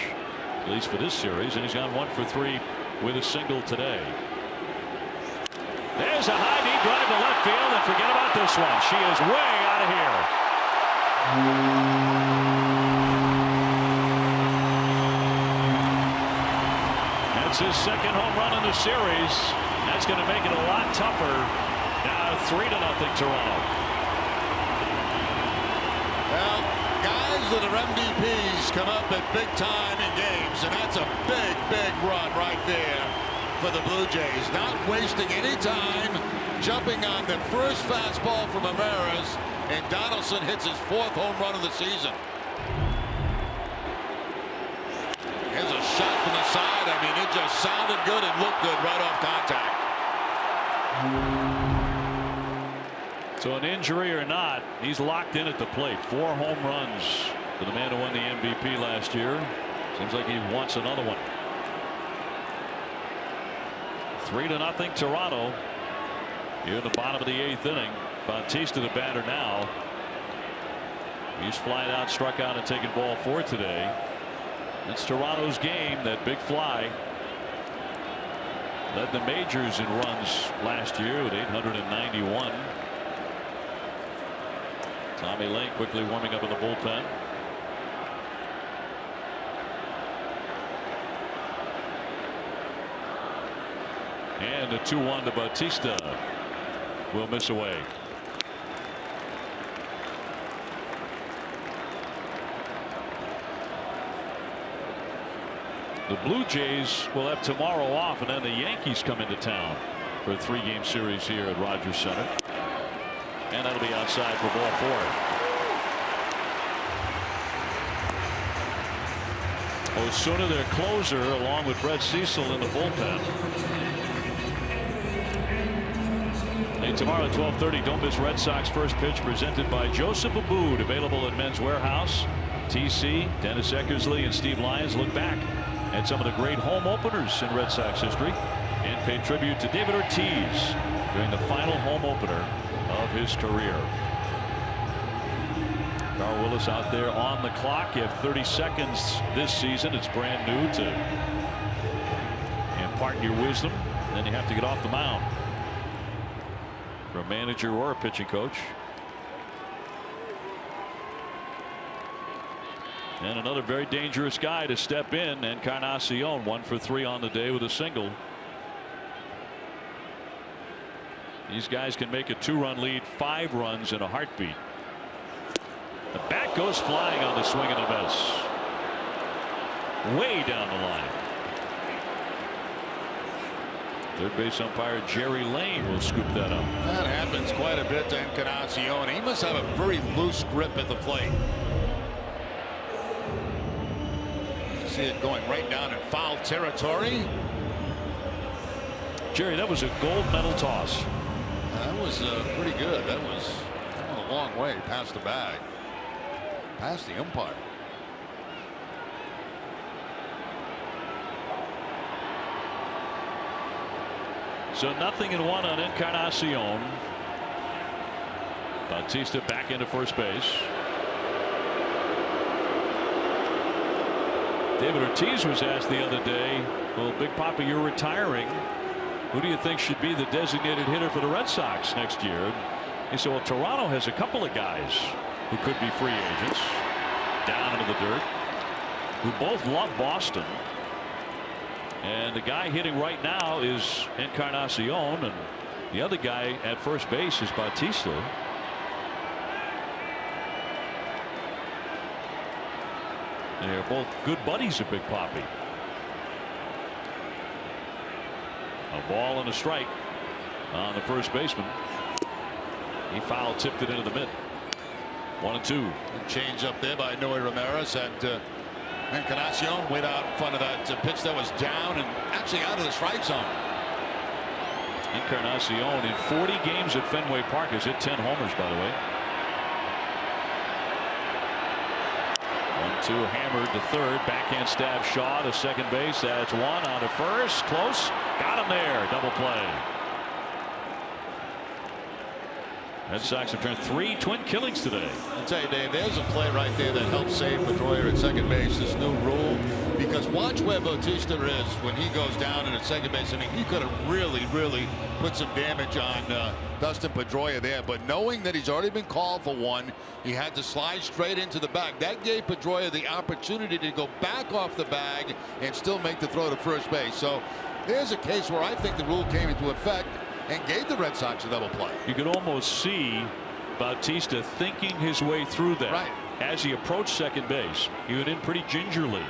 at least for this series, and he's gone 1 for 3 with a single today. There's a high deep drive to left field, and forget about this one. She is way out of here. That's his second home run in the series. That's going to make it a lot tougher. Now 3-0 Toronto. Well, guys that are MVPs come up at big time in games, and that's a big run right there for the Blue Jays. Not wasting any time, jumping on the first fastball from Amaris, and Donaldson hits his 4th home run of the season. Here's a shot from the side. I mean, it just sounded good and looked good right off contact. So an injury or not, he's locked in at the plate. 4 home runs for the man who won the MVP last year. Seems like he wants another one. 3-0 Toronto. Here in the bottom of the 8th inning. Bautista the batter now. He's flying out, struck out, and taken ball 4 today. That's Toronto's game. That big fly led the majors in runs last year with 891. Tommy Lane quickly warming up in the bullpen. And a 2-1 to Bautista. Will miss away. The Blue Jays will have tomorrow off, and then the Yankees come into town for a 3-game series here at Rogers Center. And that'll be outside for ball 4. Osuna, their closer, along with Brett Cecil in the bullpen. Hey, tomorrow at 12:30, don't miss Red Sox first pitch presented by Joseph Abboud, available at Men's Warehouse. TC, Dennis Eckersley, and Steve Lyons look back at some of the great home openers in Red Sox history and pay tribute to David Ortiz during the final home opener of his career. Carl Willis out there on the clock. You have 30 seconds this season. It's brand new to impart your wisdom. Then you have to get off the mound. For a manager or a pitching coach. And another very dangerous guy to step in, Encarnacion, 1 for 3 on the day with a single. These guys can make a 2-run lead 5 runs in a heartbeat. The bat goes flying on the swing and a miss. Way down the line. Third base umpire Jerry Lane will scoop that up. That happens quite a bit to Encarnacion. He must have a very loose grip at the plate. You see it going right down in foul territory. Jerry, that was a gold medal toss. That was pretty good. That was a long way past the bag. Past the umpire. So 0-1 on Encarnacion. Bautista back into first base. David Ortiz was asked the other day, well, Big Papa, you're retiring. Who do you think should be the designated hitter for the Red Sox next year? He said, well, Toronto has a couple of guys who could be free agents down into the dirt, who both love Boston. And the guy hitting right now is Encarnacion, and the other guy at first base is Bautista. They're both good buddies of Big Papi. A ball and a strike on the first baseman. He foul tipped it into the mid. 1-2. Change up there by Noe Ramirez, and Encarnacion went out in front of that pitch that was down and actually out of the strike zone. Encarnacion in 40 games at Fenway Park has hit 10 homers, by the way. 1-2, hammered to third, backhand stab Shaw to second base. That's one on to first, close, got him there, double play. Red Sox have turned 3 twin killings today. I'll tell you, Dave, there's a play right there that helps save Pedroia at second base. This new rule, because watch where Bautista is when he goes down in at second base. I mean, he could have really put some damage on Dustin Pedroia there, but knowing that he's already been called for one, he had to slide straight into the bag. That gave Pedroia the opportunity to go back off the bag and still make the throw to first base. So there's a case where I think the rule came into effect and gave the Red Sox a double play. You could almost see Bautista thinking his way through that. Right. As he approached second base. He went in pretty gingerly.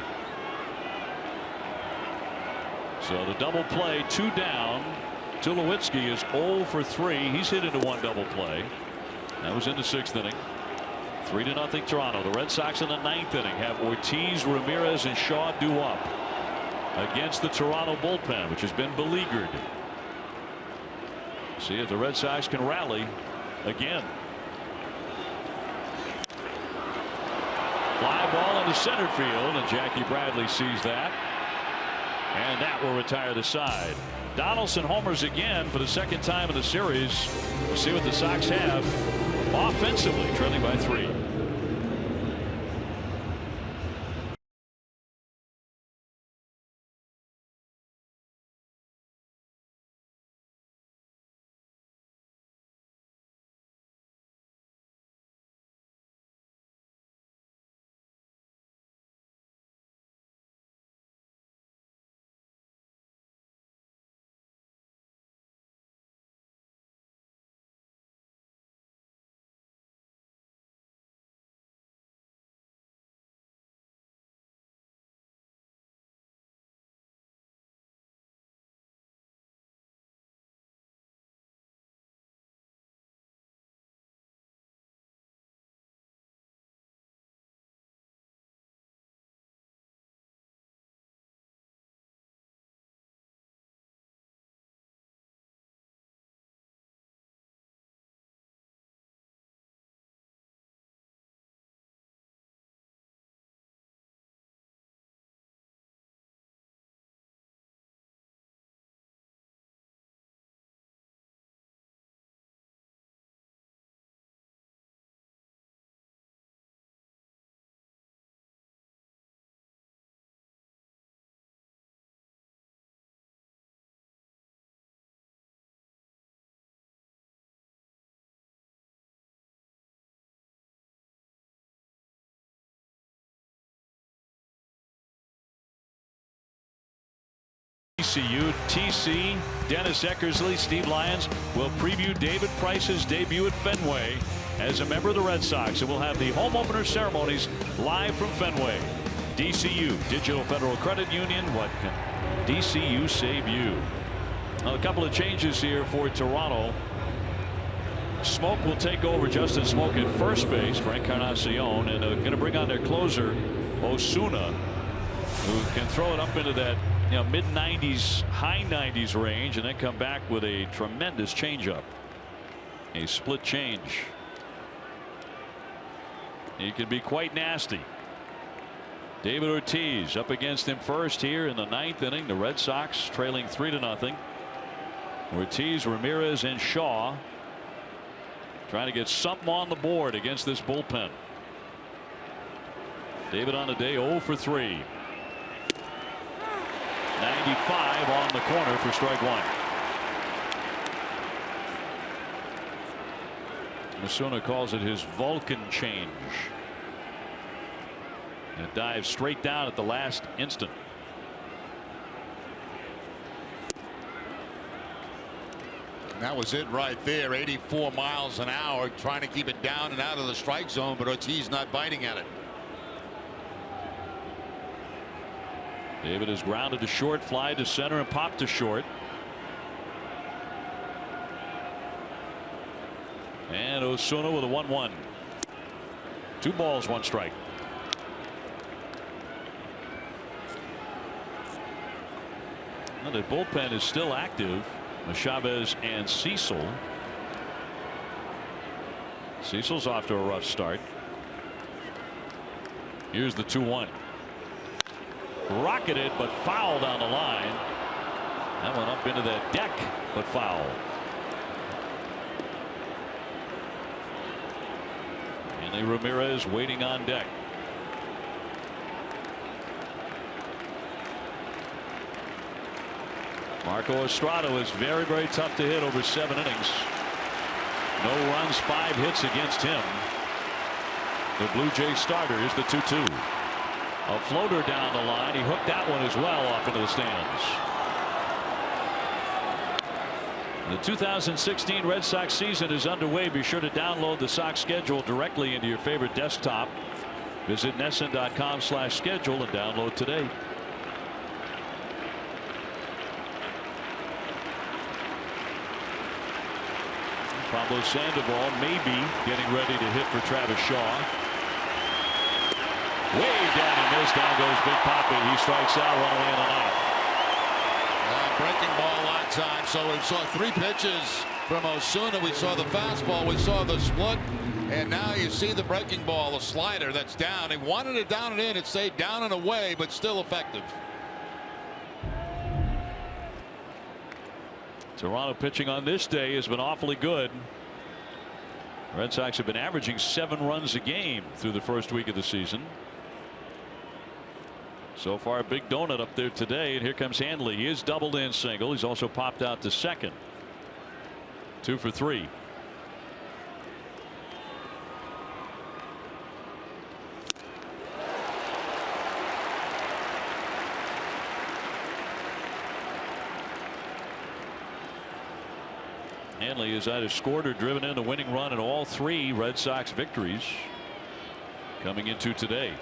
So the double play, 2 down. Tulowitzki is 0 for 3. He's hit into one double play. That was in the 6th inning. 3-0 Toronto. The Red Sox in the 9th inning have Ortiz, Ramirez, and Shaw due up against the Toronto bullpen, which has been beleaguered. See if the Red Sox can rally again. Fly ball into center field, and Jackie Bradley sees that. And that will retire the side. Donaldson homers again for the 2nd time in the series. We'll see what the Sox have offensively, trailing by 3. DCU. TC, Dennis Eckersley, Steve Lyons will preview David Price's debut at Fenway as a member of the Red Sox, and we'll have the home opener ceremonies live from Fenway. DCU, Digital Federal Credit Union. What can DCU save you? A couple of changes here for Toronto. Smoke will take over. Justin Smoke at first base for Encarnacion, and they're going to bring on their closer Osuna, who can throw it up into that mid 90s, high 90s range, and then come back with a tremendous changeup, a split change. He can be quite nasty. David Ortiz up against him first here in the 9th inning. The Red Sox trailing 3-0. Ortiz, Ramirez, and Shaw trying to get something on the board against this bullpen. David on the day 0 for 3. 95 on the corner for strike one. Osuna calls it his Vulcan change. And it dives straight down at the last instant. And that was it right there. 84 miles an hour, trying to keep it down and out of the strike zone, but Ortiz not biting at it. David is grounded to short, fly to center, and popped to short. And Osuna with a 1-1. 2 balls, 1 strike. And the bullpen is still active. Chavez and Cecil. Cecil's off to a rough start. Here's the 2-1. Rocketed, but foul down the line. That went up into that deck, but foul. And Ramirez waiting on deck. Marco Estrada is very, very tough to hit over 7 innings. No runs, 5 hits against him. The Blue Jay starter is the 2-2. A floater down the line. He hooked that one as well off into the stands. The 2016 Red Sox season is underway. Be sure to download the Sox schedule directly into your favorite desktop. Visit NESN.com/schedule and download today. Pablo Sandoval maybe getting ready to hit for Travis Shaw. Way down and missed. Down goes Big Papi. He strikes out, 1 away and 1 out. Breaking ball that time. So we saw 3 pitches from Osuna. We saw the fastball. We saw the split. And now you see the breaking ball, the slider that's down. He wanted it down and in. It stayed down and away, but still effective. Toronto pitching on this day has been awfully good. Red Sox have been averaging 7 runs a game through the first week of the season. So far, a big donut up there today, and here comes Hanley. He is doubled and single. He's also popped out to second. 2 for 3. Hanley has either scored or driven in the winning run in all 3 Red Sox victories coming into today.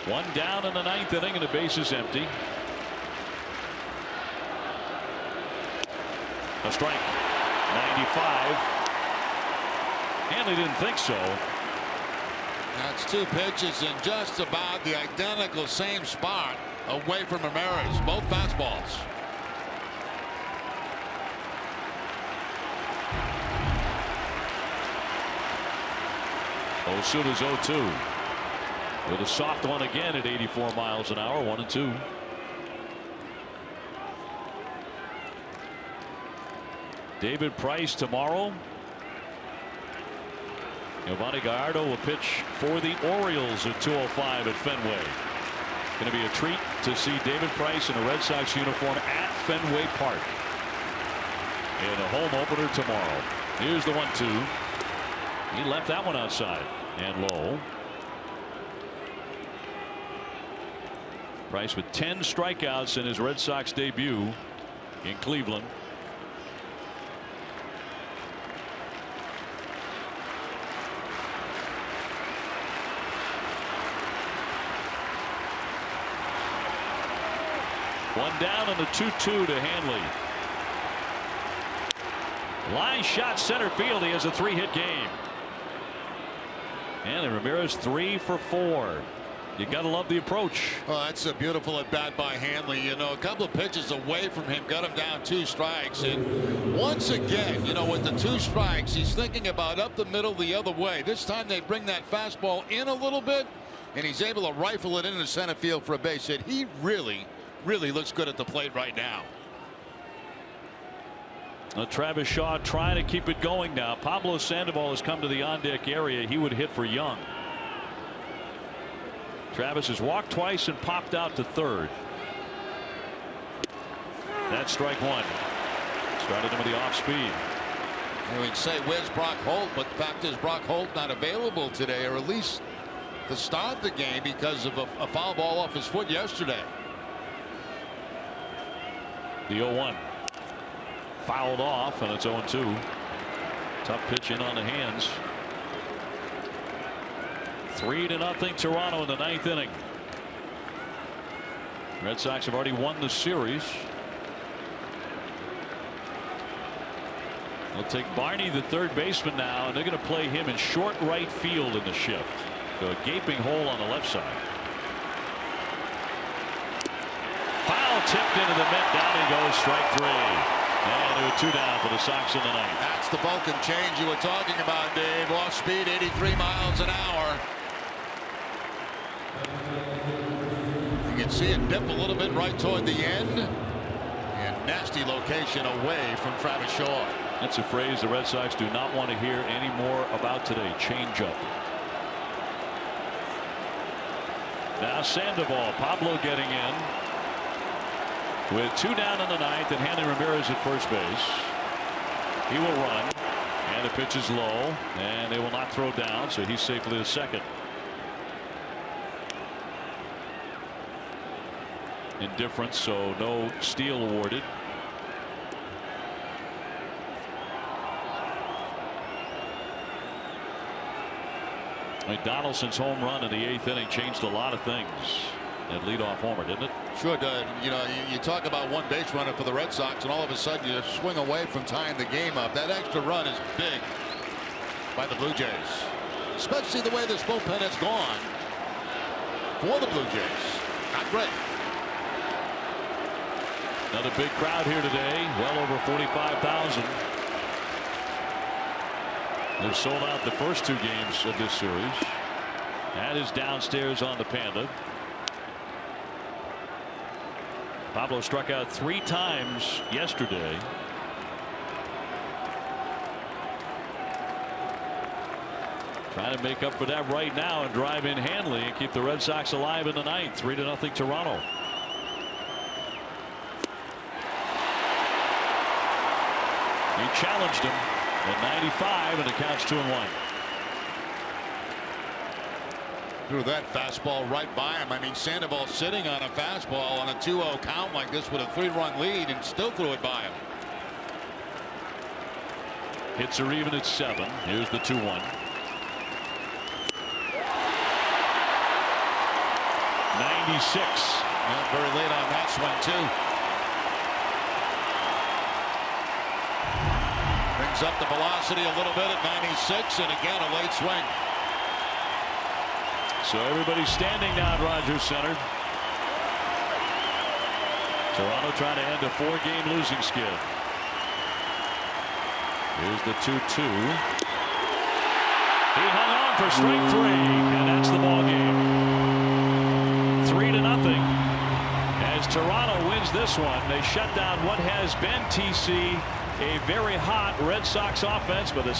One down in the 9th inning and the base is empty. A strike. 95. Hanley didn't think so. That's 2 pitches in just about the identical same spot away from Ramirez. Both fastballs. Osuna's 0-2 with a soft one again at 84 miles an hour. 1-2. David Price tomorrow. Giovanni Gallardo will pitch for the Orioles at 2:05 at Fenway. Going to be a treat to see David Price in a Red Sox uniform at Fenway Park in a home opener tomorrow. Here's the 1-2. He left that one outside. and low. Price with 10 strikeouts in his Red Sox debut in Cleveland. One down and a 2-2 to Hanley. Line shot center field. He has a 3-hit game. And Ramirez 3 for 4. You got to love the approach. Well, that's a beautiful at bat by Hanley. You know, a couple of pitches away from him got him down 2 strikes. And once again, you know, with the 2 strikes, he's thinking about up the middle the other way. This time they bring that fastball in a little bit, and he's able to rifle it into center field for a base hit. He really looks good at the plate right now. Travis Shaw trying to keep it going now. Pablo Sandoval has come to the on deck area. He would hit for Young. Travis has walked twice and popped out to third. That's strike 1. Started him with the off speed. And we'd say where's Brock Holt, but the fact is Brock Holt not available today, or at least to start the game because of a foul ball off his foot yesterday. The 0-1 fouled off, and it's 0-2. Tough pitch in on the hands. 3-0 Toronto in the 9th inning. Red Sox have already won the series. They'll take Barney, the third baseman, now, and they're going to play him in short right field in the shift. So a gaping hole on the left side. Foul tipped into the net. Down he goes. Strike 3. And there are 2 down for the Sox in the 9th. That's the Vulcan change you were talking about, Dave. Off speed, 83 miles an hour. You can see it dip a little bit right toward the end. And nasty location away from Travis Shaw. That's a phrase the Red Sox do not want to hear any more about today. Change up. Now Sandoval. Pablo getting in. With 2 down in the 9th and Hanley Ramirez at first base. He will run. And the pitch is low. And they will not throw down. So he's safely to second. Indifference, so no steal awarded. Donaldson's home run in the 8th inning changed a lot of things. That leadoff homer, didn't it? Sure did. You know, you talk about one base runner for the Red Sox, and all of a sudden you swing away from tying the game up. That extra run is big by the Blue Jays, especially the way this bullpen has gone for the Blue Jays. Not great. Another big crowd here today. Well over 45,000. They've sold out the first 2 games of this series. That is downstairs on the Panda. Pablo struck out 3 times yesterday. Trying to make up for that right now and drive in Hanley and keep the Red Sox alive in the 9th. 3-0 Toronto. He challenged him at 95, and it counts 2-1. Threw that fastball right by him. I mean, Sandoval sitting on a fastball on a 2-0 count like this with a 3-run lead and still threw it by him. Hits are even at 7. Here's the 2-1. Well, very late on that swing too. Brings up the velocity a little bit at 96, and again a late swing. So everybody's standing now at Rogers Center. Toronto trying to end a 4-game losing skid. Here's the 2-2. He hung on for strike 3, and that's the ball game. 3-0. As Toronto wins this one, they shut down what has been, TC, a very hot Red Sox offense, but the